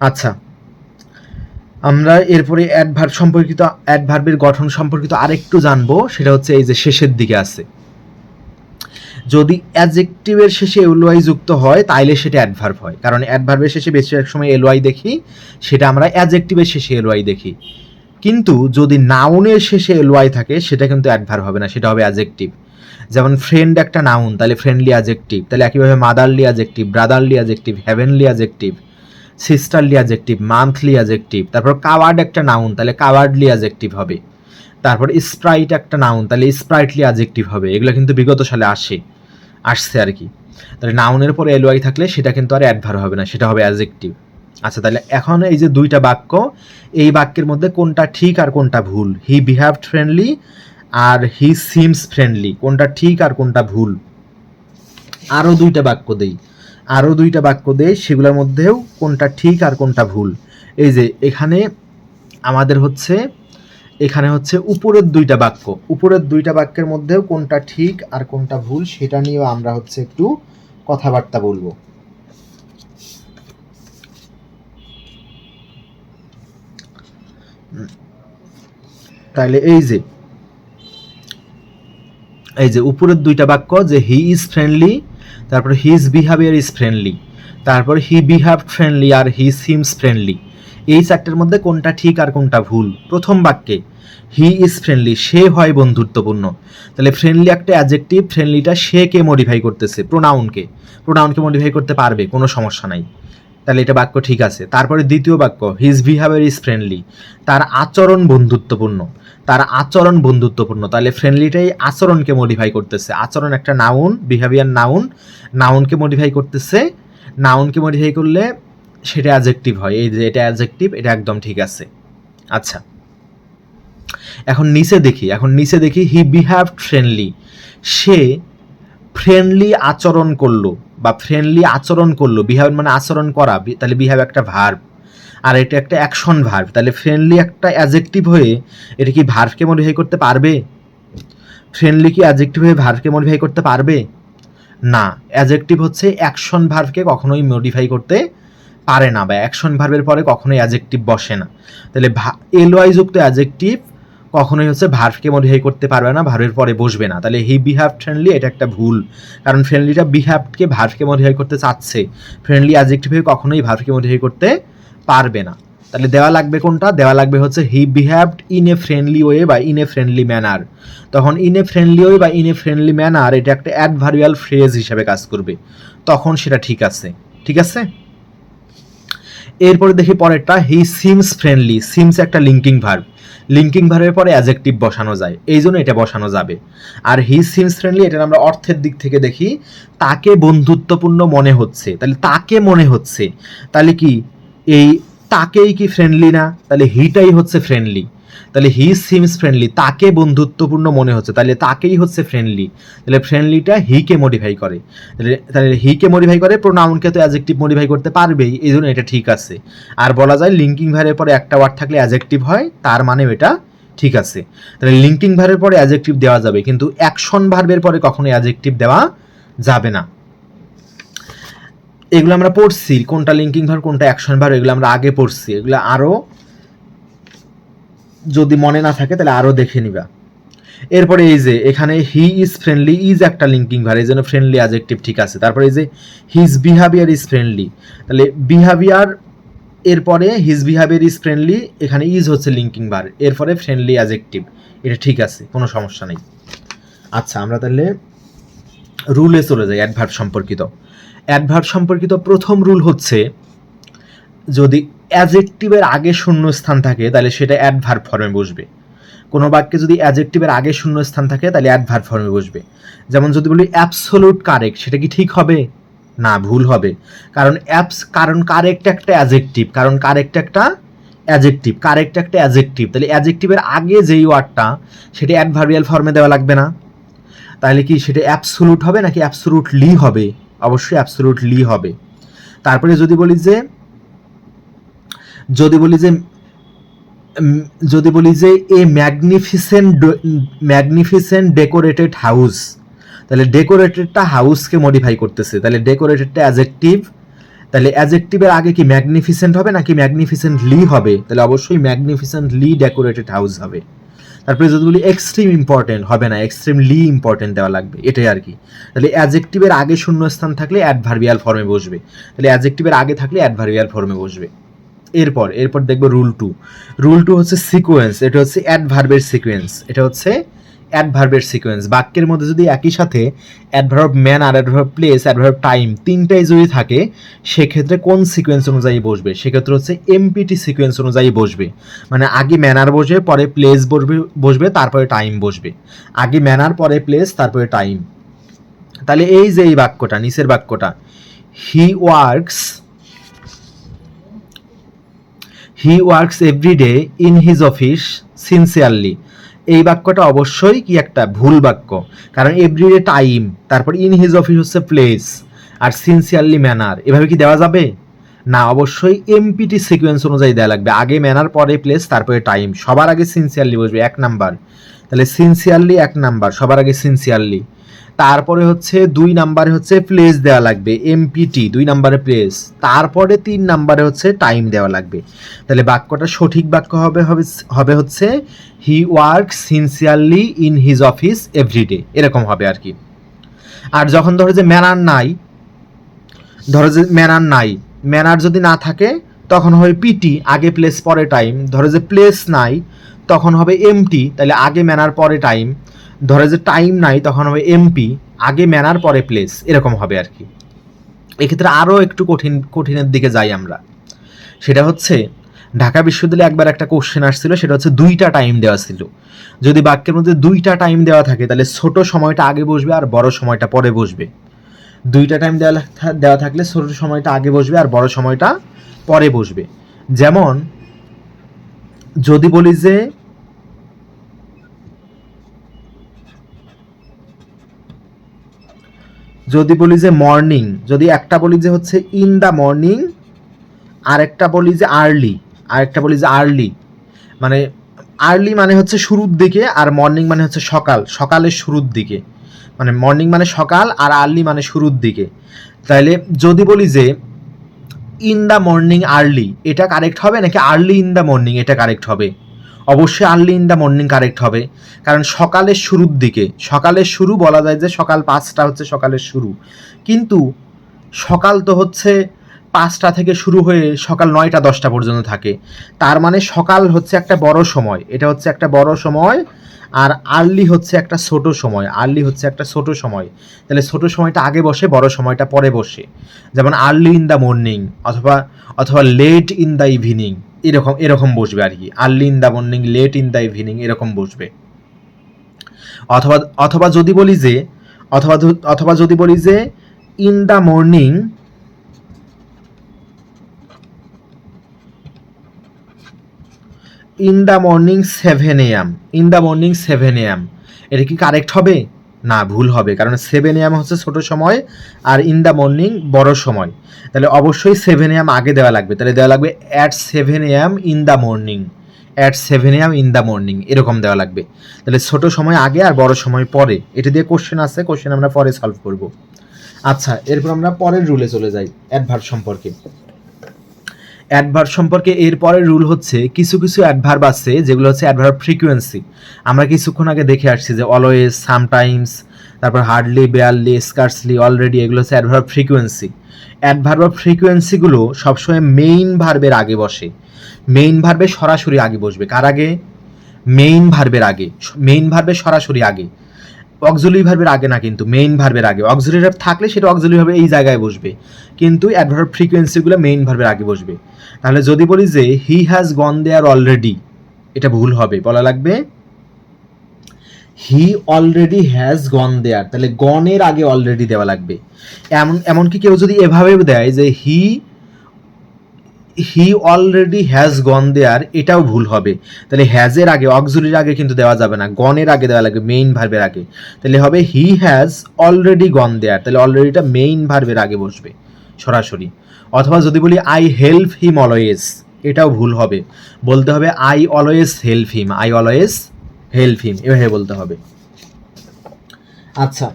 আচ্ছা, আমরা এরপরে অ্যাডভার্ব সম্পর্কিত, অ্যাডভার্বের গঠন সম্পর্কিত আরেকটু জানবো, সেটা হচ্ছে এই যে শেষের দিকে আছে। যদি অ্যাডজেক্টিভের শেষে এলওয়াই যুক্ত হয় তাইলে সেটা অ্যাডভার্ব হয়, কারণ অ্যাডভার্বের শেষে বেশিরভাগ সময় এলওয়াই দেখি, সেটা আমরা অ্যাডজেক্টিভের শেষে এলওয়াই দেখি। কিন্তু যদি নাউনের শেষে এলওয়াই থাকে সেটা কিন্তু অ্যাডভার্ব হবে না, সেটা হবে অ্যাডজেক্টিভ। যেমন ফ্রেন্ড একটা নাউন, তাহলে ফ্রেন্ডলি অ্যাডজেক্টিভ। তাহলে একইভাবে motherly adjective, brotherly adjective, heavenly adjective, sisterly adjective, monthly adjective. তারপর কাওয়ার্ড একটা নাউন, তাহলে কাওয়ার্ডলি অ্যাডজেক্টিভ হবে। তারপর স্প্রাইট একটা নাউন, তাহলে স্প্রাইটলি অ্যাডজেক্টিভ হবে। এগুলো কিন্তু বিগত সালে আসছে আর কি। তাহলে নাউনের পরে এলওয়াই থাকলে সেটা কিন্তু আর অ্যাডভার্ব হবে না, সেটা হবে অ্যাডজেক্টিভ। আচ্ছা, তাহলে এখন এই যে দুইটা বাক্য, এই বাক্যের মধ্যে কোনটা ঠিক আর কোনটা ভুল? হি বিহেভড ফ্রেন্ডলি আর হি সিমস ফ্রেন্ডলি, কোনটা ঠিক আর কোনটা ভুল? আরও দুইটা বাক্য দেই, সেগুলোর মধ্যেও কোনটা ঠিক আর কোনটা ভুল। এই যে এখানে হচ্ছে উপরের দুইটা বাক্যের মধ্যেও কোনটা ঠিক আর কোনটা ভুল সেটা নিয়েও আমরা হচ্ছে একটু কথাবার্তা বলবো। তাহলে এই যে উপরের দুইটা বাক্য, যে হি ইজ ফ্রেন্ডলি, তারপর হিজ বিহেভিয়ার ইজ ফ্রেন্ডলি, তারপর হি বিহেভড ফ্রেন্ডলি আর হি সিমস ফ্রেন্ডলি, এই চারটের মধ্যে কোনটা ঠিক আর কোনটা ভুল? প্রথম বাক্যে হি ইজ ফ্রেন্ডলি, সে হয় বন্ধুত্বপূর্ণ, তাহলে ফ্রেন্ডলি একটা অ্যাডজেক্টিভ, ফ্রেন্ডলিটা সে কে মডিফাই করতেছে? প্রোনাউনকে মডিফাই করতে পারবে, কোনো সমস্যা নাই, তাহলে এটা বাক্য ঠিক আছে। তারপরে দ্বিতীয় বাক্য হিজ বিহেভিয়ার ইজ ফ্রেন্ডলি, তার আচরণ বন্ধুত্বপূর্ণ, তাহলে ফ্রেন্ডলিটাই আচরণকে মডিফাই করতেছে। আচরণ একটা নাউন, বিহেভিয়ার নাউনকে মডিফাই করতেছে, নাউনকে মডিফাই করলে সেটা অ্যাডজেক্টিভ হয়। এই যে এটা অ্যাডজেক্টিভ, এটা একদম ঠিক আছে। আচ্ছা, এখন নিচে দেখি হি বিহেভড ফ্রেন্ডলি, সে ফ্রেন্ডলি আচরণ করলো বিহেভ মানে আচরণ করা, তাহলে বিহেভ একটা ভার্ব আর এটা একটা অ্যাকশন ভার্ব, তাহলে ফ্রেন্ডলি একটা অ্যাডজেক্টিভ হয়ে এটা কি ভার্বকে মডিফাই করতে পারবে? ফ্রেন্ডলি কি অ্যাডজেক্টিভ হয়ে ভার্বকে মডিফাই করতে পারবে না? অ্যাডজেক্টিভ হচ্ছে অ্যাকশন ভার্বকে কখনোই মডিফাই করতে পারে না, বা অ্যাকশন ভার্বের পরে কখনোই অ্যাডজেক্টিভ বসে না। তাহলে এলওয়াই যুক্ত অ্যাডজেক্টিভ কখনোই হচ্ছে ভার্বকে মডিফাই করতে পারবে না, ভার্বের পরে বসবে না। তাহলে হি বিহেভড ফ্রেন্ডলি, এটা একটা ভুল, কারণ ফ্রেন্ডলিটা বিহেভডকে ভার্বকে মডিফাই করতে চাচ্ছে, ফ্রেন্ডলি অ্যাডজেক্টিভ হয়ে কখনোই ভার্বকে মডিফাই করতে পারবে না। তাহলে দেওয়া লাগবে কোনটা? দেওয়া লাগবে হচ্ছে হি behaved in a friendly way বা ইন এ ফ্রেন্ডলি ম্যানার। তখন ইন এ ফ্রেন্ডলি ওয়ে বা ইন এ ফ্রেন্ডলি ম্যানার এটা একটা অ্যাডভার্বিয়াল ফ্রেজ হিসেবে কাজ করবে, তখন সেটা ঠিক আছে। এরপরে দেখি পরেরটা, হি সিমস ফ্রেন্ডলি। সিমস একটা লিঙ্কিং ভার্বের পরে অ্যাডজেক্টিভ বসানো যায়, এই জন্য এটা বসানো যাবে। আর হি সিমস ফ্রেন্ডলি, এটা আমরা অর্থের দিক থেকে দেখি, তাকে বন্ধুত্বপূর্ণ মনে হচ্ছে, তাহলে তাকে মনে হচ্ছে, তাহলে কি এই তাকেই কি ফ্রেন্ডলি না? তাহলে হিটাই হচ্ছে ফ্রেন্ডলি, তাহলে হি সিমস ফ্রেন্ডলি, তাকে বন্ধুত্বপূর্ণ মনে হচ্ছে, তাহলে তাকেই হচ্ছে ফ্রেন্ডলি, তাহলে ফ্রেন্ডলিটা হিকে মডিফাই করে, তাহলে হিকে মডিফাই করে, প্রোনাউনকে তো অ্যাডজেক্টিভ মডিফাই করতে পারবেই, এই জন্য এটা ঠিক আছে। আর বলা যায় লিঙ্কিং ভার্বের পরে একটা ওয়ার্ড থাকলে অ্যাডজেক্টিভ হয়, তার মানে এটা ঠিক আছে। তাহলে লিঙ্কিং ভার্বের পরে অ্যাডজেক্টিভ দেওয়া যাবে, কিন্তু অ্যাকশন ভার্বের পরে কখনোই অ্যাডজেক্টিভ দেওয়া যাবে না। এগুলো আমরা পড়ছি, কোনটা লিঙ্কিং ভার্ব কোনটা অ্যাকশন ভার্ব, এগুলো আমরা আগে পড়ছি, এগুলো আরও যদি মনে না থাকে তাহলে আরও দেখে নিবা। এরপরে এই যে এখানে হি ইজ ফ্রেন্ডলি, ইজ একটা লিঙ্কিং ভার্ব, এই জন্য ফ্রেন্ডলি অ্যাডজেক্টিভ ঠিক আছে। তারপরে এই যে হিজ বিহেভিয়ার ইজ ফ্রেন্ডলি, তাহলে বিহেভিয়ার এরপরে হিজ বিহেভিয়ার ইজ ফ্রেন্ডলি, এখানে ইজ হচ্ছে লিঙ্কিং ভার্ব, এরপরে ফ্রেন্ডলি অ্যাডজেক্টিভ, এটা ঠিক আছে, কোনো সমস্যা নেই। আচ্ছা, আমরা তাহলে রুলে চলে যাই। অ্যাডভার্ব সম্পর্কিত প্রথম রুল হচ্ছে, যদি অ্যাডজেক্টিভের আগে শূন্যস্থান থাকে তাহলে সেটা অ্যাডভার্ব ফর্মে বসবে। কোনো বাক্যে যদি অ্যাডজেক্টিভের আগে শূন্যস্থান থাকে তাহলে অ্যাডভার্ব ফর্মে বসবে। যেমন যদি বলি অ্যাবসোলুট কারেক্ট, সেটা কি ঠিক হবে? না, ভুল হবে। কারণ কারেক্ট একটা অ্যাডজেক্টিভ, তাহলে অ্যাডজেক্টিভের আগে যেই ওয়ার্ডটা সেটা অ্যাডভার্বিয়াল ফর্মে দেওয়া লাগবে না? তাহলে কি সেটা অ্যাবসোলুট হবে নাকি অ্যাবসোলুটলি হবে? অবশ্যই অ্যাবসোলুটলি হবে। তারপরে যদি বলি যে এ ম্যাগনিফিসেন্ট ডেকোরেটেড হাউস, তাহলে ডেকোরেটেডটা হাউসকে মডিফাই করতেছে, তাহলে ডেকোরেটেডটা অ্যাডজেক্টিভ, তাহলে অ্যাডজেক্টিভের আগে কি ম্যাগনিফিসেন্ট হবে নাকি ম্যাগনিফিসেন্টলি হবে? তাহলে অবশ্যই ম্যাগনিফিসেন্টলি ডেকোরেটেড হাউস হবে। তারপরে যদি বলি এক্সট্রিম ইম্পর্টেন্ট, হবে না, এক্সট্রিমলি ইম্পর্টেন্ট দেওয়া লাগবে, এটাই আর কি। তাহলে অ্যাডজেক্টিভের আগে শূন্যস্থান থাকলে অ্যাডভার্বিয়াল ফর্মে বসবে, তাহলে অ্যাডজেক্টিভের আগে থাকলে অ্যাডভার্বিয়াল ফর্মে বসবে। এরপর দেখবো রুল টু হচ্ছে সিকোয়েন্স, এটা হচ্ছে অ্যাডভার্বের সিকোয়েন্স, এটা হচ্ছে অ্যাডভার্বের সিকোয়েন্স। বাক্যের মধ্যে যদি একই সাথে adverb manner, adverb place, adverb time তিনটাই যদি থাকে, সেক্ষেত্রে কোন সিকোয়েন্স অনুযায়ী বসবে? সেক্ষেত্রে হচ্ছে এমপিটি সিকোয়েন্স অনুযায়ী বসবে। মানে আগে ম্যানার বসবে, পরে প্লেস বসবে, তারপরে টাইম বসবে। আগে ম্যানার, পরে প্লেস, তারপরে টাইম। তাহলে এই যে এই বাক্যটা, নিচের বাক্যটা, he works every day in his office sincerely, এই বাক্যটা অবশ্যই কি একটা ভুল বাক্য। কারণ এভরিডে টাইম, তারপর ইন হিজ অফিস হচ্ছে প্লেস, আর সিনসিয়ারলি ম্যানার। এভাবে কি দেওয়া যাবে না? অবশ্যই এমপিটি সিকোয়েন্স অনুযায়ী দেওয়া লাগবে। আগে ম্যানার, পরে প্লেস, তারপরে টাইম। সবার আগে সিনসিয়ারলি বসবে 1 নাম্বার। তাহলে সিনসিয়ারলি 1 নাম্বার, সবার আগে সিনসিয়ারলি। তারপরে হচ্ছে 2 নাম্বারে হচ্ছে প্লেস দেওয়া লাগবে, এমপিটি 2 নাম্বারে প্লেস। তারপরে 3 নাম্বারে হচ্ছে টাইম দেওয়া লাগবে। তাহলে বাক্যটা সঠিক বাক্য হবে হচ্ছে he works sincerely in his office every day, এরকম হবে আর কি। আর যখন ধরো যে ম্যানার নাই, ম্যানার যদি না থাকে তখন হবে পিটি, আগে প্লেস পরে টাইম। ধরো যে প্লেস নাই তখন হবে এমটি, তাহলে আগে ম্যানার পরে টাইম। ধরে যে টাইম নাই তখন হবে এমপি, আগে ম্যানার পরে প্লেস, এরকম হবে আর কি। এক্ষেত্রে আরও একটু কঠিনের দিকে যাই আমরা। সেটা হচ্ছে ঢাকা বিশ্ববিদ্যালয়ে একবার একটা কোশ্চেন আসছিল, সেটা হচ্ছে 2টা টাইম দেওয়া ছিল। যদি বাক্যের মধ্যে 2টা টাইম দেওয়া থাকে তাহলে ছোট সময়টা আগে বসবে আর বড় সময়টা পরে বসবে। 2টা টাইম দেওয়া থাকলে ছোট সময়টা আগে বসবে আর বড় সময়টা পরে বসবে। যেমন যদি বলি যে মর্নিং, যদি একটা বলি যে হচ্ছে ইন দ্য মর্নিং, আর একটা বলি যে আর্লি, মানে আর্লি মানে হচ্ছে শুরুর দিকে, আর মর্নিং মানে হচ্ছে সকালের শুরুর দিকে। মানে মর্নিং মানে সকাল, আর আর্লি মানে শুরুর দিকে। তাহলে যদি বলি যে ইন দ্য মর্নিং আর্লি, এটা কারেক্ট হবে নাকি আর্লি ইন দ্য মর্নিং এটা কারেক্ট হবে? অবশ্যই early in the morning correct হবে, কারণ সকালের শুরুর দিকে। সকালের শুরু বলা যায় যে সকাল 5টা হচ্ছে সকালের শুরু, কিন্তু সকাল তো হচ্ছে 5টা থেকে শুরু হয়ে সকাল 9টা 10টা পর্যন্ত থাকে। তার মানে সকাল হচ্ছে একটা বড় সময়, এটা হচ্ছে একটা বড় সময়, আর আর্লি হচ্ছে একটা ছোট সময়। তাহলে ছোট সময়টা আগে বসে, বড় সময়টা পরে বসে। যেমন আর্লি ইন দ্য মর্নিং অথবা লেট ইন দ্য ইভিনিং, এরকম বসবে আর কি। Early in the morning, late in the evening, এরকম বসবে। অথবা যদি বলি যে in the morning in the morning 7 AM, এটা কি কারেক্ট হবে? না, ভুল হবে, কারণ 7 AM হচ্ছে ছোট সময় আর ইন দ্য মর্নিং বড় সময়। তাহলে অবশ্যই 7 AM আগে দেওয়া লাগবে। তাহলে দেওয়া লাগবে at 7 AM in the morning, এরকম দেওয়া লাগবে। তাহলে ছোট সময় আগে আর বড় সময় পরে। এটা দিয়ে কোশ্চেন আমরা পরে সলভ করব। আচ্ছা, এরপর আমরা পরের রুলে চলে যাই, অ্যাডভার্ব সম্পর্কে। এর পরের রুল হচ্ছে কিছু অ্যাডভার্ব আছে যেগুলো হচ্ছে অ্যাডভার্ব ফ্রিকোয়েন্সি। আমরা কিছুক্ষণ আগে দেখে আসছি যে অলওয়েজ, সামটাইমস, তারপর হার্ডলি, বেয়ারলি, স্কার্সলি, অলরেডি, এগুলো হচ্ছে অ্যাডভার্ব ফ্রিকোয়েন্সি। অ্যাডভার্ব ফ্রিকোয়েন্সিগুলো সবসময় মেইন ভার্বের আগে বসে, মেইন ভার্বের সরাসরি আগে বসবে। কার আগে? মেইন ভার্বের সরাসরি আগে, অক্সিলারি ভার্বের আগে না, কিন্তু মেইন ভার্বের আগে। অক্সিলারি ভার্ব থাকলে সেটা অক্সিলারি ভার্বে এই জায়গায় বসবে, কিন্তু অ্যাডভার্ব ফ্রিকোয়েন্সিগুলো মেইন ভার্বের আগে বসবে। তাহলে যদি বলি যে he has gone there already, এটা ভুল হবে, বলা লাগবে হি অলরেডি হ্যাজ গন দেয়ার। তাহলে গনের আগে অলরেডি দেওয়া লাগবে। এমনকি কেউ যদি এভাবে দেয় যে হি অলরেডি হ্যাজ গন দেয়ার, এটাও ভুল হবে। তাহলে হ্যাজের আগে, অক্সিলারির আগে কিন্তু দেওয়া যাবে না, গনের আগে দেওয়া লাগবে, মেইন ভার্বের আগে। তাহলে হবে হি হ্যাজ অলরেডি গন দেয়ার, তাহলে অলরেডিটা মেইন ভার্বের আগে বসবে সরাসরি। অথবা যদি বলি আই হেল্প হিম অলওয়েজ, এটাও ভুল হবে, বলতে হবে আই অলওয়েজ হেল্প হিম, এভাবে বলতে হবে। আচ্ছা,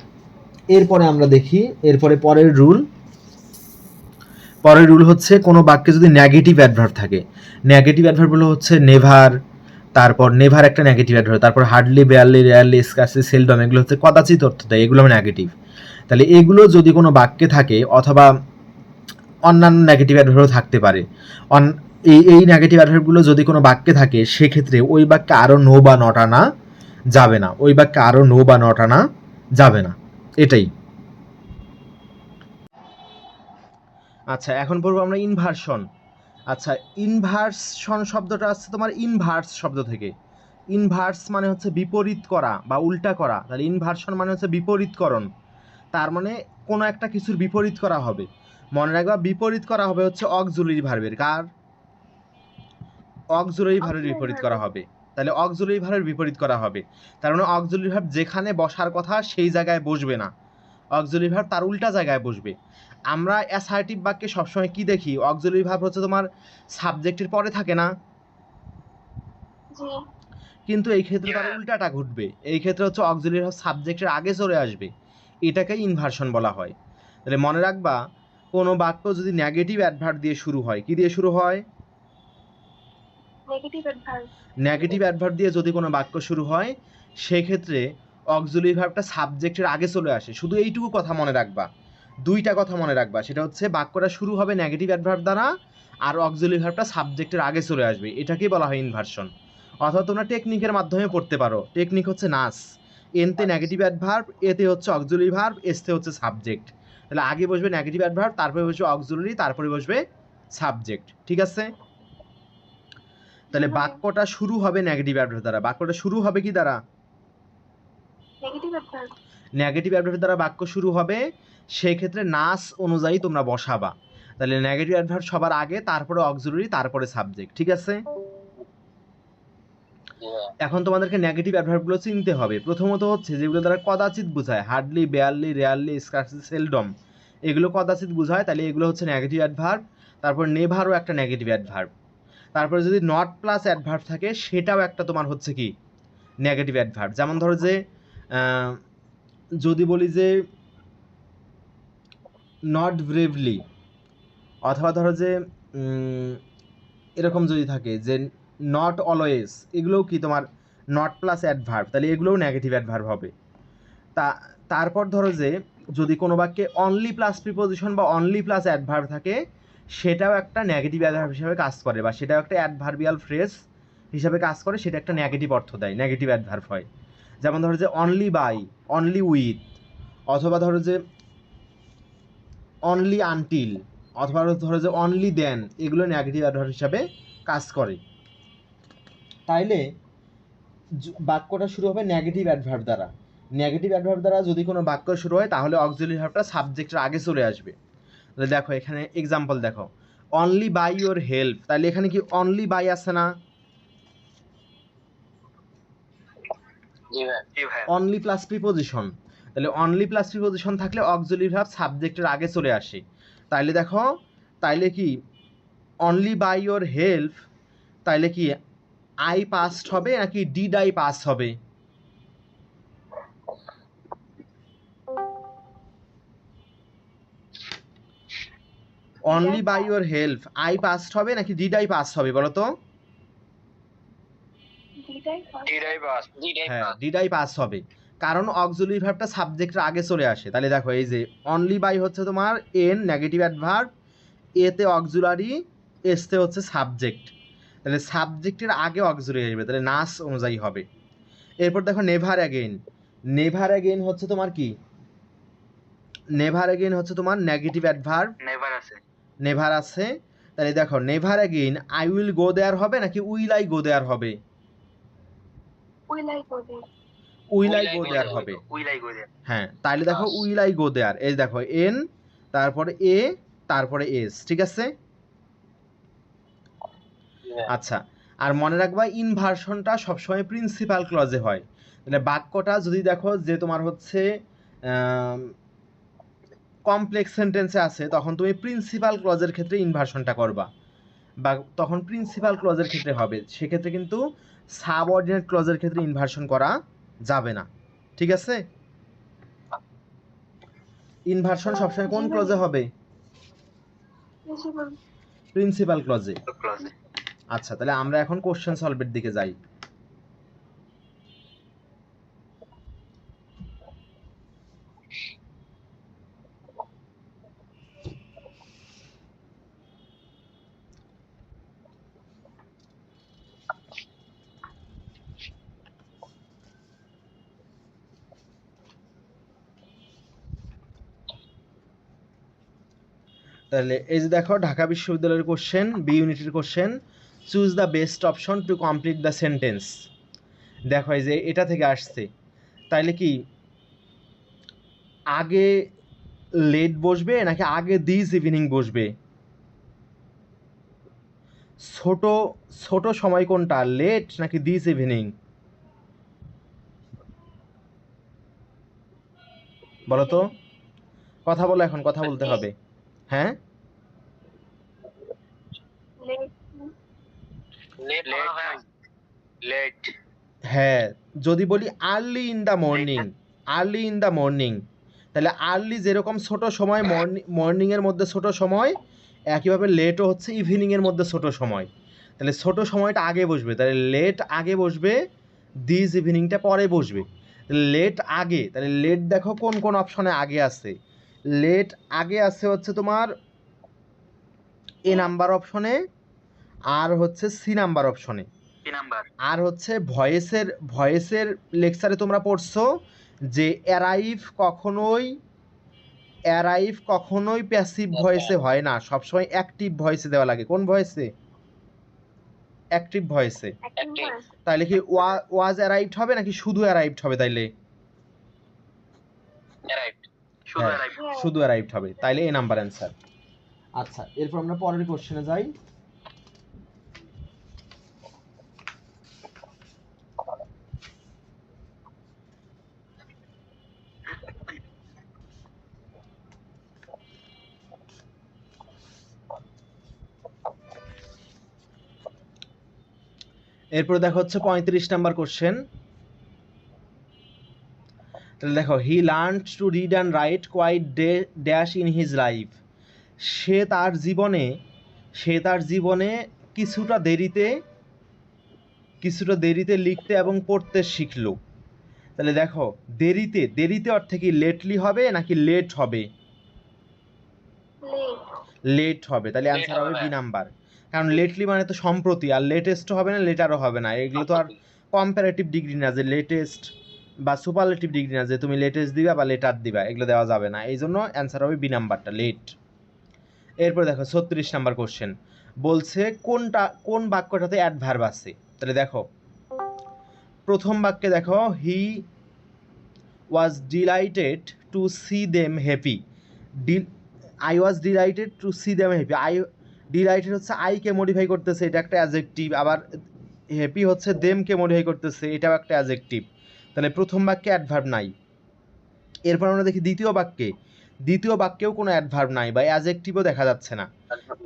এরপরে আমরা দেখি, পরের রুল হচ্ছে কোনো বাক্যে যদি নেগেটিভ অ্যাডভার্ব থাকে, নেগেটিভ অ্যাডভার্বগুলো হচ্ছে নেভার, তারপর নেভার একটা নেগেটিভ অ্যাডভার্ব, তারপর hardly, barely, rarely, scarcely, seldom, এগুলো হচ্ছে কদাচিৎ অর্থ দেয়, এগুলো নেগেটিভ। তাহলে এগুলো যদি কোনো বাক্যে থাকে, অথবা অন্যান্য নেগেটিভ অ্যাডভার্বও থাকতে পারে, এই নেগেটিভ অ্যাডভার্বগুলো যদি কোনো বাক্যে থাকে, সেক্ষেত্রে ওই বাক্যে আরও নো বা নট আনা যাবে না, ওই বাক্যে আরও নো বা নট আনা যাবে না, এটাই। আচ্ছা, এখন পড়বো আমরা ইনভার্সন। আচ্ছা, ইনভার্সন শব্দটা আসছে তোমার ইনভার্স শব্দ থেকে। ইনভার্স মানে হচ্ছে বিপরীত করা বা উল্টা করা, তাহলে ইনভার্সন মানে হচ্ছে বিপরীতকরণ। তার মানে কোনো একটা কিছুর বিপরীত করা হবে। মনে রাখবা বিপরীত করা হবে হচ্ছে অক্সিলারি ভার্বের। কার? অক্সিলারি ভার্বের বিপরীত করা হবে। তাহলে অক্সিলারি ভার্বের বিপরীত করা হবে, তার মানে অক্সিলারি ভার্ব যেখানে বসার কথা সেই জায়গায় বসবে না, অক্সিলারি ভার্ব তার উল্টা জায়গায় বসবে। আমরা অ্যাসার্টিভ বাক্যে সবসময় কি দেখি? অক্সিলারি ভার্ব হচ্ছে তোমার সাবজেক্টের পরে থাকে না, কিন্তু এই ক্ষেত্রে তার উল্টাটা ঘটবে। এই ক্ষেত্রে হচ্ছে অক্সিলারি ভার্ব সাবজেক্টের আগে চলে আসবে, এটাকেই ইনভার্সন বলা হয়। তাহলে মনে রাখবা কোনো বাক্য যদি নেগেটিভ অ্যাডভার্ব দিয়ে শুরু হয়, কি দিয়ে শুরু হয়? নেগেটিভ অ্যাডভার্ব দিয়ে যদি কোনো বাক্য শুরু হয়, সেক্ষেত্রে অক্সিলারি ভার্বটা সাবজেক্টের আগে চলে আসে। শুধু এইটুকু কথা মনে রাখবা, দুইটা কথা মনে রাখবা, সেটা হচ্ছে বাক্যটা শুরু হবে নেগেটিভ অ্যাডভার্ব দ্বারা, আর অক্সিলারি ভার্বটা সাবজেক্টের আগে চলে আসবে, এটাকেই বলা হয় ইনভার্সন। অথবা তোমরা টেকনিকের মাধ্যমে পড়তে পারো। টেকনিক হচ্ছে নাস, এনতে নেগেটিভ অ্যাডভার্ব, এতে হচ্ছে অক্সিলারি ভার্ব, এসতে হচ্ছে সাবজেক্ট। তাহলে আগে বসবে নেগেটিভ অ্যাডভার্ব, তারপরে বসবে অক্সিলারি, তারপরে বসবে সাবজেক্ট। ঠিক আছে? তাহলে বাক্যটা শুরু হবে নেগেটিভ অ্যাডভার্ব দ্বারা। বাক্যটা শুরু হবে কি দ্বারা? নেগেটিভ অ্যাডভার্ব দ্বারা বাক্য শুরু হবে, সেই ক্ষেত্রে নাস অনুযায়ী তোমরা বসাবা। তাহলে নেগেটিভ অ্যাডভার্ব সবার আগে, তারপরে অক্সিলারি, তারপরে সাবজেক্ট। ঠিক আছে? এখন তোমাদেরকে নেগেটিভ অ্যাডভার্বগুলো চিনতে হবে। প্রথমত হচ্ছে যেগুলো দ্বারা কদাচিৎ বোঝায়, hardly, barely, rarely, scarcely, seldom, এগুলো কদাচিৎ বোঝায়, তাহলে এগুলো হচ্ছে নেগেটিভ অ্যাডভার্ব। তারপর নেভারও একটা নেগেটিভ অ্যাডভার্ব। তারপরে যদি নট প্লাস অ্যাডভার্ব থাকে, সেটাও একটা তোমার হচ্ছে কি নেগেটিভ অ্যাডভার্ব। যেমন ধরো যে যদি বলি যে নট ব্রেভলি, অথবা ধরো যে এরকম যদি থাকে যে নট অলওয়েজ, এগুলোও কি তোমার নট প্লাস অ্যাডভার্ব, তাহলে এগুলোও নেগেটিভ অ্যাডভার্ব হবে। তারপর ধরো যে যদি কোনো বাক্যে অনলি প্লাস প্রিপোজিশন বা অনলি প্লাস অ্যাডভার্ব থাকে, সেটাও একটা নেগেটিভ অ্যাডভার্ব হিসাবে কাজ করে, বা সেটাও একটা অ্যাডভার্বিয়াল ফ্রেজ হিসাবে কাজ করে, সেটা একটা নেগেটিভ অর্থ দেয়, নেগেটিভ অ্যাডভার্ব হয়। যেমন ধরো যে অনলি বাই, অনলি উইথ, অথবা ধরো যে অনলি আনটিল, অথবা ধরো যে অনলি দেন, এগুলো নেগেটিভ অ্যাডভার্ব হিসাবে কাজ করে। তাইলে বাক্যটা শুরু হবে নেগেটিভ অ্যাডভার্ব দ্বারা। নেগেটিভ অ্যাডভার্ব দ্বারা যদি কোনো বাক্য শুরু হয়, তাহলে অক্সিলারি ভার্বটা সাবজেক্টের আগে চলে আসবে। তাহলে দেখো এখানে এক্সাম্পল দেখো, অনলি বাই ইওর হেল্প, তাহলে এখানে কি অনলি বাই আছে না? অনলি প্লাস প্রিপোজিশন, তাহলে অনলি প্লাস প্রিপোজিশন থাকলে অক্সিলারি ভার্ব সাবজেক্টের আগে চলে আসে। তাইলে দেখো, তাইলে কি অনলি বাই ইওর হেল্প, তাইলে কি আই পাস্ট হবে নাকি ডিড আই পাস হবে? Only by your help I passed হবে নাকি ডিড আই পাস হবে বলো তো? হ্যাঁ, ডিড আই পাস হবে, কারণ অক্সিলারি ভার্বটা সাবজেক্টের আগে চলে আসে। তাহলে দেখো এই যে অনলি বাই হচ্ছে তোমার এন নেগেটিভ অ্যাডভার্ব, এতে অক্সিলারি, এসতে হচ্ছে সাবজেক্ট, তাহলে সাবজেক্টের আগে অক্সিলারি আসবে, তাহলে নাস অনুযায়ী হবে। এরপর দেখো নেভার অ্যাগেইন, নেভার অ্যাগেইন হচ্ছে তোমার কি? নেভার অ্যাগেইন হচ্ছে তোমার নেগেটিভ অ্যাডভার্ব, নেভার আছে। নেভার আছে। তাহলে দেখো never again I will go there হবে নাকি উইল আই গো দেয়ার হবে? উইল আই গো দেয়ার হবে। হ্যাঁ, তাহলে দেখো উইল আই গো দেয়ার, এই দেখো এন, তারপরে এ, তারপরে এস। ঠিক আছে? আচ্ছা, আর মনে রাখবা ইনভার্সনটা সবসময় প্রিন্সিপাল ক্লজে হয়। তাহলে বাক্যটা যদি দেখো যে তোমার হচ্ছে কমপ্লেক্স সেন্টেন্সে আছে, তখন তুমি প্রিন্সিপাল ক্লজের ক্ষেত্রে ইনভার্সনটা করবা, বা তখন প্রিন্সিপাল ক্লজের ক্ষেত্রে হবে। সেক্ষেত্রে কিন্তু সাবঅর্ডিনেট ক্লজের ক্ষেত্রে ইনভার্সন করা যাবে না। ঠিক আছে? ইনভার্সন সবসময় কোন ক্লজে হবে? প্রিন্সিপাল ক্লজে। আচ্ছা, তাহলে আমরা এখন কোশ্চেন সলভের দিকে যাই। তাহলে এই যে দেখো ঢাকা বিশ্ববিদ্যালয়ের কোশ্চেন, বি ইউনিটের question, choose the best option to complete the sentence. দেখো এই যে এটা থেকে আসছে, তাইলে কি আগে লেট বসবে নাকি আগে দিস ইভিনিং বসবে? ছোট ছোট সময় কোনটা, লেট নাকি দিস ইভিনিং? বলো তো, কথা বলো, এখন কথা বলতে হবে। হ্যাঁ, লেট। হ্যাঁ, যদি বলি early in the morning, early in the morning, তাহলে আর্লি যেরকম ছোট সময়, মর্নিংয়ের মধ্যে ছোট সময়, একইভাবে লেটও হচ্ছে ইভিনিংয়ের মধ্যে ছোট সময়। তাহলে ছোট সময়টা আগে বসবে, তাহলে লেট আগে বসবে, দিস ইভিনিংটা পরে বসবে। তাহলে লেট আগে, তাহলে লেট দেখো কোন কোন অপশনে আগে আছে। লেট আগে আছে হচ্ছে তোমার এ নাম্বার অপশনে, আর হচ্ছে সি নাম্বার অপশনে। কি নাম্বার? আর হচ্ছে ভয়েসের লেকচারে তোমরা পড়ছো যে অ্যারাইভ কখনোই প্যাসিভ ভয়েসে হয় না, সবসময় অ্যাক্টিভ ভয়েসে দেওয়া লাগে। কোন ভয়েসে? অ্যাক্টিভ ভয়েসে। তাইলে কি ওয়াজ অ্যারাইভড হবে নাকি শুধু অ্যারাইভড হবে? তাইলে অ্যারাইভড, শুধু হ্যাঁ, অ্যারাইভড। শুধু অ্যারাইভড হবে, তাইলে এ নাম্বার অ্যান্সার। আচ্ছা, এরপর আমরা পরের কোশ্চেনে যাই। এরপরে দেখো হচ্ছে 35 নাম্বার কোশ্চেন। তাহলে দেখো, he learn to read and write quite dash in his life. সে তার জীবনে কিছুটা দেরিতে লিখতে এবং পড়তে শিখলো। তাহলে দেখো, দেরিতে অর্থে কি লেটলি হবে নাকি লেট হবে? লেট হবে, তাহলে অ্যান্সার হবে বি নাম্বার। কারণ লেটলি মানে তো সম্প্রতি, আর লেটেস্ট হবে না, লেটারও হবে না। এগুলো তো আর কম্পারেটিভ ডিগ্রি না যে লেটেস্ট, বা সুপারলেটিভ ডিগ্রি না যে তুমি লেটেস্ট দিবা বা লেটার দিবা, এগুলো দেওয়া যাবে না। এই জন্য অ্যান্সার হবে বি নাম্বারটা, লেট। এরপর দেখো 36 নাম্বার কোশ্চেন, বলছে কোন বাক্যটাতে অ্যাডভার্ব আছে। তাহলে দেখো, প্রথম বাক্যে দেখো, he was delighted to see them happy. I was delighted to see them happy. Delighted হচ্ছে আইকে মডিফাই করতেছে, এটা একটা অ্যাডজেক্টিভ। আবার হ্যাপি হচ্ছে দেমকে মডিফাই করতেছে, এটাও একটা অ্যাডজেক্টিভ। তাহলে প্রথম বাক্যে অ্যাডভার্ব নাই। এরপর আমরা দেখি দ্বিতীয় বাক্যেও কোনো অ্যাডভার্ব নাই বা অ্যাডজেক্টিভও দেখা যাচ্ছে না।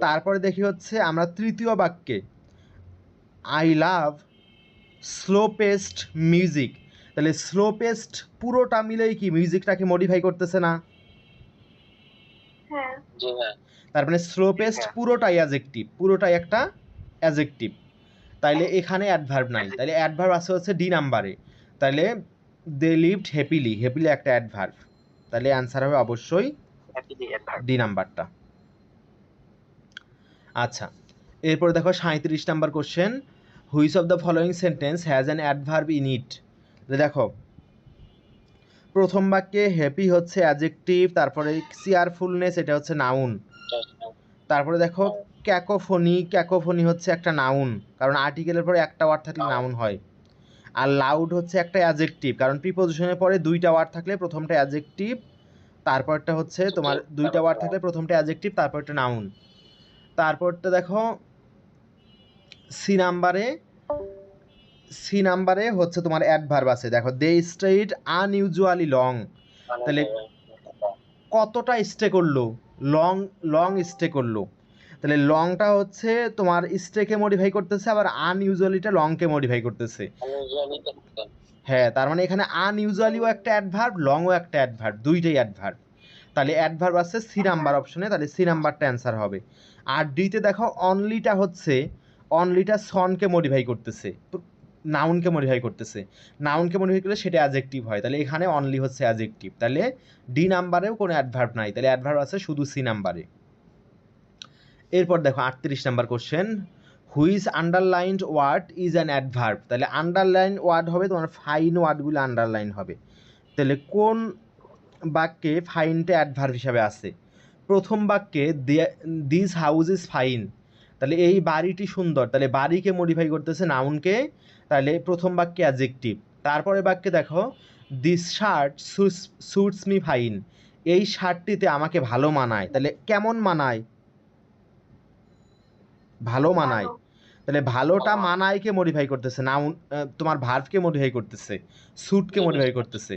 তারপরে দেখি হচ্ছে আমরা তৃতীয় বাক্যে, I love slow paced music. তাহলে স্লো পেস্ট পুরোটা মিলেই কি মিউজিকটাকে মডিফাই করতেছে না? তার মানে স্লো পেস্ট পুরোটাই অ্যাডজেক্টিভ, পুরোটাই একটা অ্যাডজেক্টিভ। তাইলে এখানে অ্যাডভার্ব নাই, তাইলে অ্যাডভার্ব আছে হচ্ছে ডি নাম্বারে। তাইলে দে লিভড হ্যাপিলি একটা অ্যাডভার্ব। তাহলে অ্যান্সার হবে অবশ্যই ডি নাম্বারটা। আচ্ছা, এরপর দেখো 37 number question, which of the following sentence has an adverb in it. দেখো, প্রথম বাক্যে হ্যাপি হচ্ছে অ্যাডজেক্টিভ, তারপরে চেয়ারফুলনেস এটা হচ্ছে নাউন। তারপরে দেখো ক্যাকোফনি হচ্ছে একটা নাউন, কারণ আর্টিকেলের পরে একটা ওয়ার্ড থাকলে নাউন হয়। আর লাউড হচ্ছে একটা অ্যাডজেক্টিভ, কারণ প্রিপোজিশনের পরে দুইটা ওয়ার্ড থাকলে প্রথমটা অ্যাডজেক্টিভ, তারপরটা হচ্ছে তোমার দুইটা ওয়ার্ড থাকলে প্রথমটা অ্যাডজেক্টিভ, তারপরটা নাউন। তারপরটা দেখো সি নাম্বারে হচ্ছে তোমার অ্যাডভার্ব আছে। দেখো, দে স্টেড আনইউজুয়ালি লং। তাহলে কতটা স্টে করলো? লং স্টে করলো। তাহলে লংটা হচ্ছে তোমার স্টেকে মডিফাই করতেছে, আবার আনইউজুয়ালিটা লংকে মডিফাই করতেছে। হ্যাঁ, তার মানে এখানে আনইউজুয়ালিও একটা অ্যাডভার্ব, লংও একটা অ্যাডভার্ব, দুইটাই অ্যাডভার্ব। তাহলে অ্যাডভার্ব আছে সি নাম্বার অপশনে, তাহলে সি নাম্বারটা অ্যান্সার হবে। আর ডিতে দেখো, অনলিটা সনকে মডিফাই করতেছে, নাউনকে মডিফাই করতেছে। নাউনকে মডিফাই করলে সেটা অ্যাডজেক্টিভ হয়, তাহলে এখানে অনলি হচ্ছে অ্যাডজেক্টিভ। তাহলে ডি নাম্বারেও কোনো অ্যাডভার্ব নাই, তাহলে অ্যাডভার্ব আছে শুধু সি নাম্বারে। এরপর দেখো 38 number question, which underlined word is an adverb. তাহলে আন্ডারলাইন ওয়ার্ড হবে তোমার ফাইন ওয়ার্ডগুলো আন্ডারলাইন হবে। তাহলে কোন বাক্যে ফাইনটা অ্যাডভার্ব হিসাবে আছে? প্রথম বাক্যে দিস হাউস ইজ ফাইন, তাহলে এই বাড়িটি সুন্দর, তাহলে বাড়িকে মডিফাই করতেছে নাউনকে, তাহলে প্রথম বাক্যে অ্যাডজেক্টিভ। তারপরে বাক্যে দেখো this shirt suits me fine, এই শার্টটিতে আমাকে ভালো মানায়, তাহলে কেমন মানায়? ভালো মানায়, তাহলে ভালোটা মানায়কে মডিফাই করতেছে নাউন, তোমার ভার্বকে মডিফাই করতেছে, স্যুটকে মডিফাই করতেছে,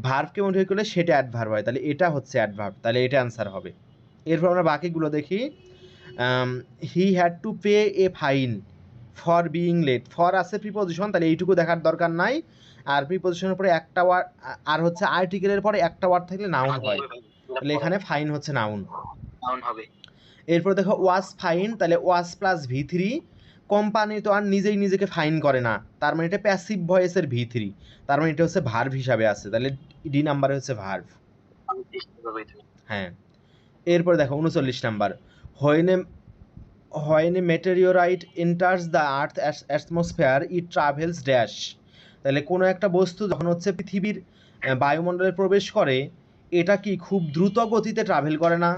ভার্বকে মডিফাই করলে সেটা অ্যাডভার্ব হয়, তাহলে এটা হচ্ছে অ্যাডভার্ব, তাহলে এটা অ্যান্সার হবে। এরপর আমরা বাকিগুলো দেখি। He had to pay a fine for being late, for আছে প্রিপোজিশন, তাহলে এইটুকু দেখার দরকার নাই। আর প্রিপোজিশনের পরে একটা ওয়ার্ড আর হচ্ছে আর্টিকেলের পরে একটা ওয়ার্ড থাকলে নাউন হয়, তাহলে এখানে ফাইন হচ্ছে নাউন। হবে। এরপর দেখো ওয়াজ ফাইন, তাহলে ওয়াজ প্লাস V3, কোম্পানি তো আর নিজেই নিজেকে ফাইন করে না, তার মানে এটা প্যাসিভ ভয়েসের V3, তার মানে এটা হচ্ছে ভার্ব হিসাবে আছে, তাহলে ডি নাম্বারে হচ্ছে ভার্ব। হ্যাঁ। এরপর দেখো 39 number, when a meteorite enters the earth atmosphere it travels dash, তাহলে কোনো একটা বস্তু যখন হচ্ছে পৃথিবীর বায়ুমণ্ডলে প্রবেশ করে, এটা কি খুব দ্রুত গতিতে ট্রাভেল করে না?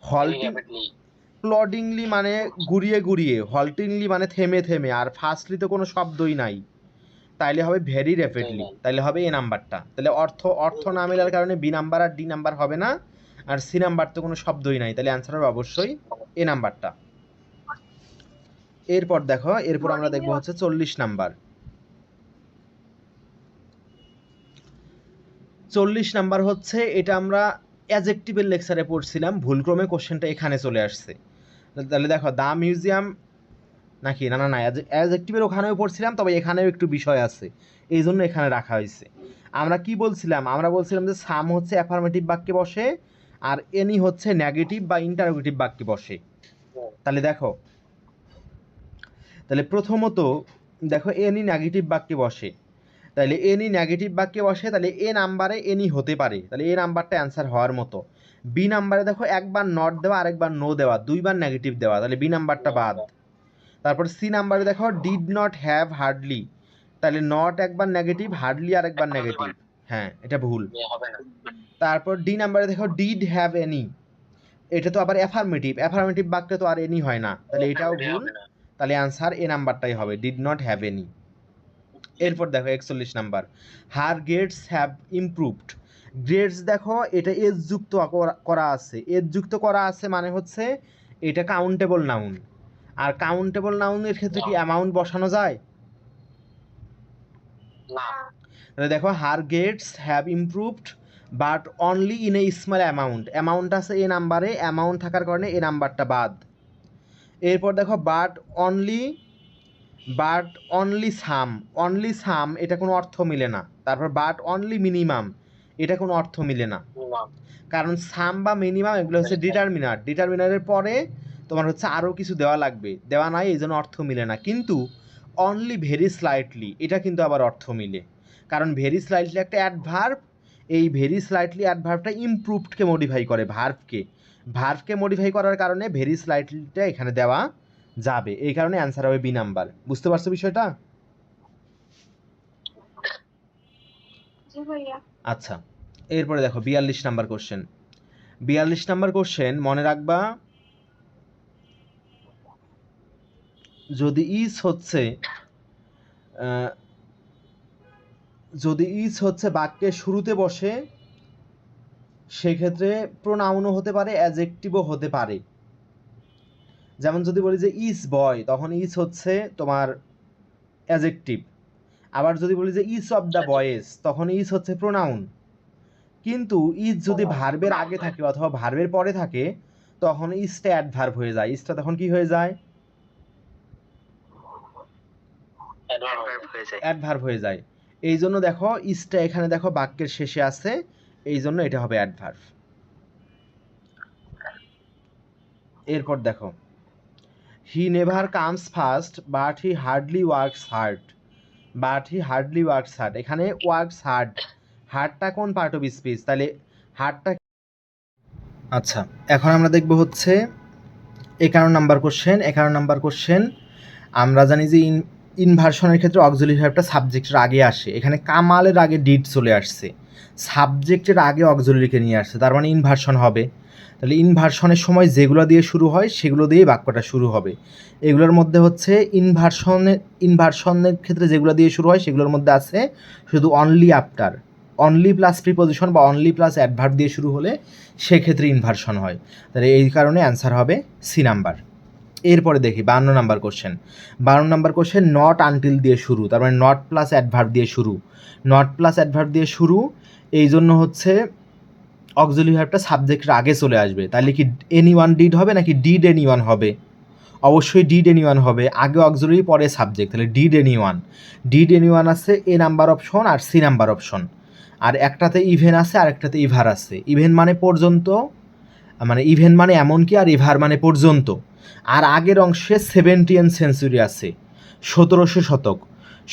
হল্টিং, প্লডিংলি মানে ঘুরিয়ে ঘুরিয়ে, হল্টিংলি মানে থেমে থেমে, আর ফার্স্টলি তো কোনো শব্দই নাই, তাইলে হবে ভেরি র্যাপিডলি, তাইলে হবে এ নাম্বারটা। তাহলে অর্থ না মেলার কারণে বি নাম্বার আর ডি নাম্বার হবে না, আর সি নাম্বার তো কোনো শব্দই নাই, তাহলে অ্যান্সার হবে অবশ্যই এ নাম্বারটা। এরপর দেখো, এরপর আমরা দেখবো হচ্ছে 40 নাম্বার। 40 নাম্বার হচ্ছে, এটা আমরা অ্যাডজেক্টিভের লেকচারে পড়ছিলাম, ভুলক্রমে কোশ্চেনটা এখানে চলে আসছে। তাহলে দেখো দ্য মিউজিয়াম নাকি না অ্যাডজেক্টিভের ওখানেও পড়ছিলাম, তবে এখানেও একটু বিষয় আছে, এই জন্য এখানে রাখা হয়েছে। আমরা কি বলছিলাম? আমরা বলছিলাম যে সাম হচ্ছে অ্যাফার্মেটিভ বাক্যে বসে, আর এনি হচ্ছে নেগেটিভ বা ইন্টারোগেটিভ বাক্যে বসে। তাহলে দেখো, তাহলে প্রথমত দেখো এনি নেগেটিভ বাক্যে বসে, তাহলে এনি নেগেটিভ বাক্যে বসে, তাহলে এ নাম্বারে এনি হতে পারে, তাহলে এ নাম্বারটা অ্যান্সার হওয়ার মতো। বি নাম্বারে দেখো একবার নট দেওয়া আরেকবার নো দেওয়া, দুইবার নেগেটিভ দেওয়া, তাহলে বি নাম্বারটা বাদ। তারপর সি নাম্বারে দেখো ডিড নট হ্যাভ হার্ডলি, তাহলে নট একবার নেগেটিভ, হার্ডলি আরেকবার নেগেটিভ, হ্যাঁ এটা ভুল। তারপর ডি নাম্বারে দেখো ডিড হ্যাভ এনি, এটা তো আবার অ্যাফার্মেটিভ বাক্যে তো আর এনি হয় না, তাহলে এটাও ভুল, তাহলে অ্যান্সার এ নাম্বারটাই হবে, ডিড নট হ্যাভ এনি। এরপর দেখো 41 number, her grades have improved, grades দেখো এটা এজ যুক্ত করা আছে, এজ যুক্ত করা আছে মানে হচ্ছে এটা কাউন্টেবল নাউন, আর কাউন্টেবল নাউনের ক্ষেত্রে কি অ্যামাউন্ট বসানো যায়? না। তাহলে দেখো her grades have improved but only in a small amount আছে এ নাম্বারে, অ্যামাউন্ট থাকার কারণে এ নাম্বারটা বাদ। এরপর দেখো বাট অনলি সাম, এটা কোনো অর্থ মিলে না। তারপর বাট অনলি মিনিমাম, এটা কোনো অর্থ মিলে না, কারণ সাম বা মিনিমাম এগুলো হচ্ছে ডিটারমিনারের পরে তোমার হচ্ছে আরও কিছু দেওয়া লাগবে, দেওয়া নাই, এই জন্য অর্থ মিলে না। কিন্তু অনলি ভেরি স্লাইটলি, এটা কিন্তু আবার অর্থ মিলে, কারণ ভেরি স্লাইটলি একটা অ্যাডভার্ব, এই ভেরি স্লাইটলি অ্যাডভার্বটা ইমপ্রুভডকে মডিফাই করে, ভার্বকে মডিফাই করার কারণে ভেরি স্লাইটলিটা এখানে দেওয়া যাবে, এই কারণে অ্যান্সার হবে বি নাম্বার। বুঝতে পারছো বিষয়টা? আচ্ছা, এরপরে দেখো 42 নাম্বার কোশ্চেন। 42 নাম্বার কোশ্চেন মনে রাখবা, যদি ইজ হচ্ছে বাক্যের শুরুতে বসে, সেক্ষেত্রে প্রোনাউনও হতে পারে, অ্যাডজেক্টিভও হতে পারে। যেমন যদি বলি যে ইজ বয়, তখন ইজ হচ্ছে তোমার অ্যাডজেক্টিভ। আবার যদি বলি যে ইজ অফ দ্য বয়েজ, তখন ইজ হচ্ছে প্রোনাউন। কিন্তু ইজ যদি ভার্বের আগে থাকে অথবা ভার্বের পরে থাকে, তখন ইজটা অ্যাডভার্ব হয়ে যায়, ইজটা তখন কি হয়ে যায়? অ্যাডভার্ব হয়ে যায়। এই জন্য দেখো ইজটা এখানে দেখো বাক্যের শেষে আছে, এই জন্য এটা হবে অ্যাডভার্ব। এরপর দেখো he never comes first but he hardly works hard, এখানে ওয়ার্কস হার্ডটা কোন পার্ট অফ স্পিচ? তাহলে হার্ডটা, আচ্ছা এখন আমরা দেখব হচ্ছে 51 নাম্বার কোশ্চেন। আমরা জানি যে ইনভার্সনের ক্ষেত্রে অক্সিলারি ভার্বটা সাবজেক্টের আগে আসে, এখানে কামালের আগে ডিড চলে আসছে, সাবজেক্টের আগে অক্সিলারিকে নিয়ে আসছে, তার মানে ইনভার্সন হবে। তাহলে ইনভার্সনের সময় যেগুলো দিয়ে শুরু হয় সেগুলো দিয়েই বাক্যটা শুরু হবে। এগুলোর মধ্যে হচ্ছে ইনভার্সনের ক্ষেত্রে যেগুলো দিয়ে শুরু হয় সেগুলোর মধ্যে আছে শুধু only after, only plus preposition বা অনলি প্লাস অ্যাডভার্ব দিয়ে শুরু হলে সেক্ষেত্রে ইনভার্সন হয়। তাহলে এই কারণে অ্যান্সার হবে সি নাম্বার। এরপরে দেখি 52 number question. 52 number question not until দিয়ে শুরু, তার মানে নট প্লাস অ্যাডভার্ব দিয়ে শুরু, নট প্লাস অ্যাডভার্ব দিয়ে শুরু, এই জন্য হচ্ছে অক্সিলারি ভার্বটা সাবজেক্টের আগে চলে আসবে। তাহলে কি এনি ওয়ান ডিড হবে নাকি ডিড এনি ওয়ান হবে? অবশ্যই ডিড এনি ওয়ান হবে, আগে অক্সিলারি পরে সাবজেক্ট, তাহলে did any one. Did any one আছে এ নাম্বার অপশন আর সি নাম্বার অপশন, আর একটাতে ইভেন আছে আর একটাতে ইভার আছে। ইভেন মানে পর্যন্ত, মানে ইভেন মানে এমনকি, আর ইভার মানে পর্যন্ত। আর আগের অংশে 17th সেঞ্চুরি আছে, 1700 শতক।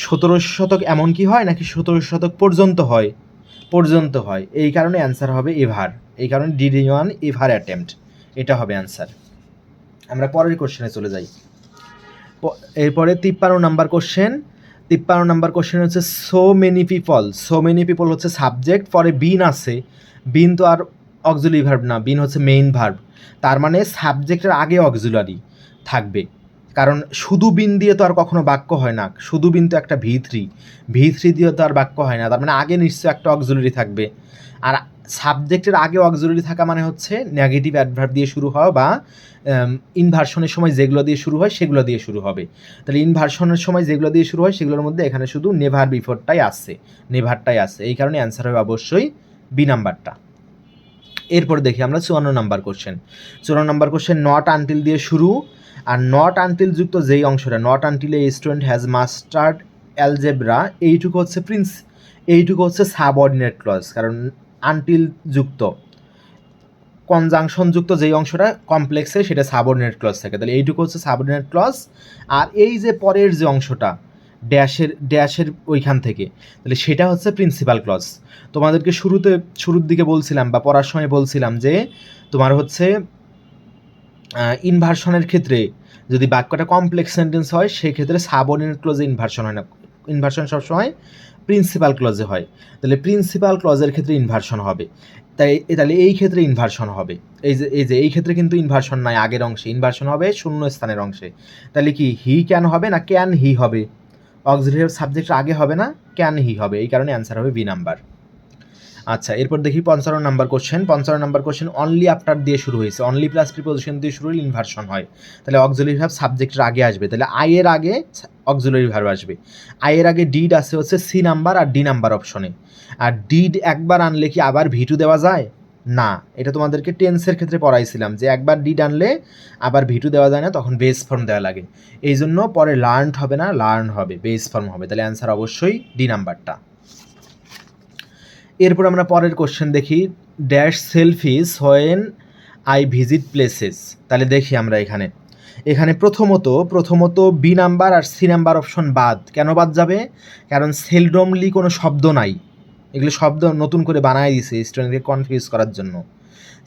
1700 শতক এমনকি হয় নাকি 1700 শতক পর্যন্ত হয়? পর্যন্ত হয়, এই কারণে অ্যান্সার হবে এভার। এই কারণে did any one ever attempt, এটা হবে অ্যান্সার। আমরা পরের কোশ্চেনে চলে যাই। এরপরে 53 নাম্বার কোশ্চেন। 53 নাম্বার কোশ্চেন হচ্ছে so many people. So many people হচ্ছে সাবজেক্ট, পরে বিন আছে, বিন তো আর অক্সিলারি ভার্ব না, বিন হচ্ছে মেইন ভার্ব, তার মানে সাবজেক্টের আগে অক্সিলারি থাকবে, কারণ শুধু বিন দিয়ে তো আর কখনো বাক্য হয় না, শুধু বিন তো একটা ভি থ্রি দিয়ে তো আর বাক্য হয় না, তার মানে আগে নিশ্চয়ই একটা অক্সিলারি থাকবে। আর সাবজেক্টের আগে অক্সিলারি থাকা মানে হচ্ছে নেগেটিভ অ্যাডভার্ব দিয়ে শুরু হওয়া বা ইনভার্সনের সময় যেগুলো দিয়ে শুরু হয় সেগুলো দিয়ে শুরু হবে। তাহলে ইনভার্সনের সময় যেগুলো দিয়ে শুরু হয় সেগুলোর মধ্যে এখানে শুধু নেভার বিফোরটাই আসছে, নেভারটাই আসছে, এই কারণে অ্যান্সার হবে অবশ্যই বি নাম্বারটা। এরপর দেখি আমরা 54 number question. 54 number question not until দিয়ে শুরু, আর নট আনটিল যুক্ত যেই অংশটা, not until a student has mustard algebra, এইটুকু হচ্ছে সাবঅর্ডিনেট ক্লজ, কারণ আনটিল যুক্ত কনজাংশন যুক্ত যেই অংশটা কমপ্লেক্সে সেটা সাবঅর্ডিনেট ক্লজ থাকে, তাহলে এইটুকু হচ্ছে সাবঅর্ডিনেট ক্লজ। আর এই যে পরের যে অংশটা ড্যাশের ওইখান থেকে, তাহলে সেটা হচ্ছে প্রিন্সিপাল ক্লজ। তোমাদেরকে শুরুর দিকে বলছিলাম বা পড়ার সময় বলছিলাম যে তোমার হচ্ছে ইনভার্সনের ক্ষেত্রে যদি বাক্যটা কমপ্লেক্স সেন্টেন্স হয় সেক্ষেত্রে সাবঅর্ডিনেট ক্লজে ইনভার্সন হয় না, ইনভার্সন সবসময় প্রিন্সিপাল ক্লজে হয়। তাহলে প্রিন্সিপাল ক্লজের ক্ষেত্রে ইনভার্সন হবে, তাহলে এই ক্ষেত্রে ইনভার্সন হবে। এই ক্ষেত্রে কিন্তু ইনভার্সন নাই, আগের অংশে ইনভার্সন হবে শূন্য স্থানের অংশে। তাহলে কি হি ক্যান হবে না ক্যান হি হবে? অক্সিলারি সাবজেক্ট আগে হবে না, ক্যান হি হবে, এই কারণে অ্যান্সার হবে বি নাম্বার। আচ্ছা, এরপর দেখি 55 number question. 55 number question only after দিয়ে শুরু হয়েছে, অনলি প্লাস প্রিপোজিশন দিয়ে শুরু হলে ইনভার্সন হয়, তাহলে অক্সিলারি ভার্ব সাবজেক্টের আগে আসবে, তাহলে আই এর আগে অক্সিলারি ভার্ব আসবে। আই এর আগে ডিড আছে হচ্ছে সি নাম্বার আর ডি নাম্বার অপশনে, আর ডিড একবার আনলে কি আবার ভি2 দেওয়া যায় না? এটা তোমাদেরকে টেন্সের ক্ষেত্রে পড়াইছিলাম যে একবার ডিড আনলে আবার ভি2 দেওয়া যায় না, তখন বেস ফর্ম দেওয়া লাগে, এই জন্য পরে লার্নড হবে না, লার্ন হবে, বেস ফর্ম হবে, তাহলে অ্যান্সার অবশ্যই ডি নাম্বারটা। এরপর আমরা পরের কোশ্চেন দেখি, dash selfish when I visit places. তাহলে দেখি আমরা এখানে প্রথমত বি নাম্বার আর সি নাম্বার অপশন বাদ। কেন বাদ যাবে? কারণ সেলডমলি কোনো শব্দ নাই, এগুলো শব্দ নতুন করে বানায় দিয়েছে স্টুডেন্টকে কনফিউজ করার জন্য,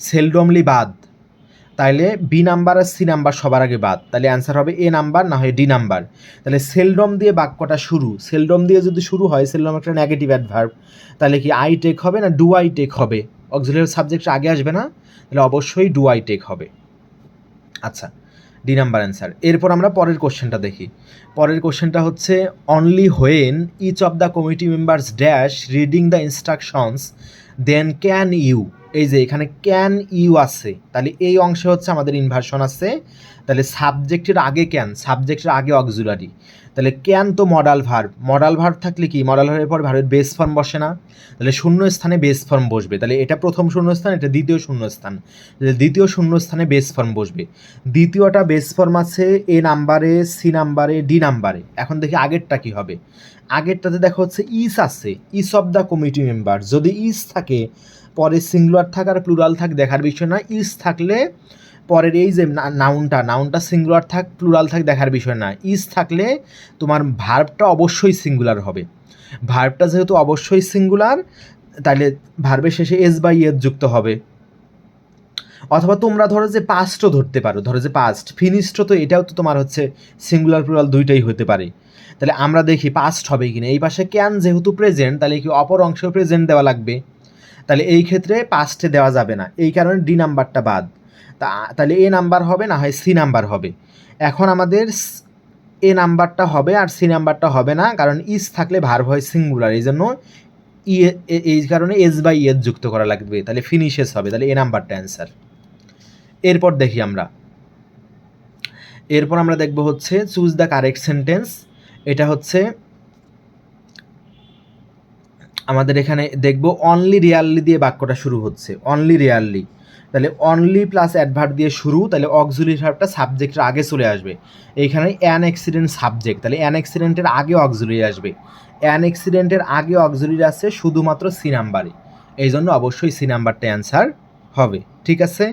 সেলডমলি বাদ। তাইলে বি নাম্বার আর সি নাম্বার সবার আগে বাদ, তাহলে অ্যান্সার হবে এ নাম্বার না হয় ডি নাম্বার। তাহলে সেলডম দিয়ে বাক্যটা শুরু, সেলডম দিয়ে যদি শুরু হয়, সেলডম একটা নেগেটিভ অ্যাডভার্ব, তাহলে কি আই টেক হবে না ডু আই টেক হবে? অক্সিলারি সাবজেক্ট আগে আসবে না, তাহলে অবশ্যই ডু আই টেক হবে। আচ্ছা, ডি নাম্বার অ্যান্সার। এরপর আমরা পরের কোশ্চেনটা দেখি। পরের কোশ্চেনটা হচ্ছে only when each of the committee members dash reading the instructions then can you. এই যে এখানে ক্যান ইউ আছে, তাহলে এই অংশে হচ্ছে আমাদের ইনভার্সন আছে, তাহলে সাবজেক্টের আগে ক্যান, সাবজেক্টের আগে অক্সিলারি, তাহলে ক্যান তো মডাল ভার্ব থাকলে কি মডাল ভার্বের পর ভার্বের বেস ফর্ম বসে না, তাহলে শূন্য স্থানে বেস ফর্ম বসবে, তাহলে এটা প্রথম শূন্যস্থান, এটা দ্বিতীয় শূন্যস্থান, দ্বিতীয় শূন্যস্থানে বেস ফর্ম বসবে। দ্বিতীয়টা বেস ফর্ম আছে এ নাম্বারে, সি নাম্বারে, ডি নাম্বারে। এখন দেখি আগেরটা কি হবে। আগেরটাতে দেখা হচ্ছে ইস আছে, ইস অফ দ্য কমিটি মেম্বার, যদি ইস থাকে পরে সিঙ্গুলার থাক আর প্লুরাল থাক দেখার বিষয় না, ইস থাকলে পরের এই যে নাউনটা সিঙ্গুলার থাক প্লুরাল থাক দেখার বিষয় না, ইস থাকলে তোমার ভার্বটা অবশ্যই সিঙ্গুলার হবে। ভার্বটা যেহেতু অবশ্যই সিঙ্গুলার, তাহলে ভার্বের শেষে এস বা ইয়েস যুক্ত হবে, অথবা তোমরা ধরো যে পাস্টও ধরতে পারো, ধরো যে পাস্ট ফিনিশড, তো এটাও তো তোমার হচ্ছে সিঙ্গুলার প্লুরাল দুইটাই হতে পারে। তাহলে আমরা দেখি পাস্ট হবে কিনা। এই পাশে ক্যান যেহেতু প্রেজেন্ট, তাহলে কি অপর অংশেও প্রেজেন্ট দেওয়া লাগবে, তাহলে এই ক্ষেত্রে পাস্টে দেওয়া যাবে না, এই কারণে ডি নাম্বারটা বাদ। তাহলে এ নাম্বার হবে, না হয় সি নাম্বার হবে। এখন আমাদের এ নাম্বারটা হবে আর সি নাম্বারটা হবে না, কারণ ইস থাকলে ভার্ব হয় সিঙ্গুলার, এই জন্য এই কারণে এস বাই এস যুক্ত করা লাগবে, তাহলে ফিনিশেস হবে, তাহলে এ নাম্বারটা অ্যান্সার। এরপর দেখি এরপর আমরা দেখব হচ্ছে চুজ দ্য কারেক্ট সেন্টেন্স। এটা হচ্ছে আমাদের এখানে দেখব অনলি রিয়ারলি দিয়ে বাক্যটা শুরু হচ্ছে, অনলি রিয়ারলি, তাহলে অনলি প্লাস অ্যাডভার্ব দিয়ে শুরু, তাহলে অক্সিলারি ভার্বটা সাবজেক্টের আগে চলে আসবে। এইখানে অ্যান অ্যাক্সিডেন্ট সাবজেক্ট, তাহলে অ্যান অ্যাক্সিডেন্টের আগে অক্সিলারি আসবে। অ্যান অ্যাক্সিডেন্টের আগে অক্সিলারি আছে শুধুমাত্র সি নাম্বারে, এই জন্য অবশ্যই সি নাম্বারটা অ্যান্সার হবে। ঠিক আছে।